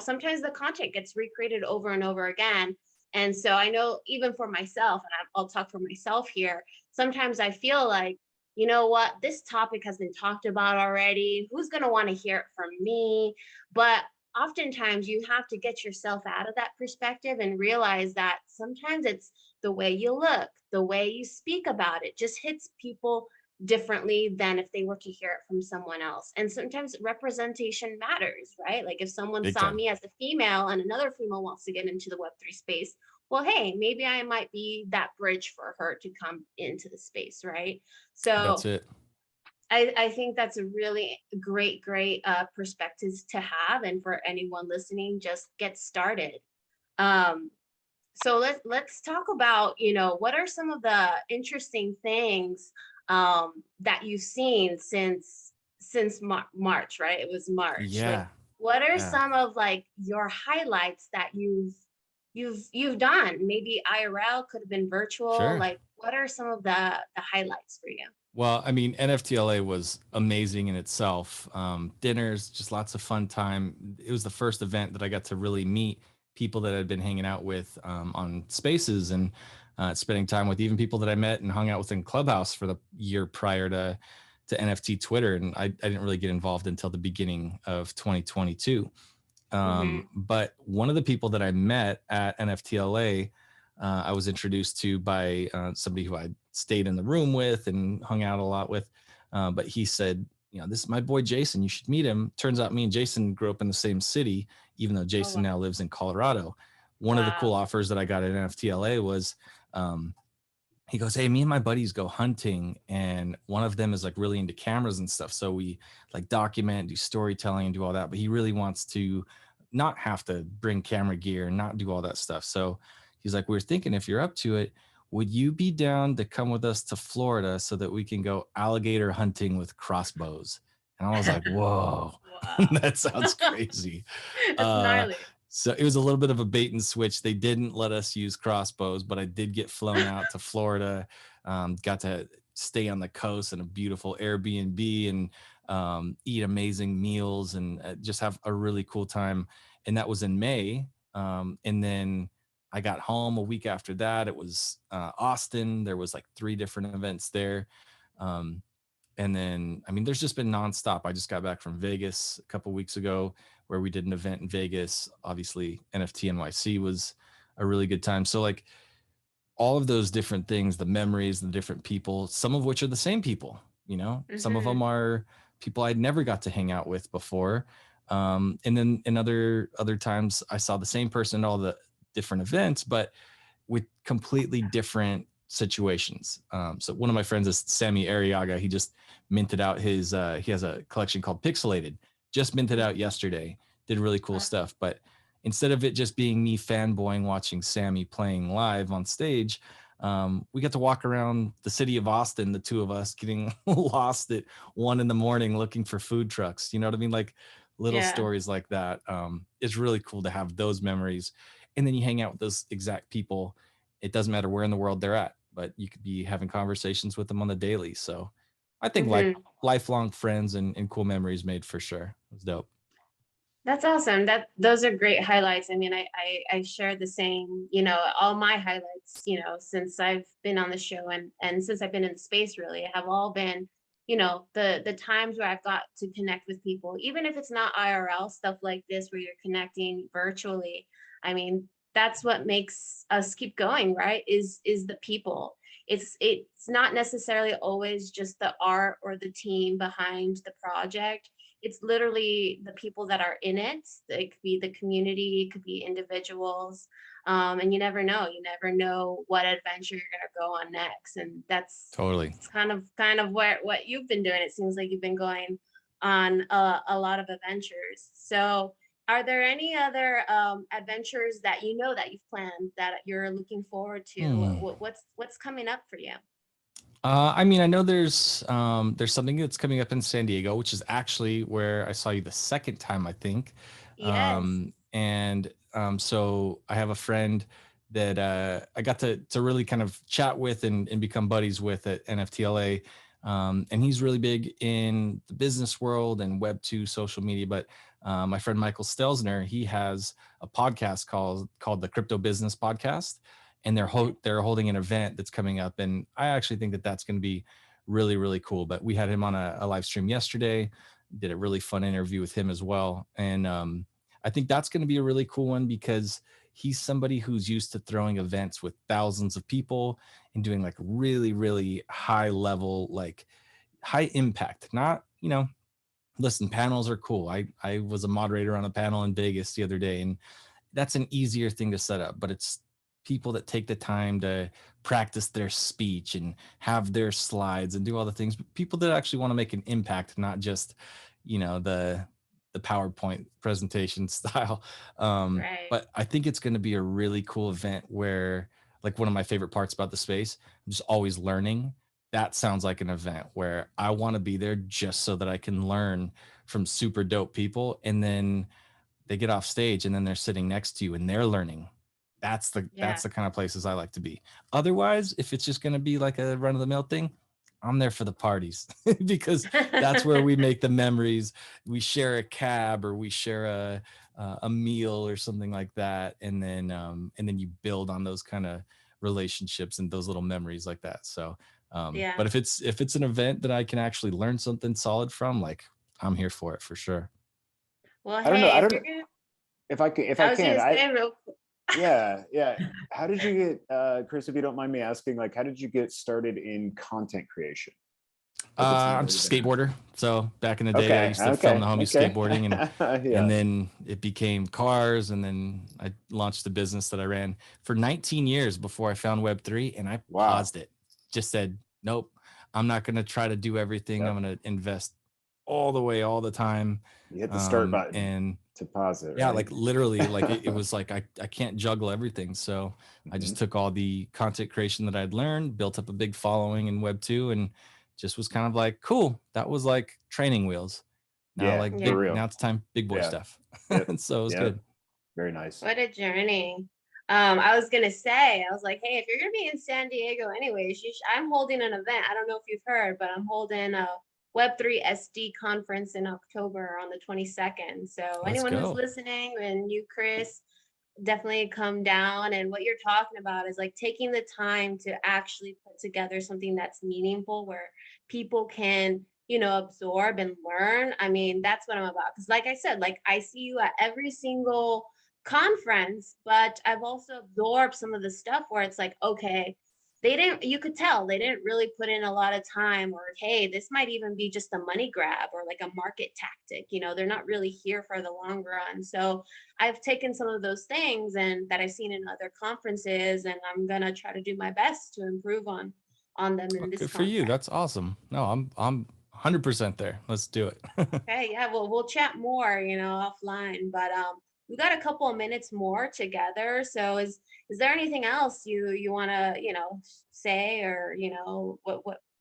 sometimes the content gets recreated over and over again. And so I know even for myself, and I'll talk for myself here, sometimes I feel like, you know what, this topic has been talked about already. Who's going to want to hear it from me? But oftentimes you have to get yourself out of that perspective and realize that sometimes it's the way you look, the way you speak about it just hits people differently than if they were to hear it from someone else. And sometimes representation matters, right? Like if someone Big saw time. me as a female and another female wants to get into the Web3 space, well, hey, maybe I might be that bridge for her to come into the space, right? That's So it. I think that's a really great perspective to have. And for anyone listening, just get started. So let's talk about, what are some of the interesting things that you've seen since March, right? It was March. Yeah. Like, what are Yeah. some of like your highlights that you've done? Maybe IRL, could have been virtual. Sure. Like, what are some of the highlights for you? Well, I mean, NFTLA was amazing in itself. Dinners, just lots of fun time. It was the first event that I got to really meet people that I'd been hanging out with on Spaces and spending time with, even people that I met and hung out with in Clubhouse for the year prior to NFT Twitter. And I didn't really get involved until the beginning of 2022. But one of the people that I met at NFTLA, I was introduced to by somebody who I stayed in the room with and hung out a lot with. But he said, this is my boy Jason. You should meet him. Turns out me and Jason grew up in the same city, even though Jason now lives in Colorado. One of the cool offers that I got at NFTLA was, he goes, hey, me and my buddies go hunting, and one of them is like really into cameras and stuff. So we like document, do storytelling, and do all that. But he really wants to not have to bring camera gear and not do all that stuff. So he's like, we're thinking, if you're up to it, would you be down to come with us to Florida so that we can go alligator hunting with crossbows? And I was like, whoa, that sounds crazy. That's gnarly. So it was a little bit of a bait and switch. They didn't let us use crossbows, but I did get flown out to Florida. Got to stay on the coast in a beautiful Airbnb and eat amazing meals and just have a really cool time. And that was in May. And then I got home a week after that. It was Austin. There was like 3 different events there. And then, I mean, there's just been nonstop. I just got back from Vegas a couple weeks ago where we did an event in Vegas. Obviously, NFT NYC was a really good time. So like all of those different things, the memories, the different people, some of which are the same people, some of them are people I'd never got to hang out with before. And then in other times I saw the same person at all the different events, but with completely different situations. So one of my friends is Sammy Arriaga. He just minted out his, he has a collection called Pixelated, just minted out yesterday, did really cool stuff. But instead of it just being me fanboying watching Sammy playing live on stage, we got to walk around the city of Austin, the 2 of us getting lost at 1 a.m. looking for food trucks. You know what I mean? Like little stories like that. It's really cool to have those memories. And then you hang out with those exact people. It doesn't matter where in the world they're at, but you could be having conversations with them on the daily. So I think like lifelong friends and cool memories made for sure. It was dope. That's awesome. Those are great highlights. I mean, I share the same, all my highlights, since I've been on the show and since I've been in the space really have all been, the times where I've got to connect with people, even if it's not IRL stuff like this, where you're connecting virtually. I mean, that's what makes us keep going, right? Is the people. It's not necessarily always just the art or the team behind the project. It's literally the people that are in it. It could be the community, it could be individuals. And you never know what adventure you're gonna go on next. And that's totally it's kind of what you've been doing. It seems like you've been going on a lot of adventures. So are there any other adventures that that you've planned that you're looking forward to? What's coming up for you? I mean, I know there's something that's coming up in San Diego, which is actually where I saw you the second time, I think. Yes. So I have a friend that I got to really kind of chat with and become buddies with at NFTLA. And he's really big in the business world and Web2 social media. But my friend Michael Stelzner, he has a podcast called the Crypto Business Podcast, and they're holding an event that's coming up. And I actually think that that's going to be really, really cool. But we had him on a live stream yesterday, did a really fun interview with him as well. And I think that's going to be a really cool one because he's somebody who's used to throwing events with thousands of people and doing like really, really high level, like high impact, not, listen, panels are cool. I was a moderator on a panel in Vegas the other day, and that's an easier thing to set up, but it's people that take the time to practice their speech and have their slides and do all the things, but people that actually want to make an impact, not just, the PowerPoint presentation style. Right. But I think it's going to be a really cool event where, like, one of my favorite parts about the space, I'm just always learning. That sounds like an event where I want to be there just so that I can learn from super dope people. And then they get off stage and then they're sitting next to you and they're learning. That's the kind of places I like to be. Otherwise, if it's just going to be like a run of the mill thing, I'm there for the parties because that's where we make the memories. We share a cab or we share a meal or something like that, and then you build on those kind of relationships and those little memories like that. So, but if it's an event that I can actually learn something solid from, like, I'm here for it for sure. Well, I don't know. hey, I don't know if I can. Yeah. How did you get, Chris, if you don't mind me asking, like, how did you get started in content creation? I'm just a skateboarder. So back in the day, I used to film the homies skateboarding, and and then it became cars, and then I launched the business that I ran for 19 years before I found Web3, and I paused it. Just said, nope, I'm not going to try to do everything. I'm going to invest all the way, all the time. You hit the start button and to pause it. Yeah, right? like literally, like it was like I can't juggle everything. So I just took all the content creation that I'd learned, built up a big following in Web2, and just was kind of like, cool. That was like training wheels. Now, like big, now it's time big boy stuff. So it was good. Very nice. What a journey. I was gonna say, I was like, hey, if you're gonna be in San Diego anyways, I'm holding an event. I don't know if you've heard, but I'm holding a Web3 SD conference in October on the 22nd. So anyone who's listening, and you, Chris, definitely come down. And what you're talking about is like taking the time to actually put together something that's meaningful where people can, absorb and learn. I mean, that's what I'm about. Because like I said, like I see you at every single conference, but I've also absorbed some of the stuff where it's like, okay, you could tell they didn't really put in a lot of time, or hey, this might even be just a money grab or like a market tactic. They're not really here for the long run. So I've taken some of those things and that I've seen in other conferences, and I'm gonna try to do my best to improve on them in this. Good for you. That's awesome. No, I'm 100% there. Let's do it. Okay, yeah, well, we'll chat more, offline, but we got a couple of minutes more together. So is there anything else you want to, say, or,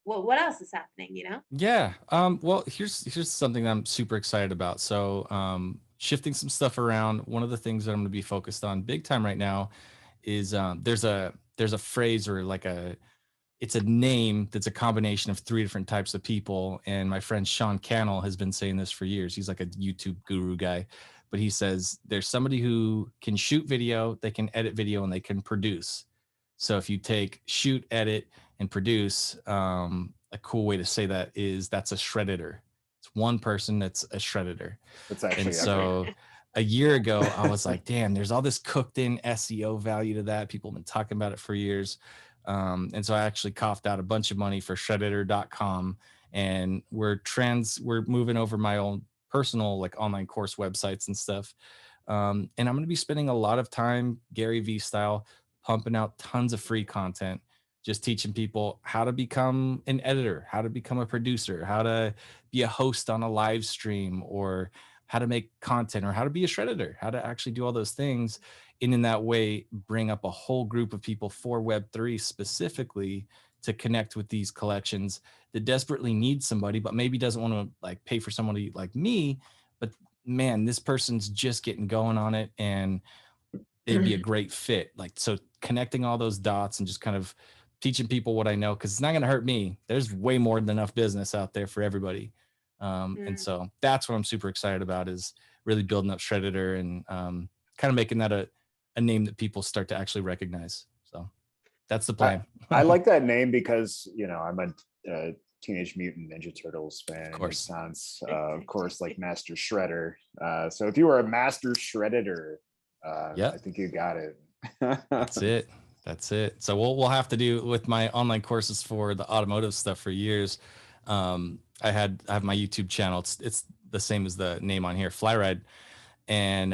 what else is happening, Yeah. Well, here's something that I'm super excited about. So, shifting some stuff around. One of the things that I'm going to be focused on big time right now is there's a phrase, or like it's a name that's a combination of 3 different types of people. And my friend Sean Cannell has been saying this for years. He's like a YouTube guru guy, but he says there's somebody who can shoot video, they can edit video, and they can produce. So if you take shoot, edit, and produce, a cool way to say that is that's a shredditor. It's one person that's a shredditor. That's actually and so a year ago, I was like, damn, there's all this cooked in SEO value to that. People have been talking about it for years. And so I actually coughed out a bunch of money for shredditor.com, and we're moving over my own personal like online course websites and stuff. And I'm going to be spending a lot of time Gary Vee style, pumping out tons of free content, just teaching people how to become an editor, how to become a producer, how to be a host on a live stream, or how to make content, or how to be a shredditor, how to actually do all those things. And in that way, bring up a whole group of people for Web3 specifically to connect with these collections that desperately need somebody, but maybe doesn't want to like pay for somebody like me. But man, this person's just getting going on it, and they'd be a great fit. Like, so connecting all those dots and just kind of teaching people what I know, because it's not going to hurt me. There's way more than enough business out there for everybody. And so that's what I'm super excited about, is really building up Shredditor and kind of making that a name that people start to actually recognize. So that's the plan. I like that name because, you know, I'm a Teenage Mutant Ninja Turtles fan. Of course. It sounds, of course, like Master Shredder. So if you were a Master Shredditor, I think you got it. That's it. That's it. So we'll have to do with my online courses for the automotive stuff for years. I have my YouTube channel. It's the same as the name on here, Flyride. And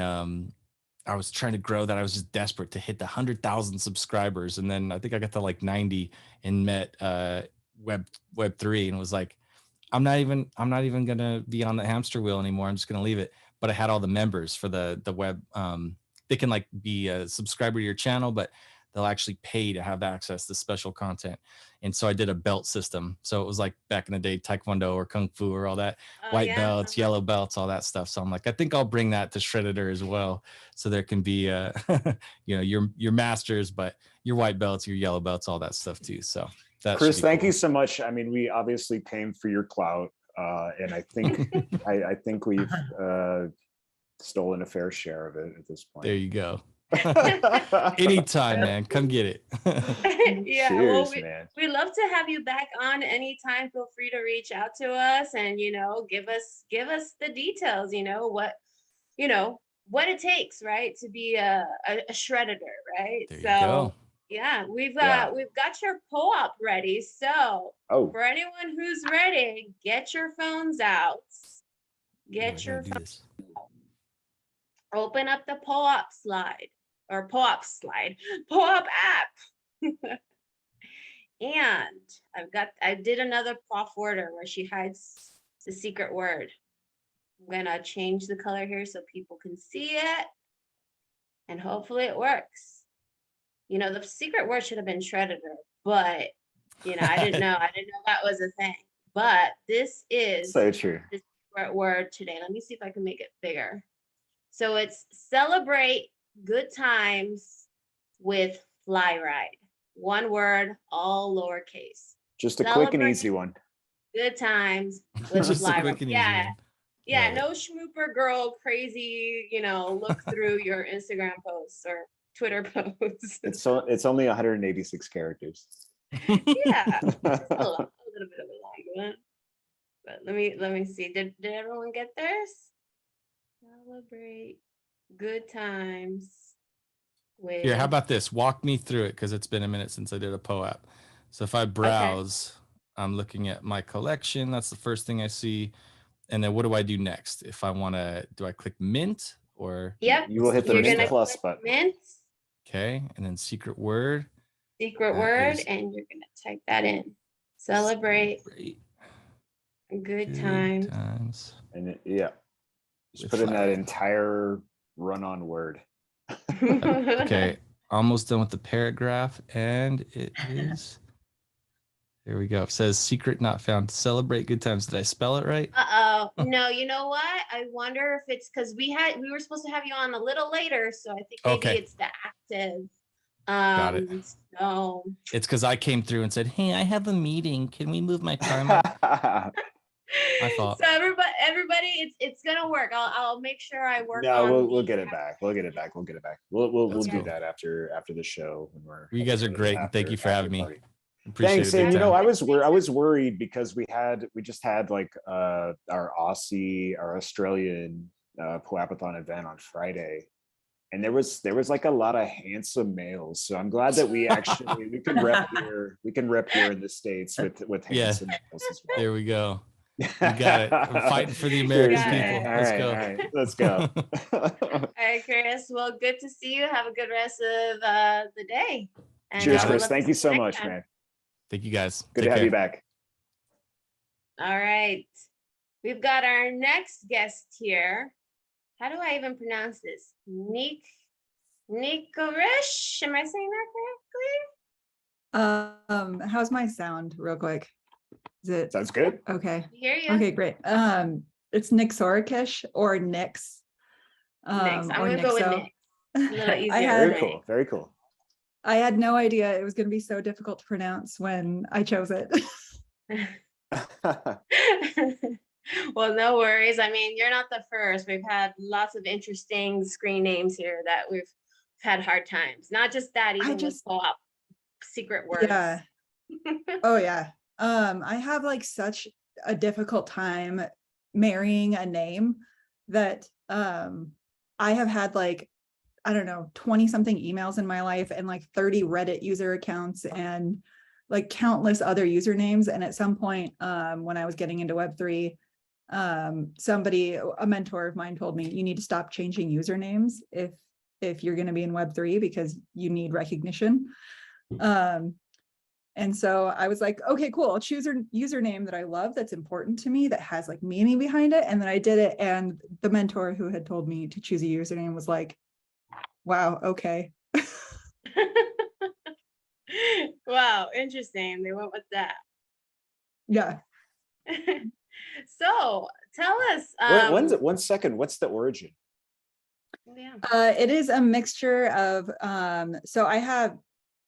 I was trying to grow that. I was just desperate to hit the 100,000 subscribers. And then I think I got to like 90 and met Web3 and was like, I'm not even gonna be on the hamster wheel anymore. I'm just gonna leave it. But I had all the members for the web. They can like be a subscriber to your channel, but they'll actually pay to have access to special content. And so I did a belt system. So it was like back in the day, Taekwondo or Kung Fu or all that, white belts, yellow belts, all that stuff. So I'm like, I think I'll bring that to Shredditor as well. So there can be, you know, your masters, but your white belts, your yellow belts, all that stuff too. So that Chris, thank you so much. I mean, we obviously came for your clout. And I think, I think we've stolen a fair share of it at this point. There you go. Anytime, man, come get it. Yeah, Cheers, well, man. we love to have you back on anytime. Feel free to reach out to us and, you know, give us the details, you know, what it takes, right, to be a Shredditor, right? There you go. Yeah, we've got your POAP ready. So for anyone who's ready, get your phones out. Get your phones out. Open up the POAP slide or POAP app. And I did another prof order where she hides the secret word. I'm gonna change the color here so people can see it. And hopefully it works. You know, the secret word should have been Shredditor, but you know, I didn't know that was a thing. But this is so true. The secret word today. Let me see if I can make it bigger. So it's celebrate good times with Flyride. One word, all lowercase. Just a quick and easy one. Good times with Just a Flyride. quick and easy Yeah. one. Yeah, Love no schmooper girl crazy, you know, look through your Instagram posts or Twitter posts. It's only 186 characters. Yeah, just a little bit of a long one. But let me see. Did everyone get theirs? Celebrate good times with. Here, how about this? Walk me through it, because it's been a minute since I did a POAP. So if I browse, I'm looking at my collection. That's the first thing I see. And then what do I do next? If I want to, do I click mint or? Yep. You will hit the mint plus button. Mint. Okay. And then secret word. Secret word. And you're going to type that in. Celebrate good times. And just put in that entire run-on word. Okay. Almost done with the paragraph. And it is. Here we go. It says secret not found. Celebrate good times. Did I spell it right? No, you know what? I wonder if it's because we were supposed to have you on a little later, so I think maybe it's the active. Got it. So it's because I came through and said, "Hey, I have a meeting. Can we move my time up?" I thought. So everybody, it's gonna work. I'll make sure I work. No, we'll get it back. We'll get it back. We'll do that after the show when we're. You guys are great, and thank you for having me. Thanks. And you know, I was worried because we just had like our Australian POAPathon event on Friday, and there was like a lot of handsome males. So I'm glad that we can rep here. We can rep here in the States with handsome males as well. There we go. You got it. I'm fighting for the American people. Let's go. All right, Chris. Well, good to see you. Have a good rest of the day. And, cheers, Chris. Thank you so much, man. Thank you, guys. Good to have you back. All right. We've got our next guest here. How do I even pronounce this? Nikorish? Am I saying that correctly? How's my sound real quick? Sounds good. Okay. Hear you. Okay, great. It's Nixorikish or Nix. Nix. I'm gonna go with Nix. A little easier. Very cool. Very cool. I had no idea it was going to be so difficult to pronounce when I chose it. Well, no worries. I mean, you're not the first. We've had lots of interesting screen names here that we've had hard times. Not just that, even with co-op secret words. Yeah. Oh yeah. I have like such a difficult time marrying a name that I have had like, I don't know, 20 something emails in my life and like 30 Reddit user accounts and like countless other usernames. And at some point, when I was getting into Web3, somebody, a mentor of mine told me, you need to stop changing usernames if you're going to be in Web3 because you need recognition. And so I was like, okay, cool. I'll choose a username that I love, that's important to me, that has like meaning behind it. And then I did it. And the mentor who had told me to choose a username was like, wow, okay. Wow, interesting. They went with that. Yeah. So tell us. One second. What's the origin? Yeah. It is a mixture of,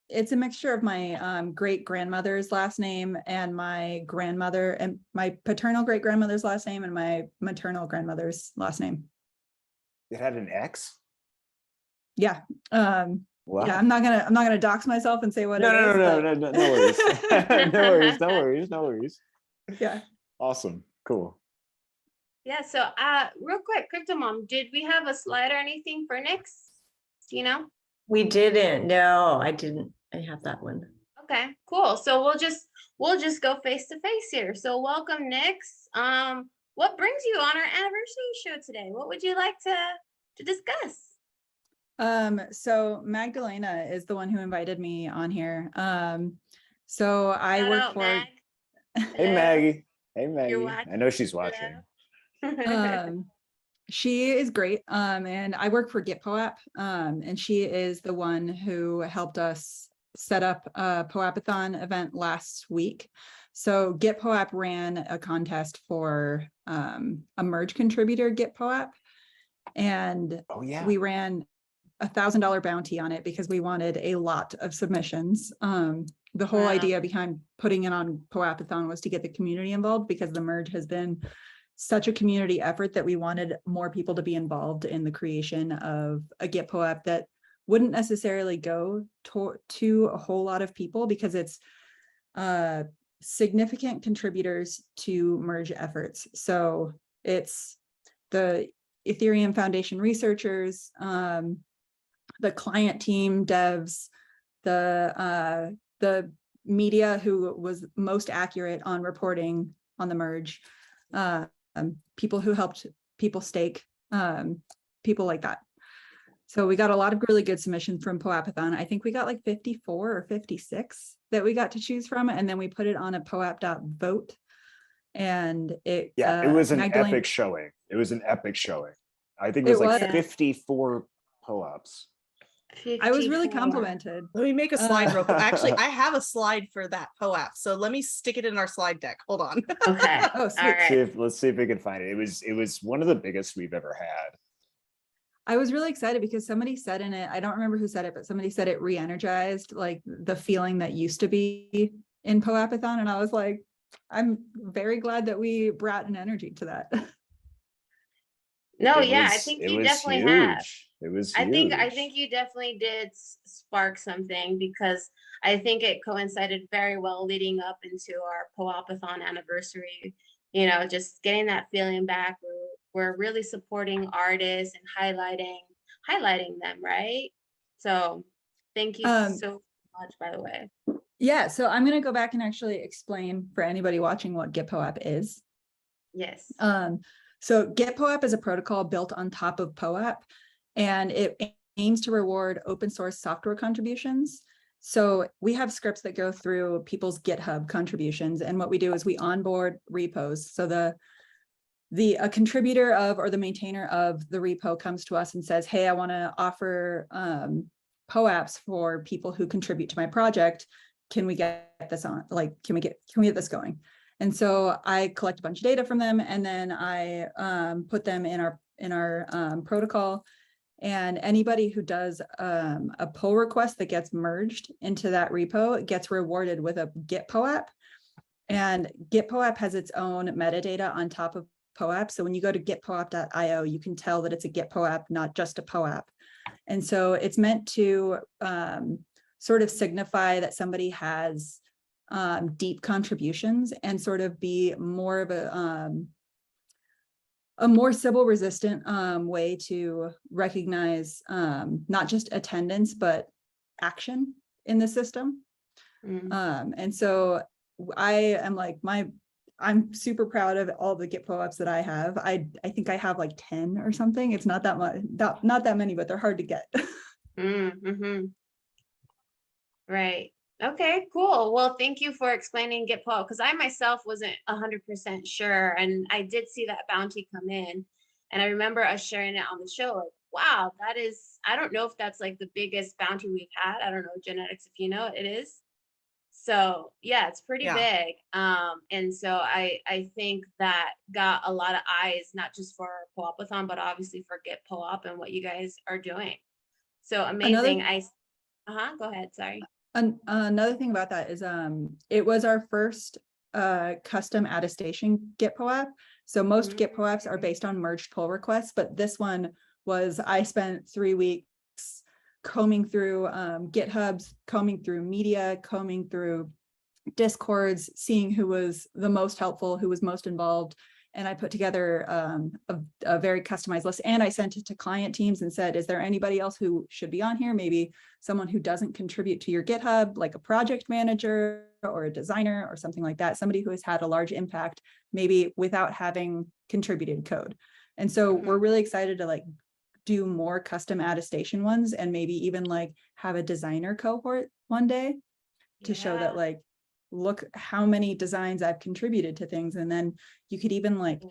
it's a mixture of my great grandmother's last name and my grandmother and my paternal great grandmother's last name and my maternal grandmother's last name. It had an X? Yeah. Wow. Yeah, I'm not gonna dox myself and say what it is. No worries. No worries. Yeah. Awesome. Cool. Yeah, so real quick, Crypto Mom, did we have a slide or anything for next? Do you know? We didn't. No, I didn't. I have that one. Okay, cool. So we'll just go face to face here. So welcome, Nix. What brings you on our anniversary show today? What would you like to discuss? So Magdalena is the one who invited me on here. So I Shout work out, for Mag. Hey Maggie. Hey Maggie. You're watching. I know she's watching. She is great. And I work for POAP. And she is the one who helped us set up a POAPathon event last week. So POAP ran a contest for a merge contributor POAP. And we ran $1,000 bounty on it because we wanted a lot of submissions. The whole idea behind putting it on POAPathon was to get the community involved because the merge has been such a community effort that we wanted more people to be involved in the creation of a POAP that wouldn't necessarily go to a whole lot of people because it's significant contributors to merge efforts. So it's the Ethereum Foundation researchers, the client team devs, the media who was most accurate on reporting on the merge, people who helped people stake, people like that. So we got a lot of really good submissions from POAPathon. I think we got like 54 or 56 that we got to choose from, and then we put it on a POAP.vote. And it was an epic showing. It was an epic showing. I think it was like 54 POAPs. I was really complimented. Let me make a slide real quick. Actually, I have a slide for that POAP. So let me stick it in our slide deck. Hold on. Okay. Oh, sweet. Let's see if we can find it. It was one of the biggest we've ever had. I was really excited because somebody said in it, I don't remember who said it, but somebody said it re-energized like the feeling that used to be in POAPathon. And I was like, I'm very glad that we brought an energy to that. No, I think you definitely have. It was I huge. think you definitely did spark something because I think it coincided very well leading up into our POAPathon anniversary. You know, just getting that feeling back. We're really supporting artists and highlighting them, right? So thank you so much, by the way. Yeah, so I'm going to go back and actually explain for anybody watching what POAP is. Yes. So POAP is a protocol built on top of POAP, and it aims to reward open source software contributions. So we have scripts that go through people's GitHub contributions, and what we do is we onboard repos. So a contributor of or the maintainer of the repo comes to us and says, hey, I want to offer POAPs for people who contribute to my project. Can we get this on? Like, can we get this going? And so I collect a bunch of data from them, and then I put them in our protocol. And anybody who does a pull request that gets merged into that repo gets rewarded with a Git POAP. And Git POAP has its own metadata on top of POAP. So when you go to gitpoap.io, you can tell that it's a Git POAP, not just a POAP. And so it's meant to sort of signify that somebody has deep contributions and sort of be more of a more Sybil resistant way to recognize not just attendance, but action in the system. And so I am like, I'm super proud of all the Git POAPs that I have. I think I have like 10 or something. It's not that much, not that many, but they're hard to get. Right. Okay, cool. Well, thank you for explaining Git POAP, because I myself wasn't 100% sure. And I did see that bounty come in. And I remember us sharing it on the show. Like, wow, that is, I don't know if that's like the biggest bounty we've had. I don't know, Genetics, if you know, it is. So yeah, it's pretty big. And so I think that got a lot of eyes, not just for POAPathon, but obviously for Git POAP and what you guys are doing. So amazing. Go ahead, sorry. Another thing about that is it was our first custom attestation Git POAP. So most Git POAPs are based on merged pull requests, but this one was, I spent 3 weeks combing through GitHubs, combing through media, combing through Discords, seeing who was the most helpful, who was most involved. And I put together a very customized list, and I sent it to client teams and said, is there anybody else who should be on here? Maybe someone who doesn't contribute to your GitHub, like a project manager or a designer or something like that, somebody who has had a large impact, maybe without having contributed code. And so we're really excited to like do more custom attestation ones, and maybe even like have a designer cohort one day to show that like, look how many designs I've contributed to things. And then you could even like,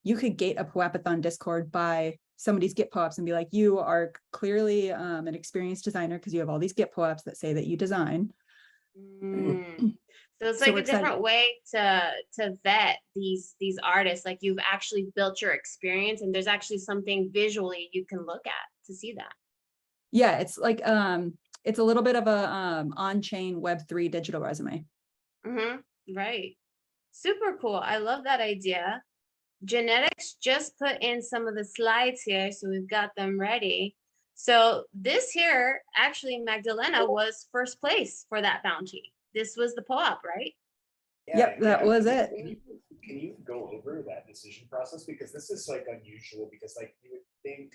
you could gate a POAPathon Discord by somebody's Git POAPs and be like, you are clearly an experienced designer because you have all these Git POAPs that say that you design. So it's like a different way to vet these artists. Like you've actually built your experience, and there's actually something visually you can look at to see that. Yeah, it's like it's a little bit of a on-chain Web3 digital resume. Right. Super cool. I love that idea. Genetics just put in some of the slides here, so we've got them ready. So this here, actually, Magdalena was first place for that bounty. This was the POAP, right? Yep, that was it. Can you go over that decision process? Because this is like unusual, because like you would think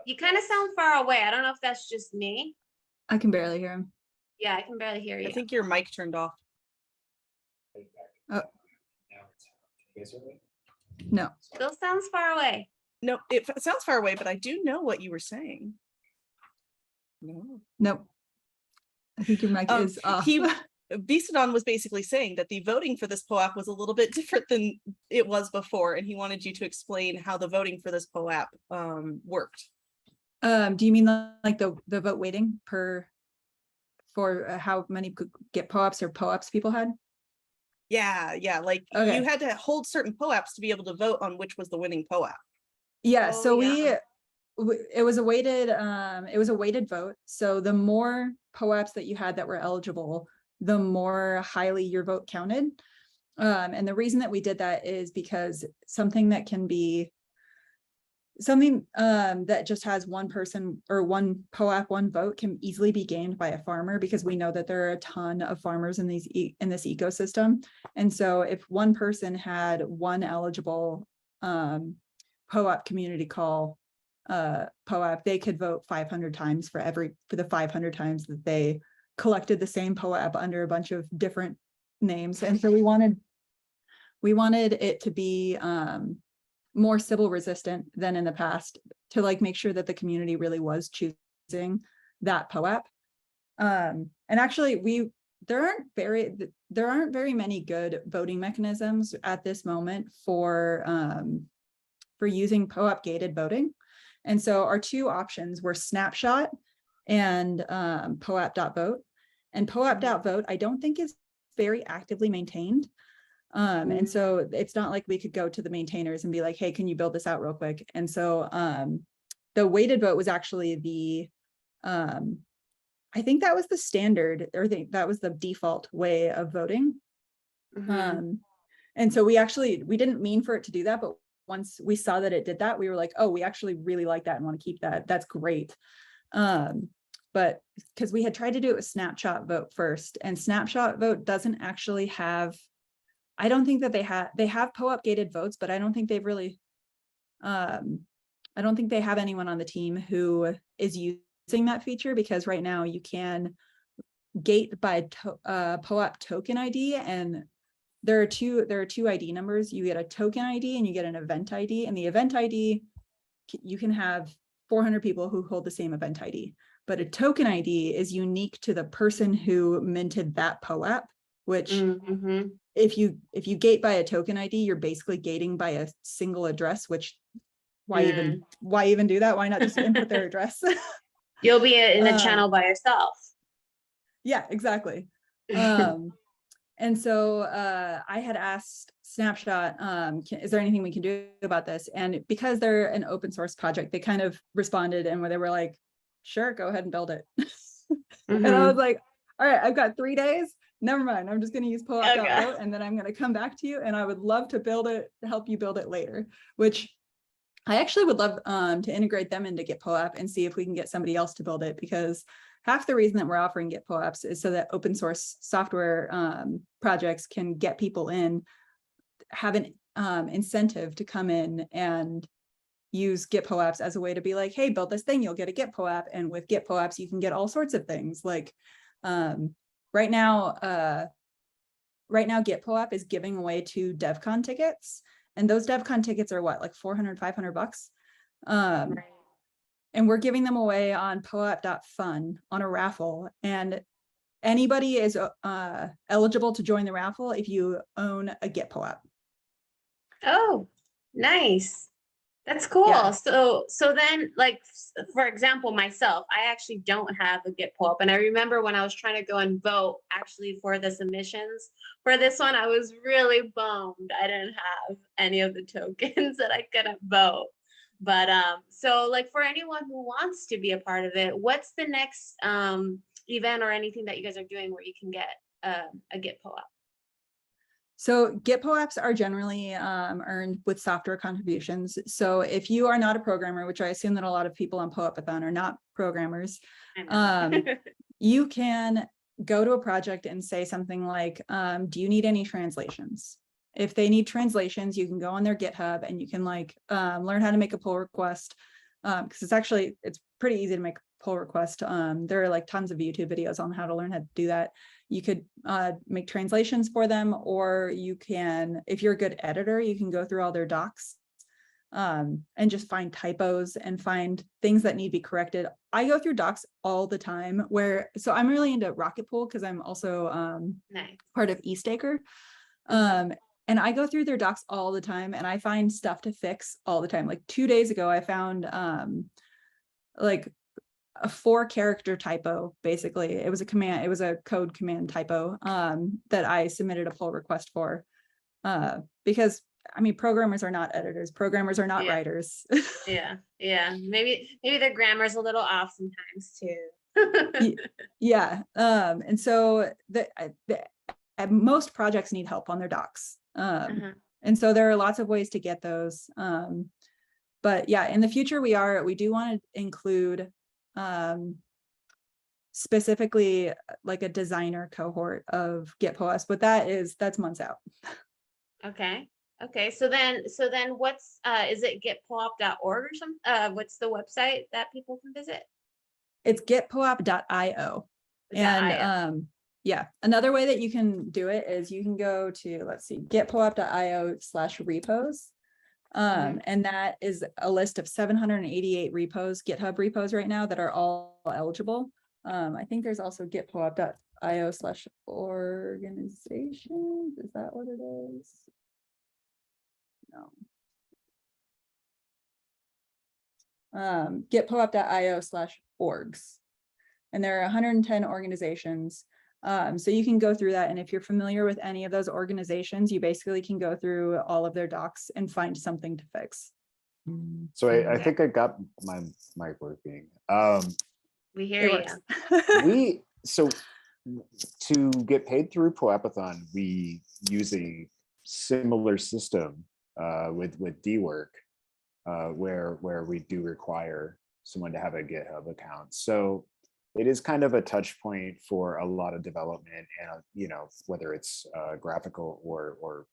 you kind of sound far away. I don't know if that's just me. I can barely hear him. Yeah, I can barely hear you. I think your mic turned off. Oh. You guys hear me? No. Still sounds far away. No, it sounds far away, but I do know what you were saying. No. Nope. I think your mic is off. POAPathon was basically saying that the voting for this POAP was a little bit different than it was before, and he wanted you to explain how the voting for this POAP worked. Do you mean like the vote weighting for how many Git POAPs or POAPs people had? Yeah, like you had to hold certain POAPs to be able to vote on which was the winning POAP. Yeah, so it was a weighted vote. So the more POAPs that you had that were eligible, the more highly your vote counted. And the reason that we did that is because something that just has one person or one POAP, one vote can easily be gained by a farmer, because we know that there are a ton of farmers in this ecosystem. And so if one person had one eligible POAP community call POAP, they could vote 500 times for the 500 times that they collected the same POAP under a bunch of different names. And so we wanted it to be more Sybil resistant than in the past, to like make sure that the community really was choosing that POAP. And actually there aren't very many good voting mechanisms at this moment for using POAP gated voting. And so our two options were Snapshot and POAP.vote. And POAP.vote, I don't think is very actively maintained. And so it's not like we could go to the maintainers and be like, hey, can you build this out real quick? And so the weighted vote was actually the, I think that was the standard, or that was the default way of voting. And so we didn't mean for it to do that, but once we saw that it did that, we were like, oh, we actually really like that and want to keep that. That's great. But because we had tried to do it with snapshot vote first, and snapshot vote doesn't actually have, I don't think that they have POAP gated votes, but I don't think they've really, I don't think they have anyone on the team who is using that feature, because right now you can gate by POAP token ID, and there are two ID numbers. You get a token ID and you get an event ID, and the event ID, you can have 400 people who hold the same event ID, but a token ID is unique to the person who minted that POAP, which if you gate by a token ID, you're basically gating by a single address, which why even do that? Why not just input their address? You'll be in the channel by yourself. Yeah, exactly. And so I had asked Snapshot, is there anything we can do about this? And because they're an open source project, they kind of responded, and where they were like, sure, go ahead and build it. And I was like, all right, I've got 3 days. Never mind. I'm just going to use POAP.vote, and then I'm going to come back to you, and I would love to build it, help you build it later, which I actually would love to integrate them into Git POAP and see if we can get somebody else to build it, because half the reason that we're offering Git POAPs is so that open source software projects can get people in, have an incentive to come in and use Git POAPs as a way to be like, hey, build this thing, you'll get a Git POAP. And with Git POAPs, you can get all sorts of things. Like right now Git POAP is giving away 2 DevCon tickets. And those DevCon tickets are what, like $400-$500? And we're giving them away on POAP.fun on a raffle. And anybody is eligible to join the raffle if you own a Git POAP. Oh, nice. That's cool. Yeah. So then, like, for example, myself, I actually don't have a Git POAP. And I remember when I was trying to go and vote actually for the submissions for this one, I was really bummed I didn't have any of the tokens that I couldn't vote. But so like for anyone who wants to be a part of it, what's the next event or anything that you guys are doing where you can get a Git POAP? So Git POAPs are generally earned with software contributions. So if you are not a programmer, which I assume that a lot of people on POAPathon are not programmers, you can go to a project and say something like, do you need any translations? If they need translations, you can go on their GitHub and you can like learn how to make a pull request, because it's pretty easy to make a pull request. There are like tons of YouTube videos on how to learn how to do that. You could make translations for them, or you can, if you're a good editor, you can go through all their docs and just find typos and find things that need to be corrected. I go through docs all the time so I'm really into Rocket Pool because I'm also part of eStaker. And I go through their docs all the time and I find stuff to fix all the time. Like 2 days ago, I found like a 4-character typo, basically. It was a code command typo that I submitted a pull request for because I mean, programmers are not editors. Programmers are not writers. Yeah. Maybe their grammar's a little off sometimes too. Yeah. And so most projects need help on their docs. And so there are lots of ways to get those. But yeah, in the future, we do want to include specifically like a designer cohort of Git POAPs, but that's months out. Okay. So then what's is it gitpoap.org or something? What's the website that people can visit? It's gitpoap.io. And yeah, another way that you can do it is you can go to, let's see, gitpoap.io/repos. And that is a list of 788 repos, GitHub repos right now that are all eligible. I think there's also gitpoap.io/organizations. Is that what it is? No. Gitpoap.io/orgs. And there are 110 organizations. So you can go through that. And if you're familiar with any of those organizations, you basically can go through all of their docs and find something to fix. So I think I got my mic working. We hear you. So to get paid through POAPathon, we use a similar system with DWork, where we do require someone to have a GitHub account. So it is kind of a touch point for a lot of development, and whether it's graphical or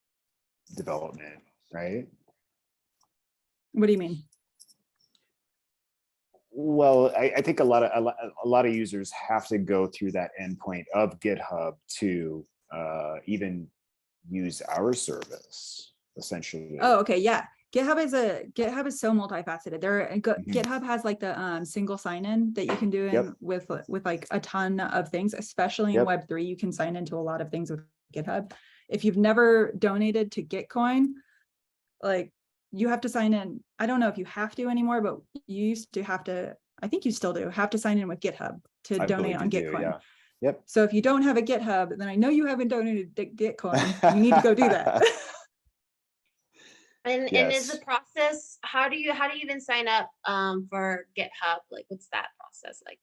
development, right? What do you mean? Well, I think a lot of users have to go through that endpoint of GitHub to even use our service, essentially. Oh, okay, yeah. GitHub is so multifaceted. GitHub has like the single sign-in that you can do with like a ton of things, especially in Web3. You can sign into a lot of things with GitHub. If you've never donated to Gitcoin, like you have to sign in. I don't know if you have to anymore, but you used to have to, I think you still do, have to sign in with GitHub to donate on Gitcoin. Yep. So if you don't have a GitHub, then I know you haven't donated to Gitcoin. You need to go do that. And is the process, how do you even sign up for GitHub? Like, what's that process like?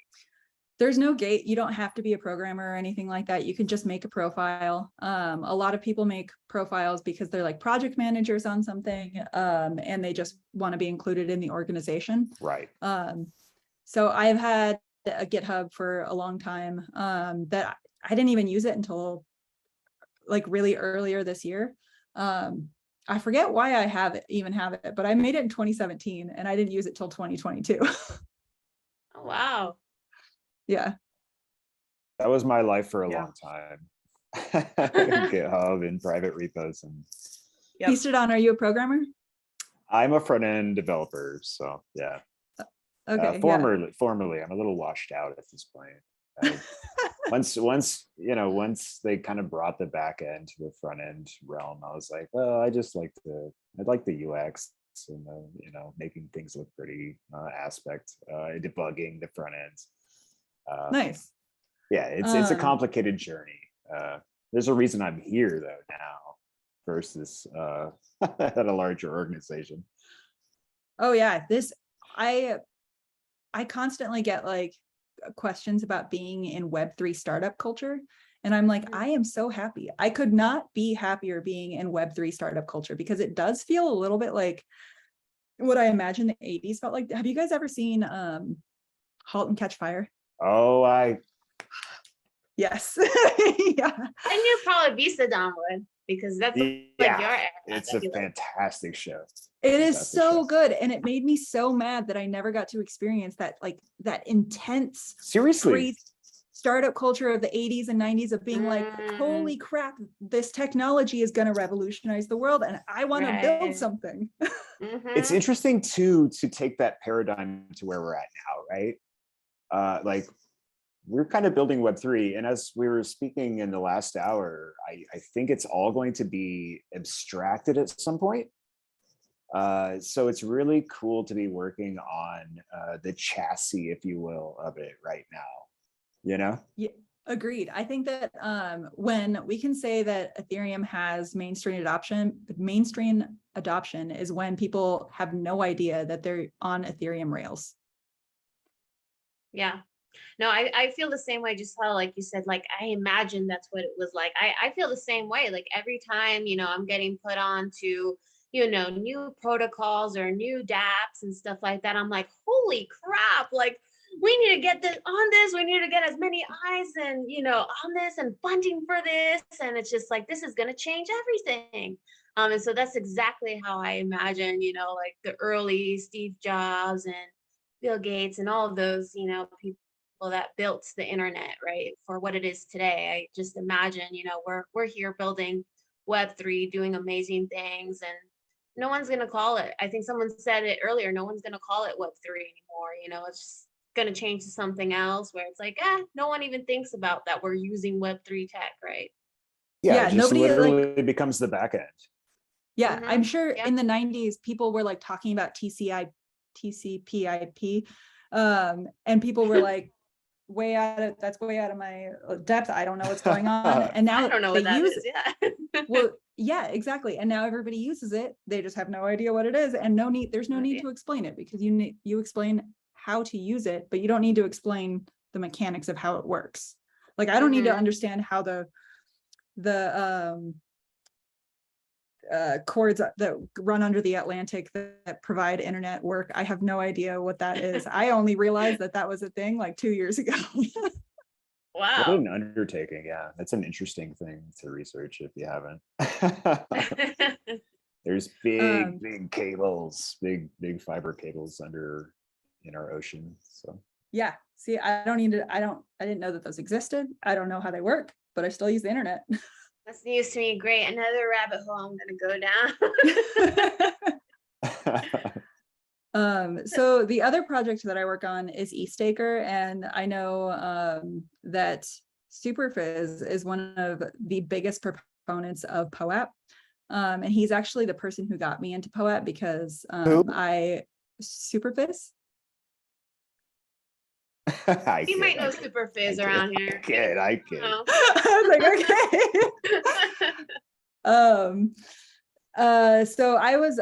There's no gate. You don't have to be a programmer or anything like that. You can just make a profile. A lot of people make profiles because they're like project managers on something, and they just want to be included in the organization. Right. So I've had a GitHub for a long time that I didn't even use it until like really earlier this year. I forget why I even have it, but I made it in 2017 and I didn't use it till 2022. Oh, wow. Yeah. That was my life for a long time. GitHub and private repos. And Pistodon, are you a programmer? I'm a front-end developer, so yeah. Okay. Formerly, I'm a little washed out at this point. Once they kind of brought the back end to the front end realm, I was like, well, I like the UX and the making things look pretty aspect, debugging the front ends. Nice. Yeah, it's a complicated journey. There's a reason I'm here though now versus at a larger organization. Oh yeah, I constantly get like questions about being in Web3 startup culture. And I'm like, I am so happy. I could not be happier being in Web3 startup culture because it does feel a little bit like what I imagine the 80s felt like. Have you guys ever seen Halt and Catch Fire? Oh, yes. Yeah. I knew probably Pistodon would, because that's like your era. It's a fantastic show. It is so good, and it made me so mad that I never got to experience that intense, seriously, startup culture of the 80s and 90s of being like, holy crap, this technology is going to revolutionize the world, and I want to build something. It's interesting too to take that paradigm to where we're at now, right? Like we're kind of building Web3, and as we were speaking in the last hour, I think it's all going to be abstracted at some point. So it's really cool to be working on the chassis, if you will, of it right now, Yeah, agreed. I think that when we can say that Ethereum has mainstream adoption is when people have no idea that they're on Ethereum rails. Yeah. No, I feel the same way, just how, like you said, like, I imagine that's what it was like. I feel the same way. Like every time, I'm getting put on to, new protocols or new dApps and stuff like that, I'm like, holy crap, like we need to get this on this. We need to get as many eyes and, on this and funding for this. And it's just like, this is going to change everything. And so that's exactly how I imagine, like the early Steve Jobs and Bill Gates and all of those, people that built the internet, right, for what it is today. I just imagine, we're here building Web3, doing amazing things, and no one's going to call it. I think someone said it earlier, no one's going to call it Web3 anymore. It's just going to change to something else where it's like, no one even thinks about that we're using Web3 tech, right? Yeah, it just literally becomes the back end. Yeah, I'm sure in the 90s, people were like talking about TCP/IP, and people were like, that's way out of my depth. I don't know what's going on. And now I don't know what that is. Yeah. Well, Yeah, exactly. And now everybody uses it. They just have no idea what it is, and there's no need to explain it, because you explain how to use it, but you don't need to explain the mechanics of how it works. Like, I don't need to understand how the cords that run under the Atlantic that provide internet work. I have no idea what that is. I only realized that was a thing like 2 years ago. What Wow. an undertaking. Yeah, that's an interesting thing to research if you haven't. There's big cables, big fiber cables in our ocean. So Yeah, see, I didn't know that those existed. I don't know how they work, but I still use the internet. That's news to me. Great. Another rabbit hole I'm gonna go down. So the other project that I work on is eStaker, and I know that Superfizz is one of the biggest proponents of POAP, and he's actually the person who got me into POAP, because Superfizz. You might know Superfizz around here. I kid. I was like, okay. So I was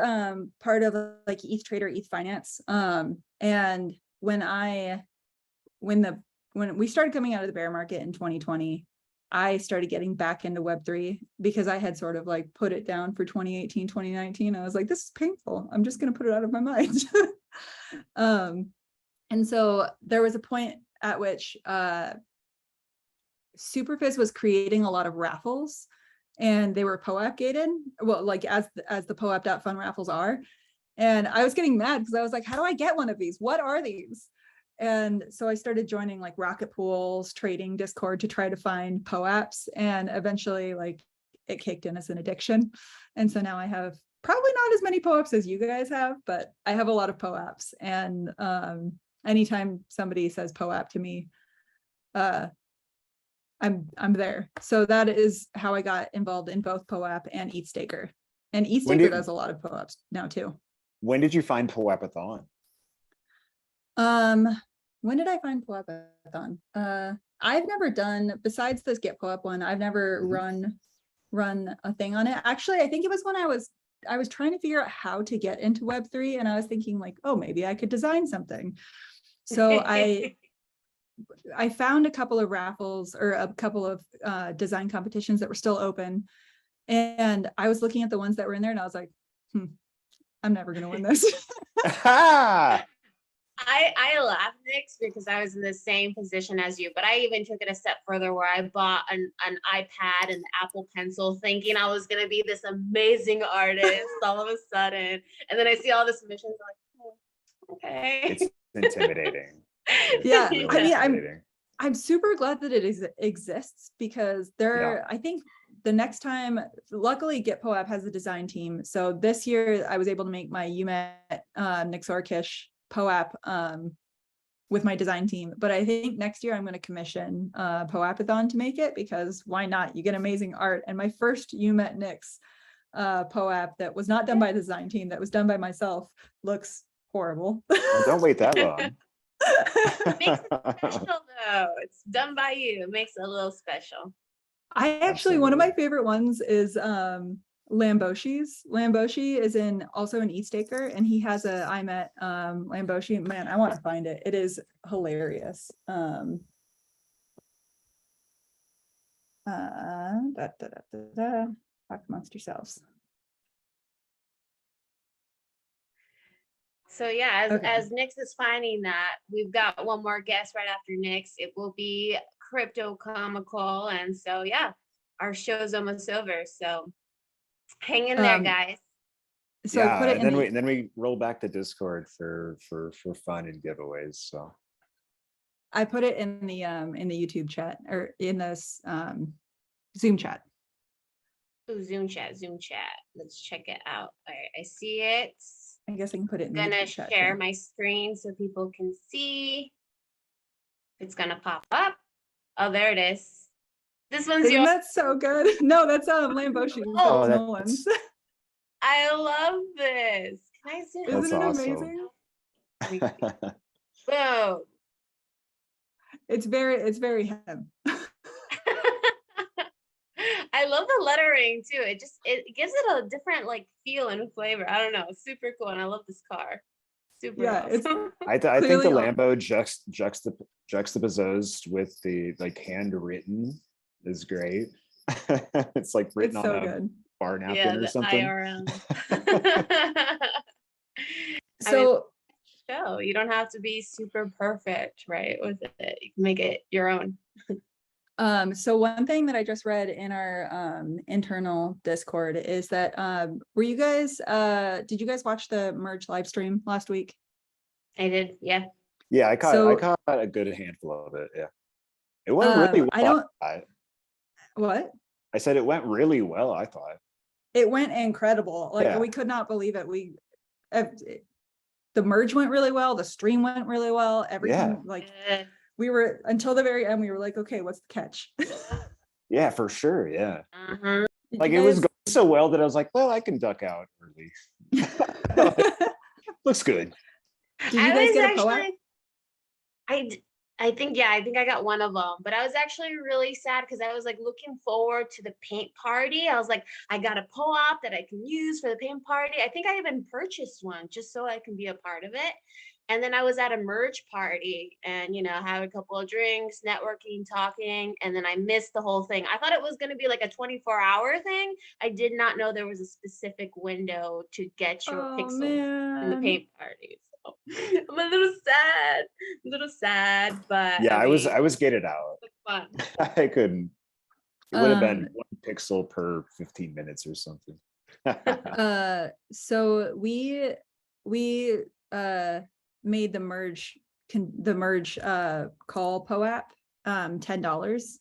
part of like ETH Trader, ETH Finance, and when we started coming out of the bear market in 2020, I started getting back into Web3, because I had sort of like put it down for 2018, 2019. I was like, this is painful. I'm just going to put it out of my mind. And so there was a point at which Superfizz was creating a lot of raffles, and they were POAP gated, well, like as the POAP.fun raffles are. And I was getting mad, because I was like, how do I get one of these? What are these? And so I started joining like rocket pools, trading Discord, to try to find POAPs, and eventually like it kicked in as an addiction. And so now I have probably not as many POAPs as you guys have, but I have a lot of POAPs. And anytime somebody says POAP to me, I'm there. So that is how I got involved in both POAP and eStaker. And eStaker does a lot of POAPs now too. When did you find POAPathon? When did I find POAPathon? I've never done, besides this Get POAP one, I've never run a thing on it. Actually, I think it was when I was trying to figure out how to get into Web3, and I was thinking like, oh, maybe I could design something. So I found a couple of raffles, or a couple of design competitions that were still open. And I was looking at the ones that were in there, and I was like, I'm never going to win this. I laugh, Nix, because I was in the same position as you, but I even took it a step further, where I bought an iPad and Apple Pencil, thinking I was going to be this amazing artist all of a sudden. And then I see all the submissions, I'm like, oh, okay. It's intimidating. Yeah, really I mean, intimidating. I'm super glad that it exists, because I think the next time, luckily Get POAP has a design team. So this year I was able to make my UMet Nixorkish POAP with my design team. But I think next year I'm going to commission POAPathon to make it, because why not? You get amazing art. And my first UMet Nix POAP that was not done by the design team, that was done by myself, looks horrible. Well, don't wait that long. It makes it special though. It's done by you. It makes it a little special. I actually, one of my favorite ones is Lamboshi's. Lamboshi is also an eStaker, and he has a IMET Lamboshi. Man, I want to find it. It is hilarious. Talk amongst yourselves. So yeah, Okay. as Nix is finding that, we've got one more guest right after Nix. It will be Crypto Comical, and so yeah, our show's almost over. So hang in there, guys. So yeah, put it in then we roll back to Discord for fun and giveaways. So I put it in the YouTube chat, or in this Zoom chat. Ooh, Zoom chat. Let's check it out. All right, I see it. I guess I can put it in I'm the gonna YouTube chat share too. my screen so people can see. It's gonna pop up. Oh, there it is. This one's Isn't yours. that so good? No, that's Lamboshi. Oh, That's Nolan's. I love this. Can I zoom? Isn't it awesome. amazing? Boom. It's very him. I I love the lettering too. It gives it a different like feel and flavor. I don't know. It's super cool, and I love this car. Super awesome. I think the Lambo juxtaposed with the like handwritten is great. It's like written It's so on a good. bar napkin or something. IRL. So show you don't have to be super perfect, right? With it, you can make it your own. So one thing that I just read in our internal Discord is that were you guys did you guys watch the merge live stream last week? I did, yeah. Yeah, I caught a good handful of it. Yeah, it went really well. I don't. What? I said it went really well. I thought it went incredible. Like Yeah. we could not believe it. The merge went really well. The stream went really well. Everything like. We were until the very end. We were like, okay, what's the catch? Yeah, for sure. Yeah, Did like you it was guys- going so well that I was like, well, I can duck out early. Looks good. Did you guys get a POAP? I think I got one of them, but I was actually really sad because I was like looking forward to the paint party. I was like, I got a POAP that I can use for the paint party. I think I even purchased one just so I can be a part of it. And then I was at a merge party and, had a couple of drinks, networking, talking, and then I missed the whole thing. I thought it was going to be like a 24-hour thing. I did not know there was a specific window to get your pixels in the paint party. So I'm a little sad, but Yeah, I was gated out. Fun. I couldn't. It would have been 1 pixel per 15 minutes or something. So we made the merge call POAP $10,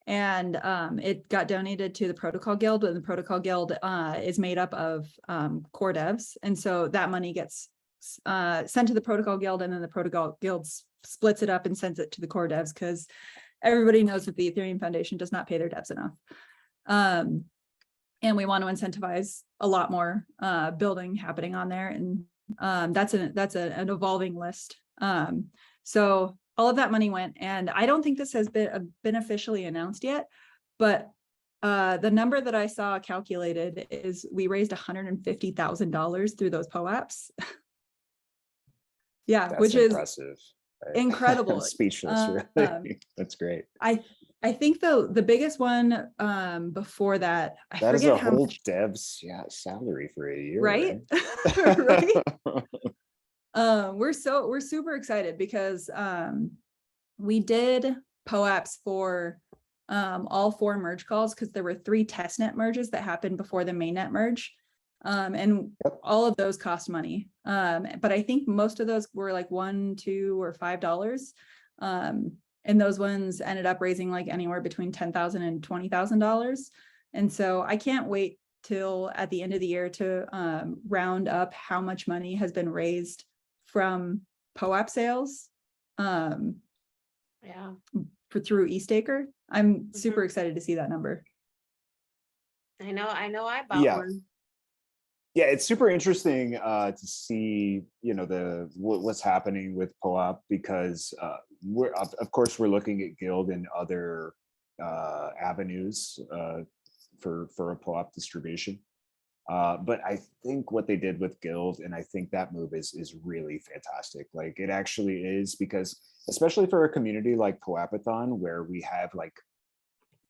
and it got donated to the Protocol Guild, and the Protocol Guild is made up of core devs, and so that money gets sent to the Protocol Guild, and then the Protocol Guild splits it up and sends it to the core devs, because everybody knows that the Ethereum Foundation does not pay their devs enough. And we want to incentivize a lot more building happening on there, and that's an evolving list. So all of that money went, and I don't think this has been officially announced yet, but the number that I saw calculated is we raised $150,000 through those POAPs. Yeah, That's which impressive. is incredible. Speechless, really. That's great. I think the biggest one before that, I That is forget a how whole much, dev's salary for a year, right? Right. We're super excited because we did POAPs for all 4 merge calls, because there were 3 testnet merges that happened before the mainnet merge. And all of those cost money. But I think most of those were like $1, $2, or $5. And those ones ended up raising like anywhere between $10,000 and $20,000. And so I can't wait till at the end of the year to round up how much money has been raised from POAP sales. Yeah. Through eStaker. I'm super excited to see that number. I know I bought one. Yeah, it's super interesting to see, what's happening with POAP, because we're of course we're looking at Guild and other avenues for a POAP distribution. But I think what they did with Guild, and I think that move is really fantastic. Like it actually is, because especially for a community like POAPathon, where we have like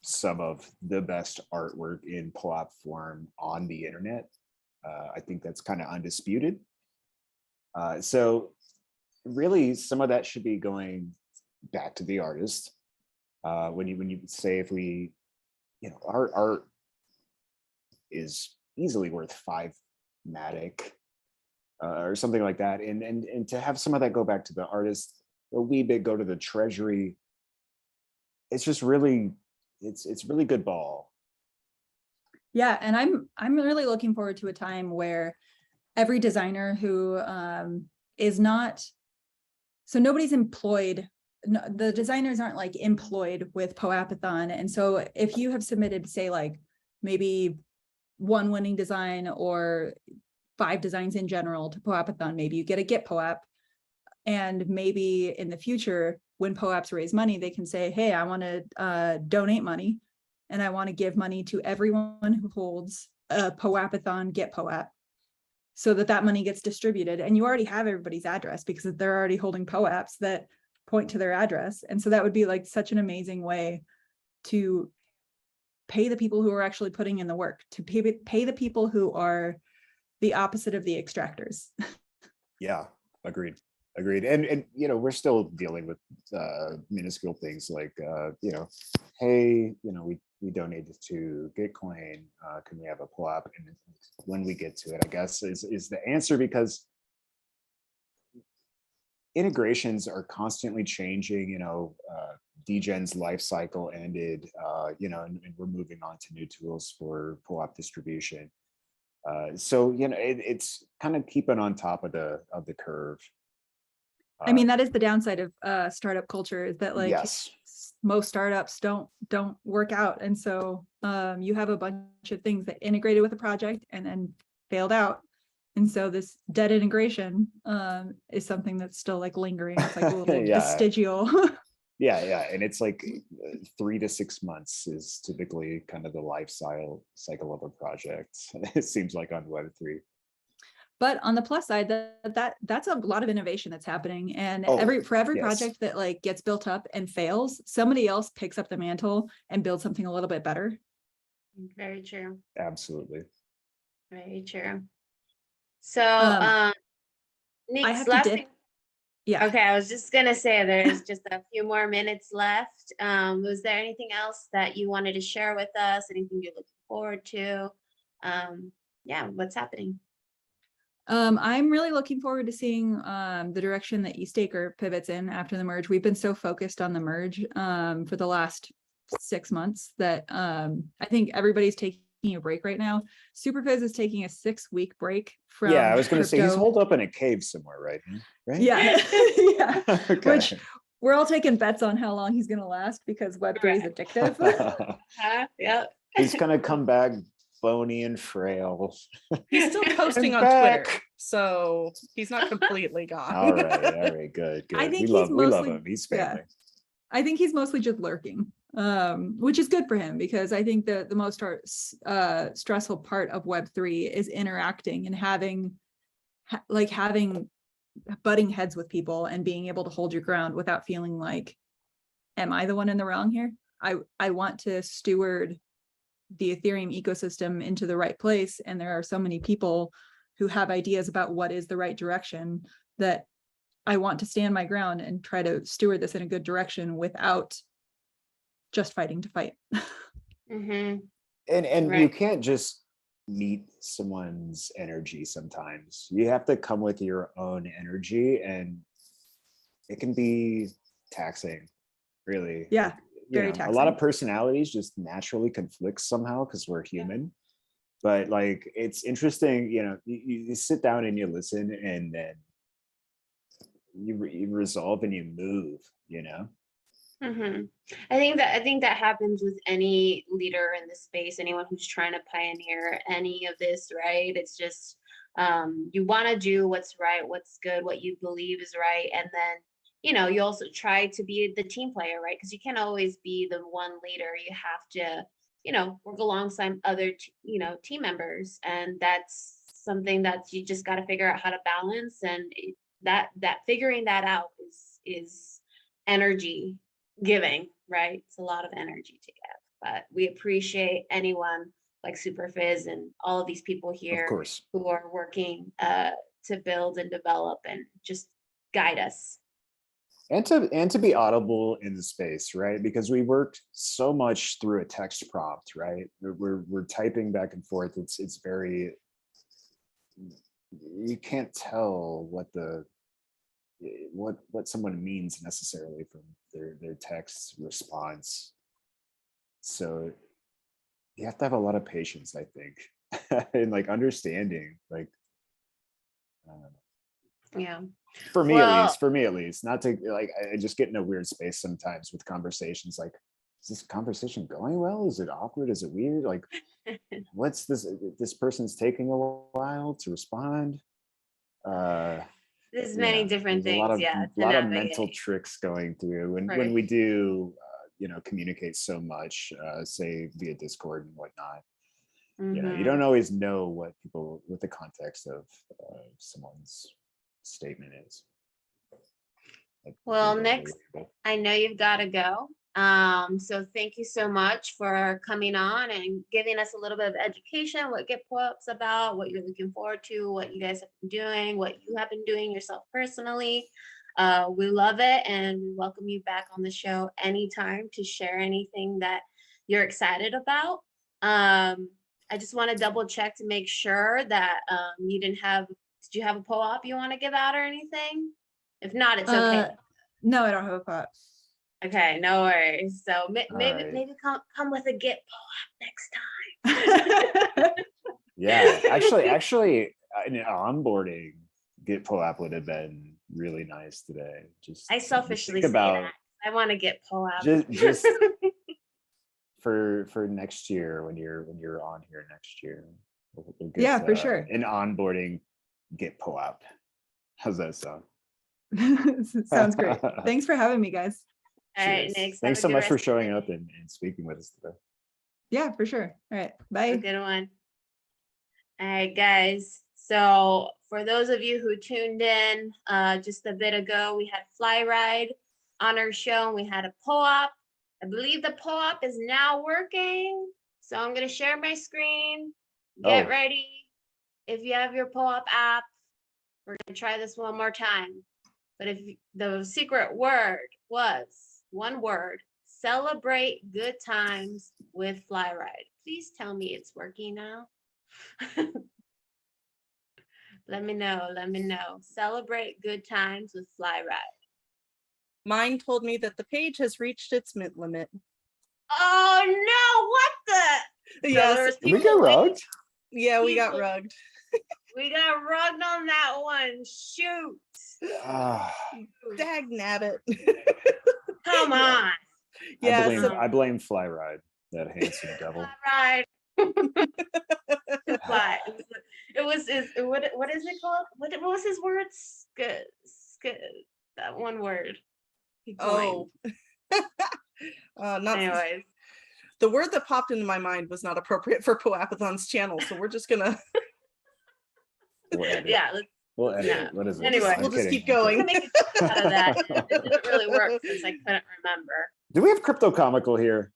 some of the best artwork in POAP form on the internet. I think that's kind of undisputed. So really some of that should be going back to the artist. When you say, if we, our art is easily worth 5 Matic or something like that. And to have some of that go back to the artist, a wee bit go to the treasury, it's just really, it's really good ball. Yeah, and I'm really looking forward to a time where every designer who is not, so nobody's employed, the designers aren't like employed with POAPathon. And so if you have submitted, say, like maybe 1 winning design or 5 designs in general to POAPathon, maybe you get a Get POAP, and maybe in the future when POAPs raise money, they can say, hey, I want to donate money. and I want to give money to everyone who holds a POAPathon Get POAP, so that money gets distributed. And you already have everybody's address because they're already holding POAPs that point to their address. And so that would be like such an amazing way to pay the people who are actually putting in the work, to pay the people who are the opposite of the extractors. Yeah, agreed. And we're still dealing with minuscule things like hey, we donated to Gitcoin, can we have a POAP? And when we get to it, I guess is the answer, because integrations are constantly changing. Degen's life cycle ended, and we're moving on to new tools for POAP distribution. So it's kind of keeping on top of the curve. I mean, that is the downside of startup culture, is that like yes, most startups don't work out. And so you have a bunch of things that integrated with a project and then failed out. And so this dead integration is something that's still like lingering. It's like a little vestigial. Yeah. And it's like 3 to 6 months is typically kind of the life cycle of a project. It seems like on Web3. But on the plus side, that's a lot of innovation that's happening. And for every project that like gets built up and fails, somebody else picks up the mantle and builds something a little bit better. Very true. Absolutely. Very true. So Neeks, last thing. Yeah. Okay, I was just gonna say there's just a few more minutes left. Was there anything else that you wanted to share with us? Anything you're looking forward to? Yeah, what's happening? I'm really looking forward to seeing the direction that Eastacre pivots in after the merge. We've been so focused on the merge for the last 6 months that I think everybody's taking a break right now. Superfizz is taking a 6-week break from I was going to say he's crypto. holed up in a cave somewhere, right? Yeah. Yeah. Okay. Which we're all taking bets on how long he's going to last, because Web3 is addictive. Yeah. He's going to come back bony and frail. He's still posting on Twitter, so he's not completely gone. All right, good. I think we love him. He's family. I think he's mostly just lurking, which is good for him, because I think the most stressful part of Web3 is interacting and having butting heads with people and being able to hold your ground without feeling like, am I the one in the wrong here? I want to steward the Ethereum ecosystem into the right place. And there are so many people who have ideas about what is the right direction that I want to stand my ground and try to steward this in a good direction without just fighting to fight. Mm-hmm. And Right. you can't just meet someone's energy sometimes. You have to come with your own energy, and it can be taxing, really. Yeah. Very A taxing. lot of personalities just naturally conflict somehow because we're human. But like, it's interesting, you sit down and you listen, and then you resolve and you move, Mm-hmm. I think that happens with any leader in the space, anyone who's trying to pioneer any of this, right? It's just you want to do what's right, what's good, what you believe is right, and then you also try to be the team player, right? Because you can't always be the one leader. You have to work alongside other team members, and that's something that you just got to figure out how to balance, and that figuring that out is energy giving, right? It's a lot of energy to give, but we appreciate anyone like Superfizz and all of these people here, of course, who are working to build and develop and just guide us. And to be audible in the space, right? Because we worked so much through a text prompt, right? We're typing back and forth. It's very, you can't tell what someone means necessarily from their text response. So you have to have a lot of patience, I think, and like understanding, like yeah. For me at least, not to like, I just get in a weird space sometimes with conversations. Like, is this conversation going well? Is it awkward? Is it weird? Like, what's this person's taking a while to respond? There's many different things, a lot of mental tricks going through when we do communicate so much, say via Discord and whatnot. You Mhm. don't always know what the context of someone's statement is. Well, Nick, I know you've got to go. So thank you so much for coming on and giving us a little bit of education, what Get POAP's about, what you're looking forward to, what you guys have been doing, what you have been doing yourself personally. We love it, and we welcome you back on the show anytime to share anything that you're excited about. I just want to double check to make sure that did you have a POAP you want to give out or anything? If not, it's okay. No, I don't have a POAP. Okay, no worries. So maybe right. maybe come with a Get POAP next time. Yeah, actually, an onboarding Get POAP would have been really nice today. I selfishly think say about that. I want to get POAP. just for next year when you're on here next year. We'll get, yeah, for sure. An onboarding Get POAP. How's that sound? Sounds great. Thanks for having me, guys. All right, Nick. Thanks so much for showing up and speaking with us today. Yeah, for sure. All right. Bye. Have a good one. All right, guys. So for those of you who tuned in just a bit ago, we had Fly Ride on our show, and we had a POAP. I believe the POAP is now working. So I'm going to share my screen. Get ready. If you have your POAP app, we're going to try this one more time. But if the secret word was one word, celebrate good times with Fly Ride. Please tell me it's working now. Let me know. Celebrate good times with Fly Ride. Mine told me that the page has reached its mint limit. Oh no, what the? Yes. We got rugged? Yeah, we got rugged. We got rugged on that one. Shoot. Dag nabbit. Come on. Yeah. I blame Fly Ride, that handsome devil. Fly Ride. Fly. What is it called? What was his words? Good. That one word. Oh. Not anyways. The word that popped into my mind was not appropriate for POAPathon's channel, so we're just gonna yeah. We'll edit it. What is it? Anyway, we'll just keep going. Make a joke out of that. It didn't really work since I couldn't remember. Do we have Crypto Comical here?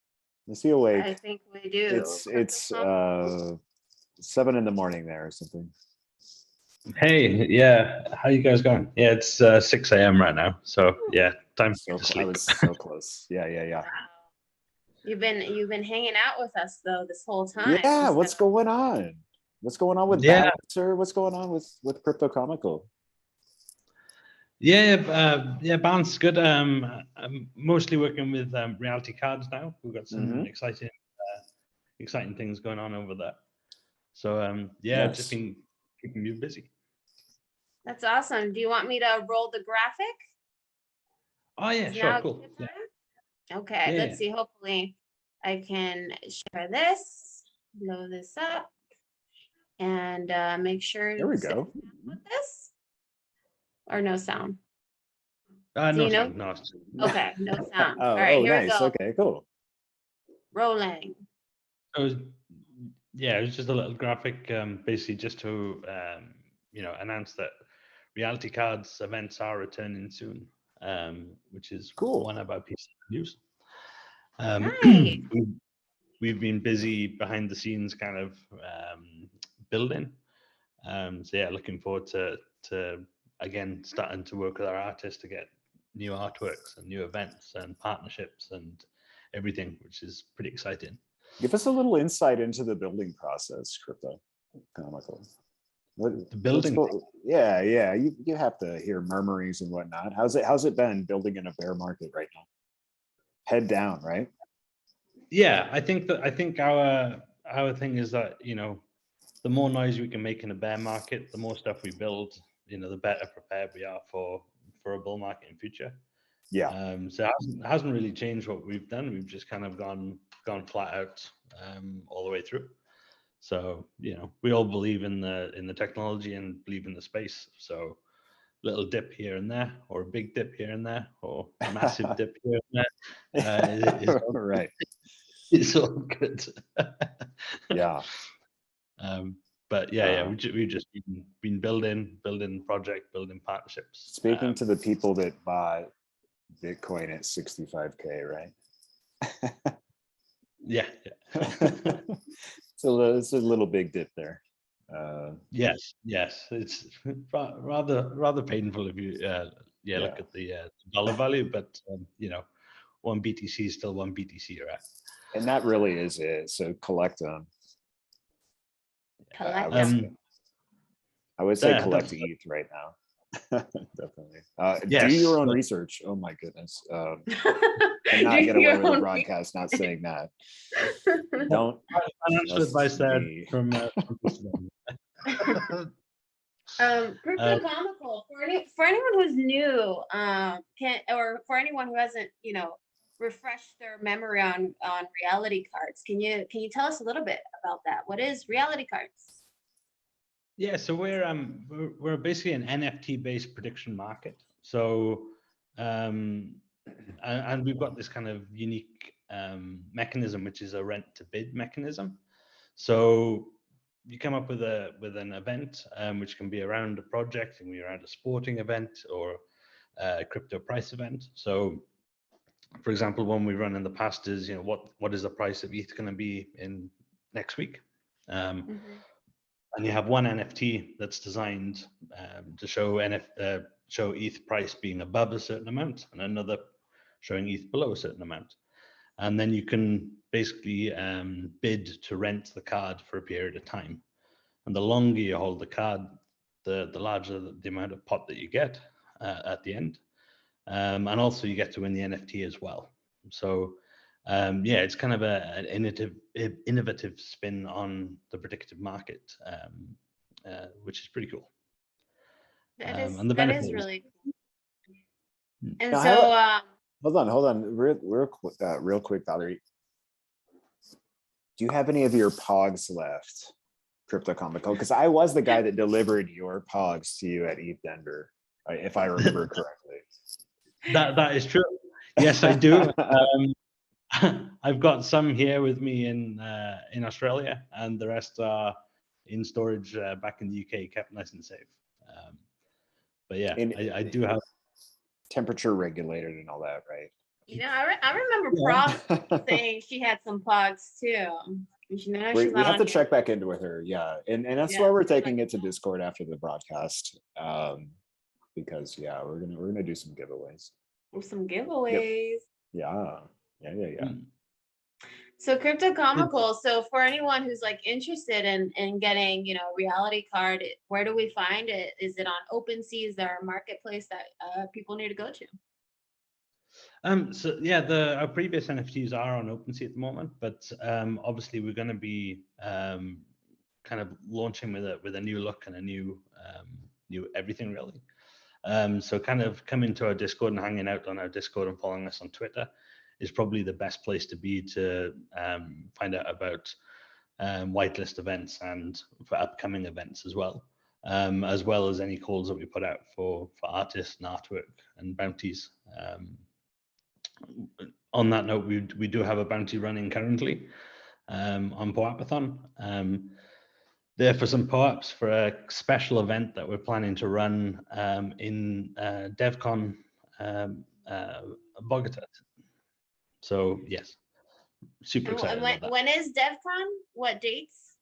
Is he awake? I think we do. It's 7 in the morning there or something. Hey, yeah, how you guys going? Yeah, it's 6 a.m. right now, so yeah, time to sleep. I was so close. Yeah. You've been hanging out with us though this whole time. Yeah, what's going on? What's going on with Balancer? What's going on with Crypto Comical? Yeah, Balance is good. I'm mostly working with reality cards now. We've got some exciting things going on over there. So Nice. just been keeping you busy. That's awesome. Do you want me to roll the graphic? Oh yeah, sure, cool. Yeah. Okay, let's see. Hopefully I can share this, blow this up, and make sure there we go. With this or no sound. No sound. No. Okay, no sound. All right, here nice. we go. Okay, cool. Rolling. It was just a little graphic, basically just to announce that reality cards events are returning soon, which is cool. one of our pieces of news. Nice. We've been busy behind the scenes kind of building. Looking forward to again starting to work with our artists to get new artworks and new events and partnerships and everything, which is pretty exciting. Give us a little insight into the building process, Crypto Comical. The building? Yeah. You have to hear murmurings and whatnot. How's it been building in a bear market right now? Head down, right? Yeah, I think our thing is that the more noise we can make in a bear market, the more stuff we build, the better prepared we are for a bull market in future. Yeah. So it hasn't really changed what we've done. We've just kind of gone flat out all the way through. So we all believe in the technology and believe in the space. So little dip here and there, or a big dip here and there, or a massive dip here and there. Is all, Right. It's all good. Yeah. But yeah, we've just been building project, building partnerships. Speaking to the people that bought Bitcoin at 65K, right? Yeah. It's a little big dip there. Yes, it's rather painful if you look at the dollar value, but one BTC is still one BTC, right? And that really is it. So collect them. I would say collect ETH right now. Definitely. Yes. Do your own research. Oh my goodness. And not get away with a broadcast not saying that. Don't. Financial advice there from Crypto comical for anyone who's new, or for anyone who hasn't, refreshed their memory on reality cards. Can you tell us a little bit about that? What is reality cards? Yeah, so we're basically an NFT based prediction market. So and we've got this kind of unique mechanism, which is a rent to bid mechanism. So you come up with an event, which can be around a project, and be around a sporting event or a crypto price event. So, for example, one we run in the past is, what is the price of ETH going to be in next week? And you have one NFT that's designed to show ETH price being above a certain amount, and another showing ETH below a certain amount. And then you can basically bid to rent the card for a period of time. And the longer you hold the card, the larger the amount of pot that you get at the end. And also you get to win the NFT as well. So it's kind of an innovative spin on the predictive market, which is pretty cool. That is really cool. And now, so hold on, real quick, Valerie. Do you have any of your pogs left, Crypto Comical? Because I was the guy that delivered your pogs to you at ETH Denver, if I remember correctly. That is true. Yes, I do. I've got some here with me in Australia, and the rest are in storage back in the UK, kept nice and safe. But yeah, I do have temperature regulated and all that, right? I remember Prof saying she had some pogs too. We have to check back into with her, yeah, and that's why we're taking it to Discord after the broadcast, because we're gonna do some giveaways. Some giveaways. Yep. Yeah. So Crypto Comical. So for anyone who's interested in getting, reality card, where do we find it? Is it on OpenSea? Is there a marketplace that people need to go to? So yeah, our previous NFTs are on OpenSea at the moment, but obviously we're going to be kind of launching with a new look and a new everything really. So kind of coming to our Discord and hanging out on our Discord and following us on Twitter is probably the best place to be to find out about whitelist events and for upcoming events as well as any calls that we put out for artists and artwork and bounties. On that note, we do have a bounty running currently on POAPathon. There for some POAPs for a special event that we're planning to run in DevCon Bogota. So yes, super excited about that. When is DevCon? What dates?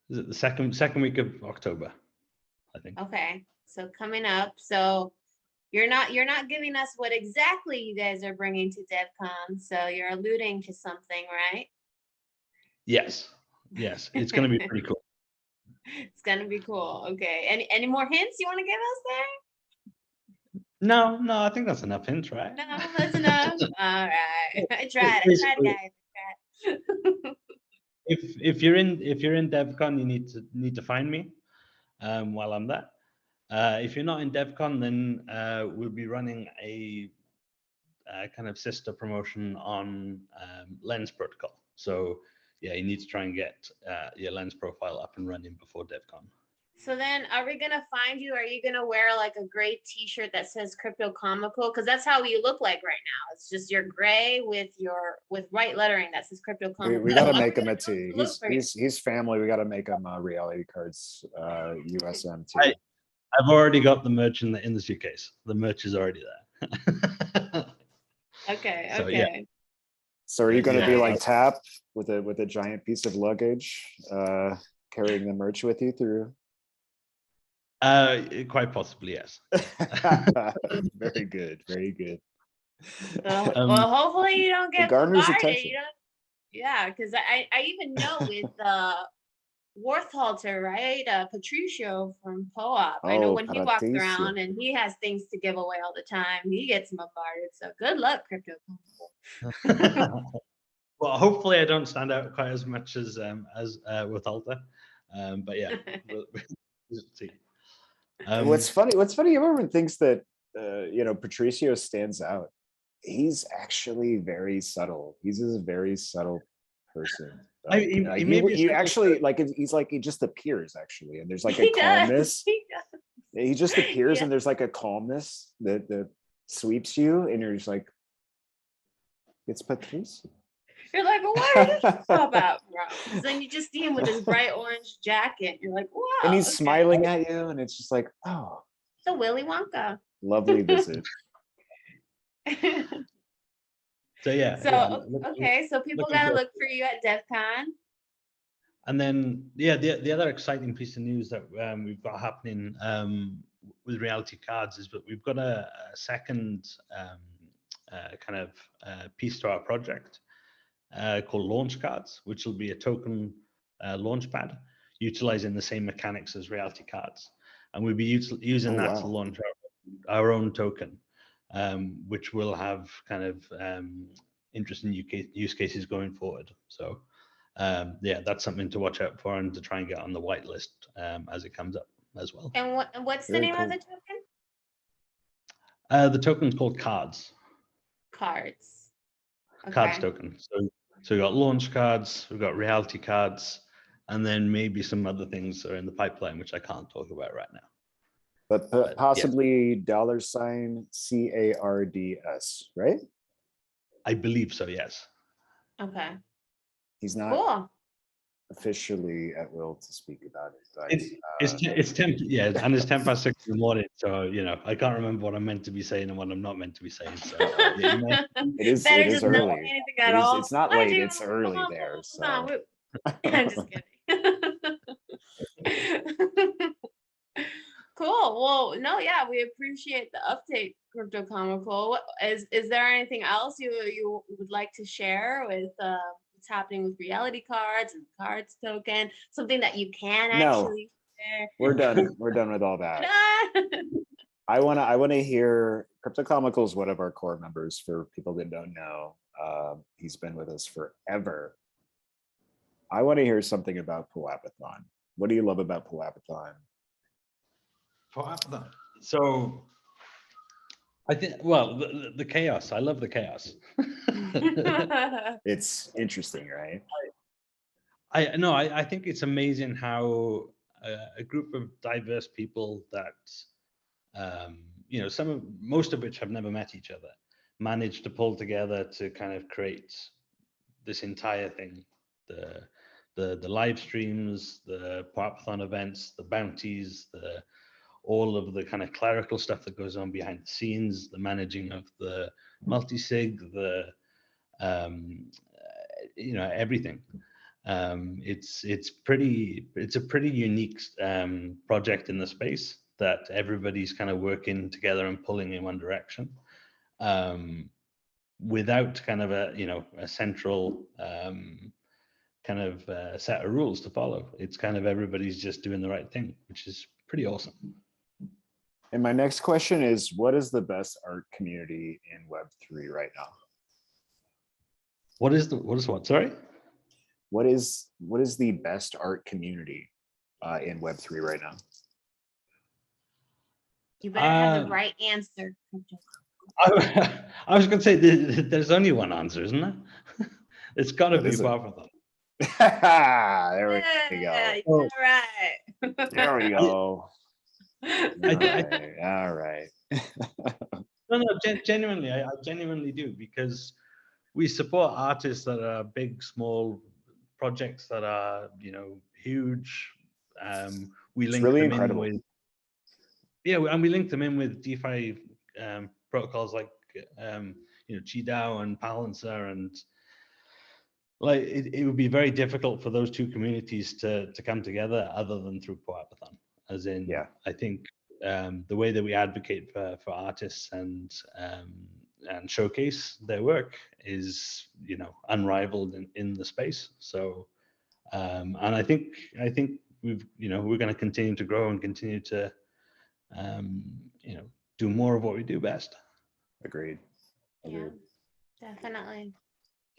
Is it the second week of October, I think. Okay, so coming up. So you're not giving us what exactly you guys are bringing to DevCon. So you're alluding to something, right? Yes, it's going to be pretty cool. It's going to be cool. Okay. Any more hints you want to give us there? No, I think that's enough hints, right? No, that's enough. All right. I tried, guys. If you're in DevCon, you need to find me while I'm there. If you're not in DevCon, then we'll be running a kind of sister promotion on Lens Protocol. So yeah, you need to try and get your Lens profile up and running before DevCon. So then are we gonna find you? Are you gonna wear like a gray t-shirt that says Crypto Comical? Because that's how you look like right now. It's just you're gray with white lettering that says Crypto Comical. We gotta make him a tee. Look for you. He's family. We gotta make him reality cards USM too. I've already got the merch in the suitcase. The merch is already there. Okay, So, okay. yeah. So are you gonna be Yeah. like Tap with a giant piece of luggage, carrying the merch with you through? Quite possibly, yes. Very good, very good. Well, hopefully you don't get garners bombarded. attention. You know? Yeah, because I even know with Warthalter, right? Patricio from POAP. I know Oh, when he walks Patricio. around and he has things to give away all the time, he gets bombarded. So good luck, Crypto. Well, hopefully I don't stand out quite as much as with Alta. But yeah, we'll see. What's funny, everyone thinks that Patricio stands out. He's actually very subtle. He's a very subtle person. He's like, he just appears actually, and there's like a calmness. He just appears, and there's like a calmness that sweeps you, and you're just like, it's Patricio. You're like, well, where did this pop out from? Then you just see him with his bright orange jacket. You're like, wow. And he's smiling at you, and it's just like, oh, it's a Willy Wonka. Lovely visit. So yeah. So okay, so people gotta look for you at DevCon. And then the other exciting piece of news that we've got happening with Reality Cards is that we've got a second piece to our project called Launch Cards, which will be a token launchpad utilizing the same mechanics as Reality Cards, and we'll be using that to launch our own token, which will have kind of interesting use cases going forward. So that's something to watch out for and to try and get on the whitelist as it comes up as well. And what's the name of the token? The token's called Cards. Cards. Okay. Cards token. So we've got launch cards, we've got reality cards, and then maybe some other things are in the pipeline, which I can't talk about right now. But possibly $CARDS, right? I believe so, yes. Okay. He's not officially at will to speak about it. But, it's 10, yeah, and it's 6:10 in the morning, so I can't remember what I'm meant to be saying and what I'm not meant to be saying. So it is early. It's not late, it's early there. So I'm just kidding. Cool. Well, no, yeah, we appreciate the update, Crypto Comical. Is there anything else you would like to share with what's happening with reality cards and cards token? Something that you can actually share? We're done. We're done with all that. I want to hear. Crypto Comical is one of our core members. For people that don't know, he's been with us forever. I want to hear something about POAPathon. What do you love about POAPathon? POAPathon. So I think, well, the chaos. I love the chaos. It's interesting, right? I think it's amazing how a group of diverse people that most of which have never met each other managed to pull together to kind of create this entire thing. The live streams, the POAPathon events, the bounties, all of the kind of clerical stuff that goes on behind the scenes, the managing of the multi-sig, everything. It's a pretty unique project in the space that everybody's kind of working together and pulling in one direction, without kind of a central set of rules to follow. It's kind of everybody's just doing the right thing, which is pretty awesome. And my next question is, what is the best art community in Web3 right now? What is what? Sorry? What is the best art community in Web3 right now? You better have the right answer. I was going to say there's only one answer, isn't there? It's got to be POAPathon. There we go. You're right. There we go. I All right. No, genuinely, I genuinely do, because we support artists that are big, small projects that are, huge. We It's link really them incredible. in with, and we link them in with DeFi protocols like, GDAO and Balancer, and like it would be very difficult for those two communities to come together other than through POAPathon. As in, I think the way that we advocate for artists and showcase their work is, unrivaled in the space. So, and I think we're going to continue to grow and continue to, do more of what we do best. Agreed. Yeah, definitely.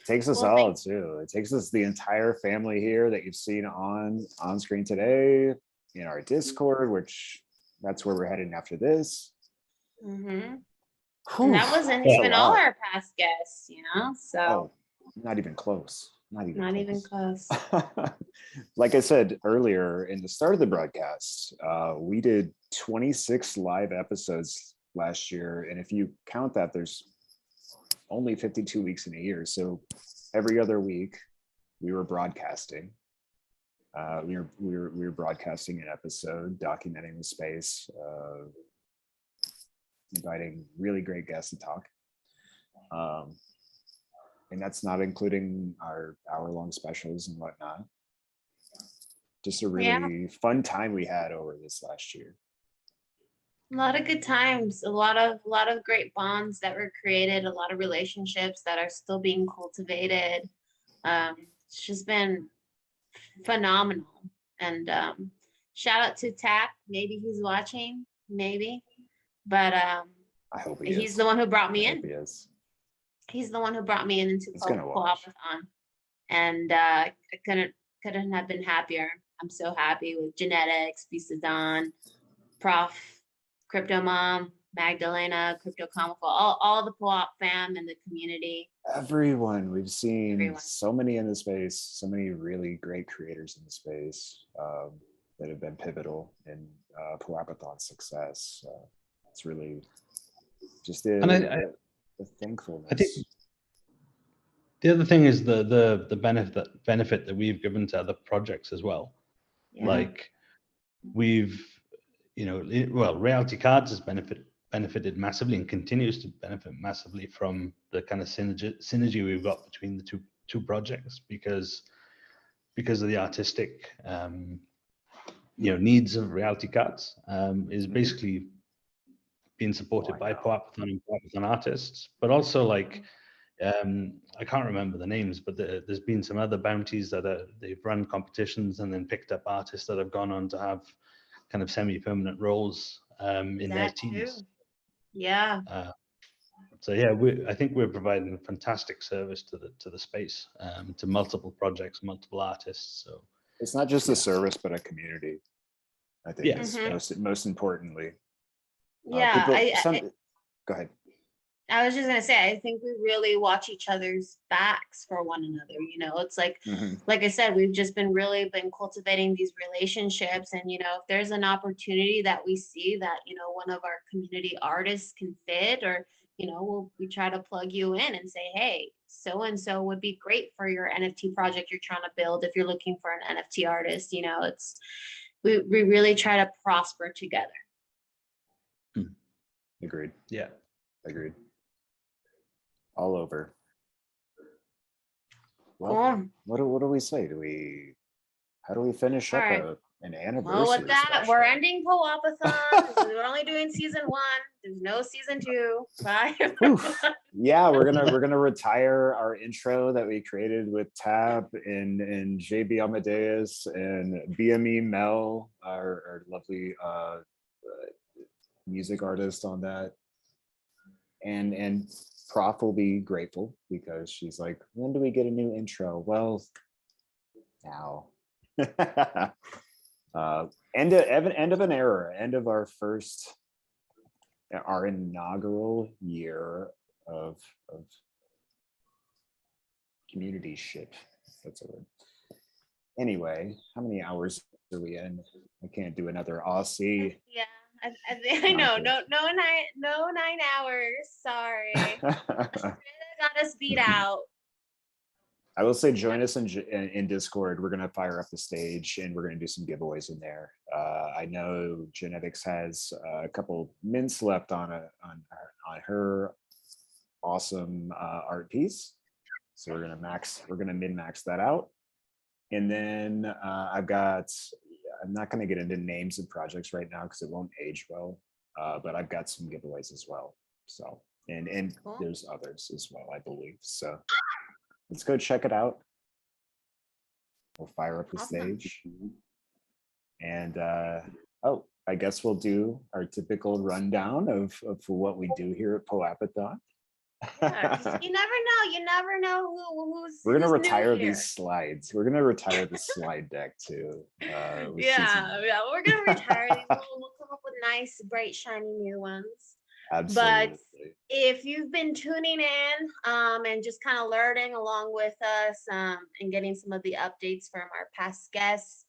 It takes us Well, all too. It takes us the entire family here that you've seen on screen today in our Discord, which that's where we're heading after this. And Whew, that wasn't that's a even all lot. our past guests, So Oh, not even close. Not even close. Like I said earlier in the start of the broadcast, we did 26 live episodes last year, and if you count that, there's only 52 weeks in a year. So every other week we were broadcasting. We were broadcasting an episode, documenting the space, inviting really great guests to talk. And that's not including our hour-long specials and whatnot. Just a really fun time we had over this last year. A lot of good times, a lot of great bonds that were created, a lot of relationships that are still being cultivated. It's just been phenomenal. And shout out to Tap. Maybe he's watching, maybe. But I hope he's the one who brought me in. He is. He's the one who brought me in into POAPathon. And I couldn't have been happier. I'm so happy with Genetics, Bisadon, Prof, Crypto Mom, Magdalena, Crypto Comical, all the POAP fam and the community. Everyone. We've seen so many in the space, so many really great creators in the space that have been pivotal in POAPathon's success. It's really just a thankfulness. I think the other thing is the benefit that we've given to other projects as well. Yeah. Like we've, Reality Cards has benefited massively and continues to benefit massively from the kind of synergy we've got between the two projects because of the artistic needs of Reality Cards is basically being supported by POAPathon and POAPathon artists, but also like I can't remember the names, but there's been some other bounties that they've run competitions and then picked up artists that have gone on to have kind of semi-permanent roles in their teams. Too. Yeah. So yeah, I think we're providing a fantastic service to the space, to multiple projects, multiple artists. So it's not just a service, but a community. I think is most importantly. Yeah, go ahead. I was just gonna say, I think we really watch each other's backs for one another. It's like, like I said, we've just been cultivating these relationships, and if there's an opportunity that we see that one of our community artists can fit, or we try to plug you in and say, hey, so and so would be great for your NFT project you're trying to build. If you're looking for an NFT artist, it's we really try to prosper together. Agreed. Yeah. Agreed. All over. Well, cool. What do we say? How do we finish up an anniversary? Well, with that, special? we're ending POAPathon. We're only doing season 1. There's no season 2. Bye. Yeah, we're gonna retire our intro that we created with Tab and JB Amadeus and BME Mel, our lovely music artist on that, and Prof will be grateful because she's like, when do we get a new intro? Well, now. End of an era, end of our inaugural year of community ship. That's a word. Anyway, how many hours are we in? I can't do another Aussie. Yeah, I know. No 9 hours. Sorry. Australia got us beat out. I will say, join us in Discord. We're going to fire up the stage and we're going to do some giveaways in there. I know Genetics has a couple mints left on her awesome art piece. So we're going to min max that out. And then I'm not going to get into names of projects right now because it won't age well, but I've got some giveaways as well. So, and Cool. There's others as well, I believe. So let's go check it out. We'll fire up the stage. And I guess we'll do our typical rundown of what we do here at POAPathon. Yeah, 'cause you never know who's. We're gonna who's new retire here. these slides. We're gonna retire the slide deck too. Yeah, we're gonna retire these. We'll come up with nice, bright, shiny new ones. Absolutely. But if you've been tuning in and just kind of learning along with us and getting some of the updates from our past guests,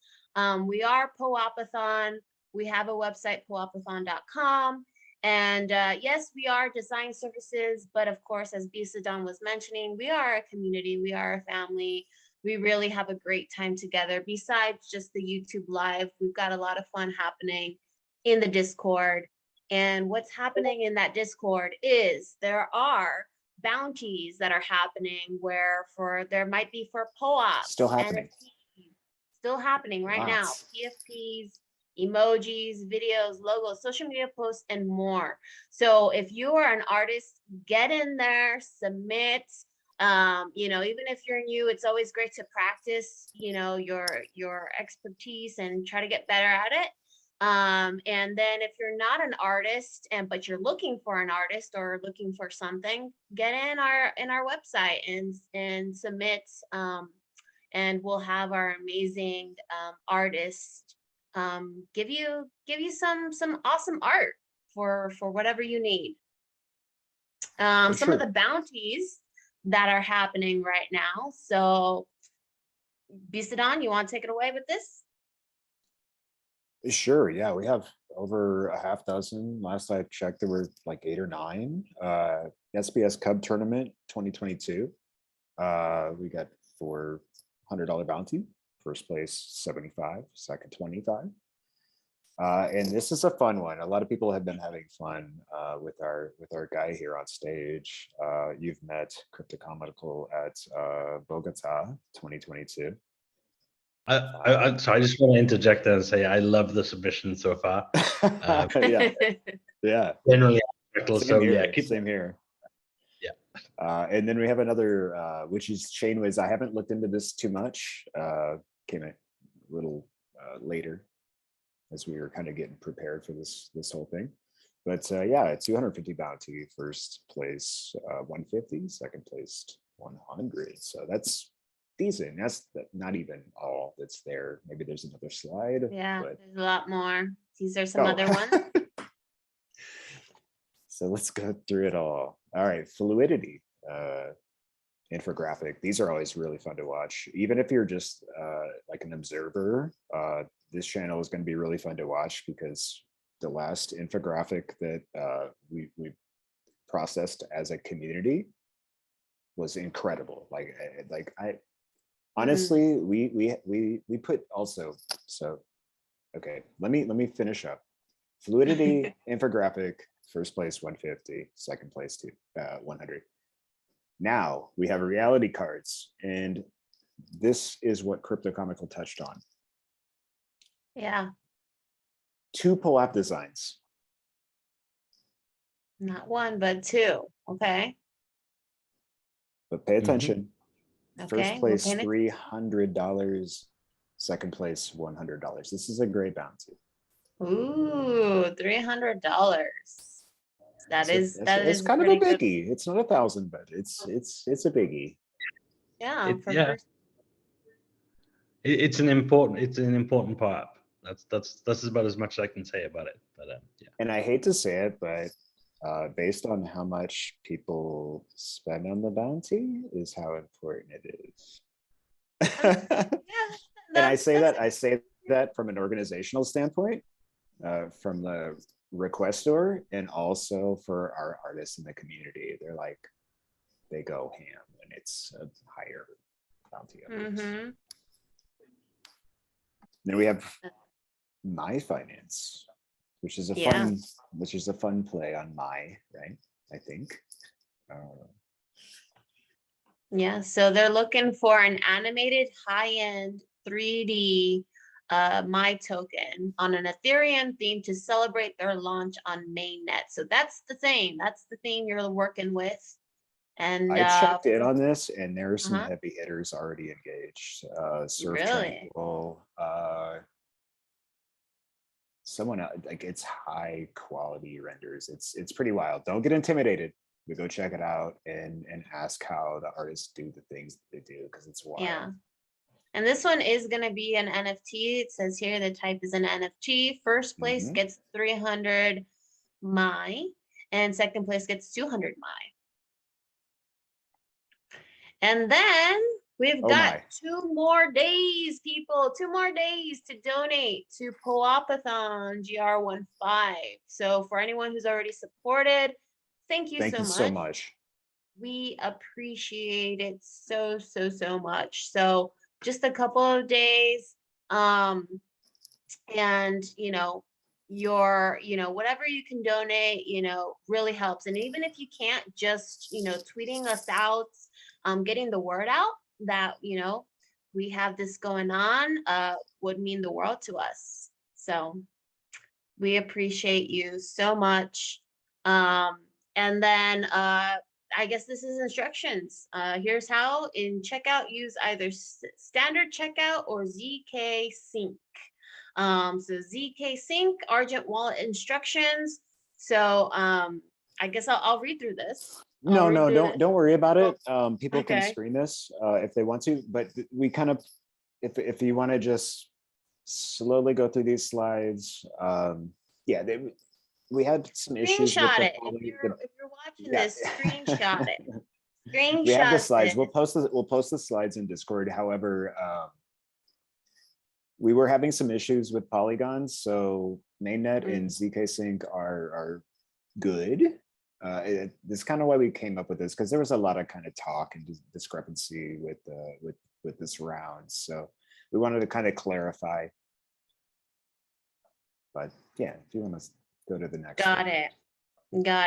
we are POAPathon. We have a website, POAPathon.com. And yes, we are design services, but of course, as Bisadon was mentioning, we are a community, we are a family. We really have a great time together. Besides just the YouTube live, we've got a lot of fun happening in the Discord. And what's happening in that Discord is there are bounties that are happening where there might be for POAPs. Still happening. NFTs, still happening right now. Lots. PFPs, emojis, videos, logos, social media posts, and more. So if you are an artist, get in there, submit. Even if you're new, it's always great to practice, your expertise and try to get better at it. And then if you're not an artist but you're looking for an artist or looking for something, get in our website and submit. And we'll have our amazing artists give you some awesome art for whatever you need. Some of the bounties that are happening right now. So Bisadon, you want to take it away with this? Sure. Yeah, we have over a half dozen. Last I checked, there were like 8 or 9. SBS Cub Tournament 2022. We got $400 bounty. First place 75, second 25. And this is a fun one. A lot of people have been having fun with our guy here on stage. You've met Cryptocomical at Bogota 2022. So I just want to interject there and say I love the submission so far. Yeah. Generally, Same here. Yeah. And then we have another, which is Chainways. I haven't looked into this too much. Came a little later as we were kind of getting prepared for this whole thing. But yeah, 250 bounty, first place 150, second place 100. So that's decent. That's not even all that's there. Maybe there's another slide. Yeah, but... there's a lot more. These are some other ones. So let's go through it all. All right, Fluidity infographic. These are always really fun to watch. Even if you're just like an observer, this channel is going to be really fun to watch because the last infographic that we processed as a community was incredible. Like I honestly, we put also, so okay, let me finish up. Fluidity infographic, first place 150, second place 100. Now we have reality cards, and this is what Cryptocomical touched on. Yeah. 2 POAP designs. Not 1, but 2. Okay. But pay attention. First Okay, place $300, second place $100. This is a great bounty. Ooh, $300. That is it's kind of a biggie. It's not 1,000, but it's a biggie. Yeah. It's an important part. That's about as much as I can say about it. But yeah. And I hate to say it, but based on how much people spend on the bounty is how important it is. Yeah, I say that from an organizational standpoint, from the requestor, and also for our artists in the community. They're like, they go ham when it's a higher bounty. Mm-hmm. Then we have My Finance, which is a fun play on my, right? I think. Yeah, so they're looking for an animated high-end 3D My token on an Ethereum theme to celebrate their launch on mainnet. So that's the theme. That's the theme you're working with. And I checked in on this, and there are some heavy hitters already engaged. Surf Really? Tranquil, someone else, like, it's high quality renders. It's pretty wild. Don't get intimidated. We go check it out and ask how the artists do the things that they do, because it's wild. yeah. And this one is going to be an NFT. It says here the type is an NFT. First place gets 300 My, and second place gets 200 My. And then we've got 2 more days, people, 2 more days to donate to POAPathon GR15. So for anyone who's already supported, thank you so much. We appreciate it so much. So just a couple of days, and whatever you can donate, really helps. And even if you can't, just tweeting us out, getting the word out that we have this going on would mean the world to us. So we appreciate you so much. And then I guess this is instructions. Here's how. In checkout, use either standard checkout or ZK Sync. So ZK Sync, Argent wallet instructions. So I guess I'll read through this. No, don't worry about it. People can screen this if they want to, but we kind of, if you want to just slowly go through these slides, we had some issues with it. If you're watching this, screenshot it. Screenshot. We have the slides. We'll post the slides in Discord. However, we were having some issues with polygons, so mainnet and ZK Sync are good. That's kind of why we came up with this, because there was a lot of kind of talk and discrepancy with this round. So we wanted to kind of clarify. But yeah, if you want to go to the next Got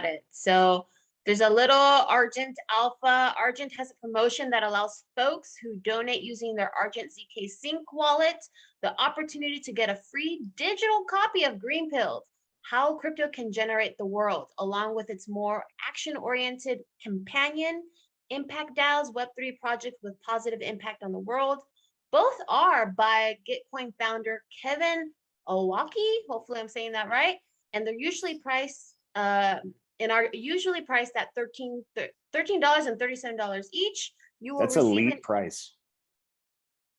it. So there's a little Argent Alpha. Argent has a promotion that allows folks who donate using their Argent ZK Sync wallet the opportunity to get a free digital copy of Green Pilled: How Crypto Can Generate the World, along with its more action-oriented companion, Impact DAO's Web3 project with positive impact on the world. Both are by Gitcoin founder Kevin Owaki. Hopefully I'm saying that right. And they're usually priced at $13.37 each. That's a elite price.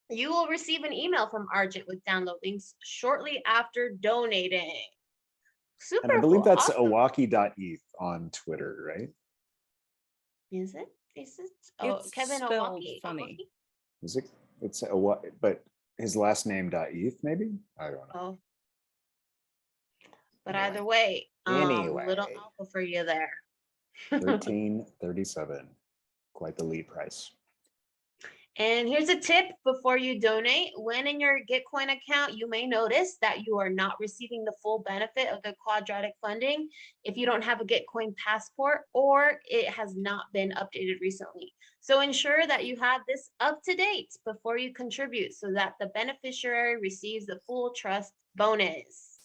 You will receive an email from Argent with download links shortly after donating. Super and I believe cool. that's Awesome. Owaki.eth on Twitter, right? Is it? Oh, It's Kevin spelled Owaki. funny. Is it? It's but his last name .eth maybe? I don't know. Oh. But either way, little alpha for you there. 1337. Quite the lead price. And here's a tip before you donate. When in your Gitcoin account, you may notice that you are not receiving the full benefit of the quadratic funding if you don't have a Gitcoin passport or it has not been updated recently. So ensure that you have this up to date before you contribute so that the beneficiary receives the full trust bonus.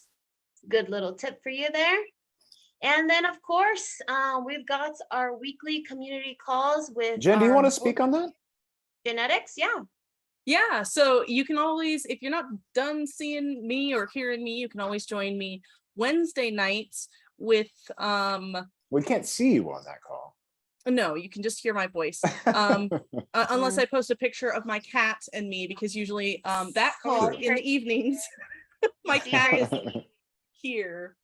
Good little tip for you there. And then, of course, we've got our weekly community calls with Jen, do you want to speak on that? Genetics, Yeah, so you can always, if you're not done seeing me or hearing me, you can always join me Wednesday nights with we can't see you on that call. No, you can just hear my voice. Unless I post a picture of my cat and me, because usually that call in the evenings, my cat is here.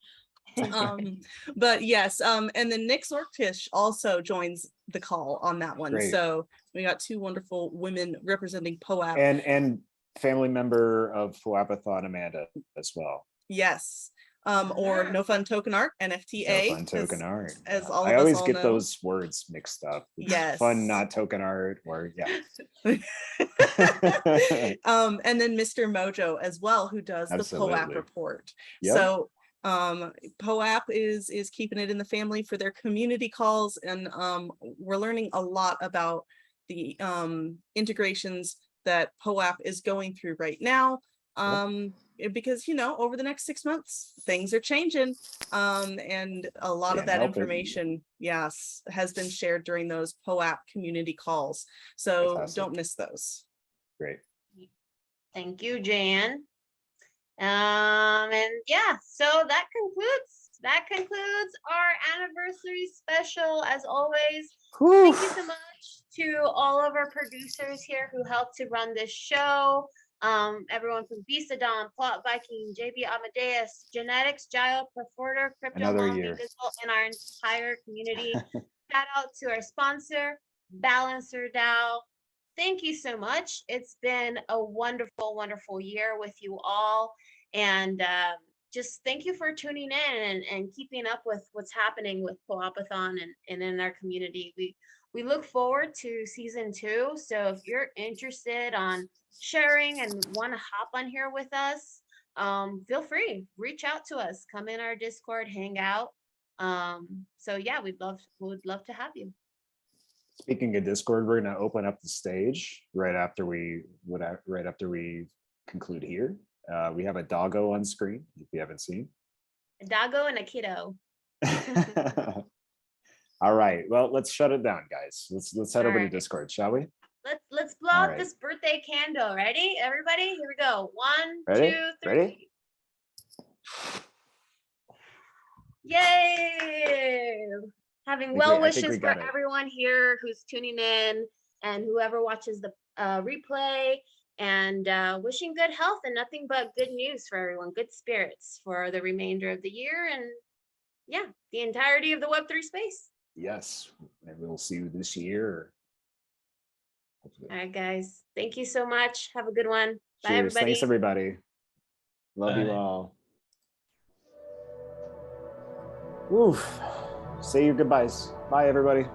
But yes, and then Nick Zorkish also joins the call on that one. Great. So we got 2 wonderful women representing POAP. And family member of POAPathon, Amanda, as well. Yes. Or No Fun Token Art, NFTA. No Fun Token Art. As Yeah. all of I us always all get know. those words mixed up. It's Yes. Fun Not Token Art, or yeah. And then Mr. Mojo as well, who does the POAP Absolutely. report. Yep. So POAP is keeping it in the family for their community calls, and we're learning a lot about the integrations that POAP is going through right now. Because, you know, over the next 6 months, things are changing. And a lot of Can't that help it. information, yes, has been shared during those POAP community calls. So Fantastic. don't miss those. Great. Thank you, Jan. And yeah, so that concludes our anniversary special. As always, thank you so much to all of our producers here who helped to run this show. Everyone from Visa Dawn, Plot Viking, JB Amadeus, Genetics, Gile, Perforter, Crypto Another Mom, year. Invisible, and our entire community. Shout out to our sponsor, Balancer DAO. Thank you so much. It's been a wonderful, wonderful year with you all. And just thank you for tuning in and keeping up with what's happening with POAPathon and in our community. We look forward to season 2. So if you're interested on sharing and want to hop on here with us, feel free, reach out to us, come in our Discord, hang out. So yeah, we would love to have you. Speaking of Discord, we're going to open up the stage right after we conclude here. We have a doggo on screen, if you haven't seen. A doggo and a kiddo. All right, well, let's shut it down, guys. Let's head over to Discord, shall we? Let's blow out this birthday candle. Ready, everybody? Here we go. 1, Ready? 2, 3. Ready? Yay! Having well I think wishes we for got it. everyone here who's tuning in and whoever watches the replay, and wishing good health and nothing but good news for everyone, good spirits for the remainder of the year and yeah, the entirety of the Web3 space. Yes, and we'll see you this year. All right, guys. Thank you so much. Have a good one. Bye, Cheers. everybody. Thanks, everybody. Love you Bye. all. Oof. Say your goodbyes. Bye, everybody.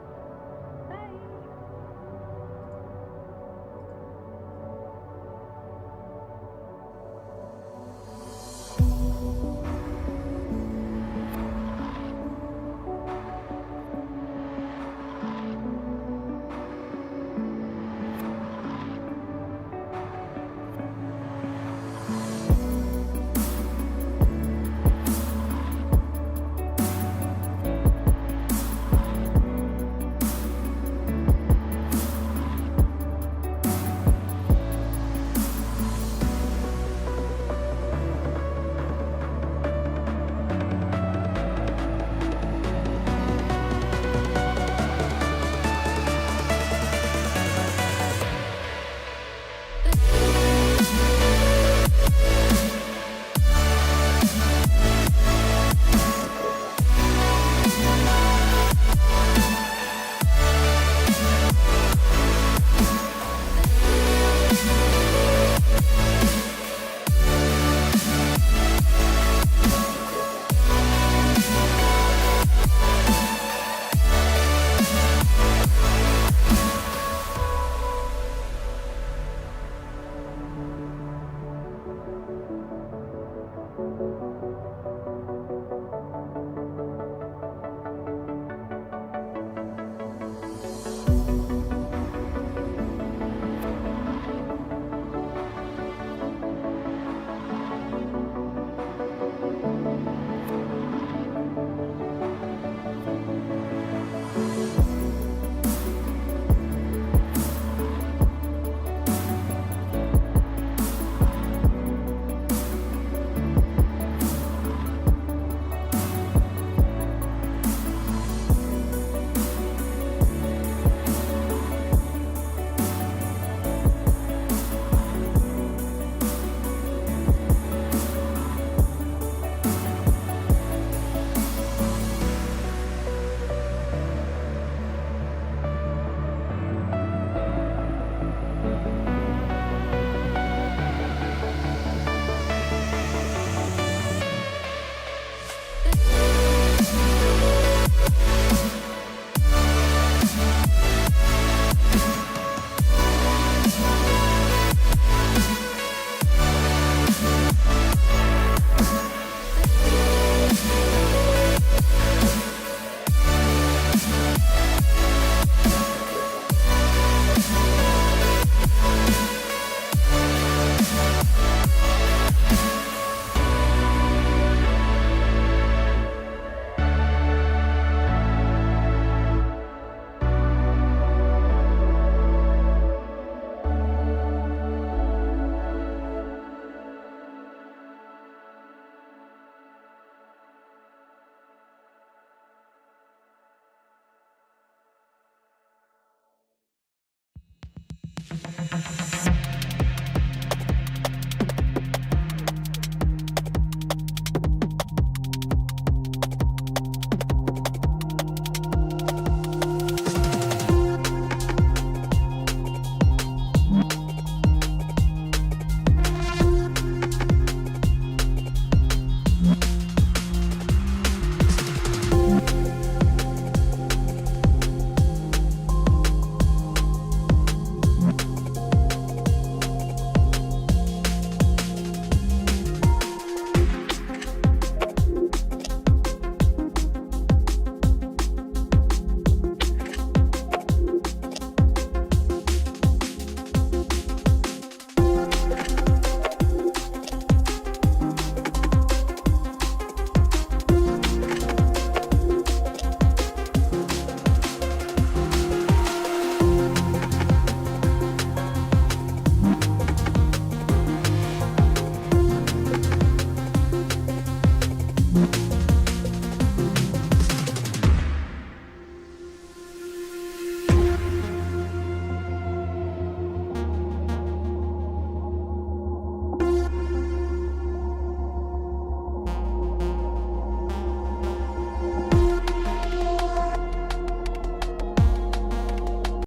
Bye.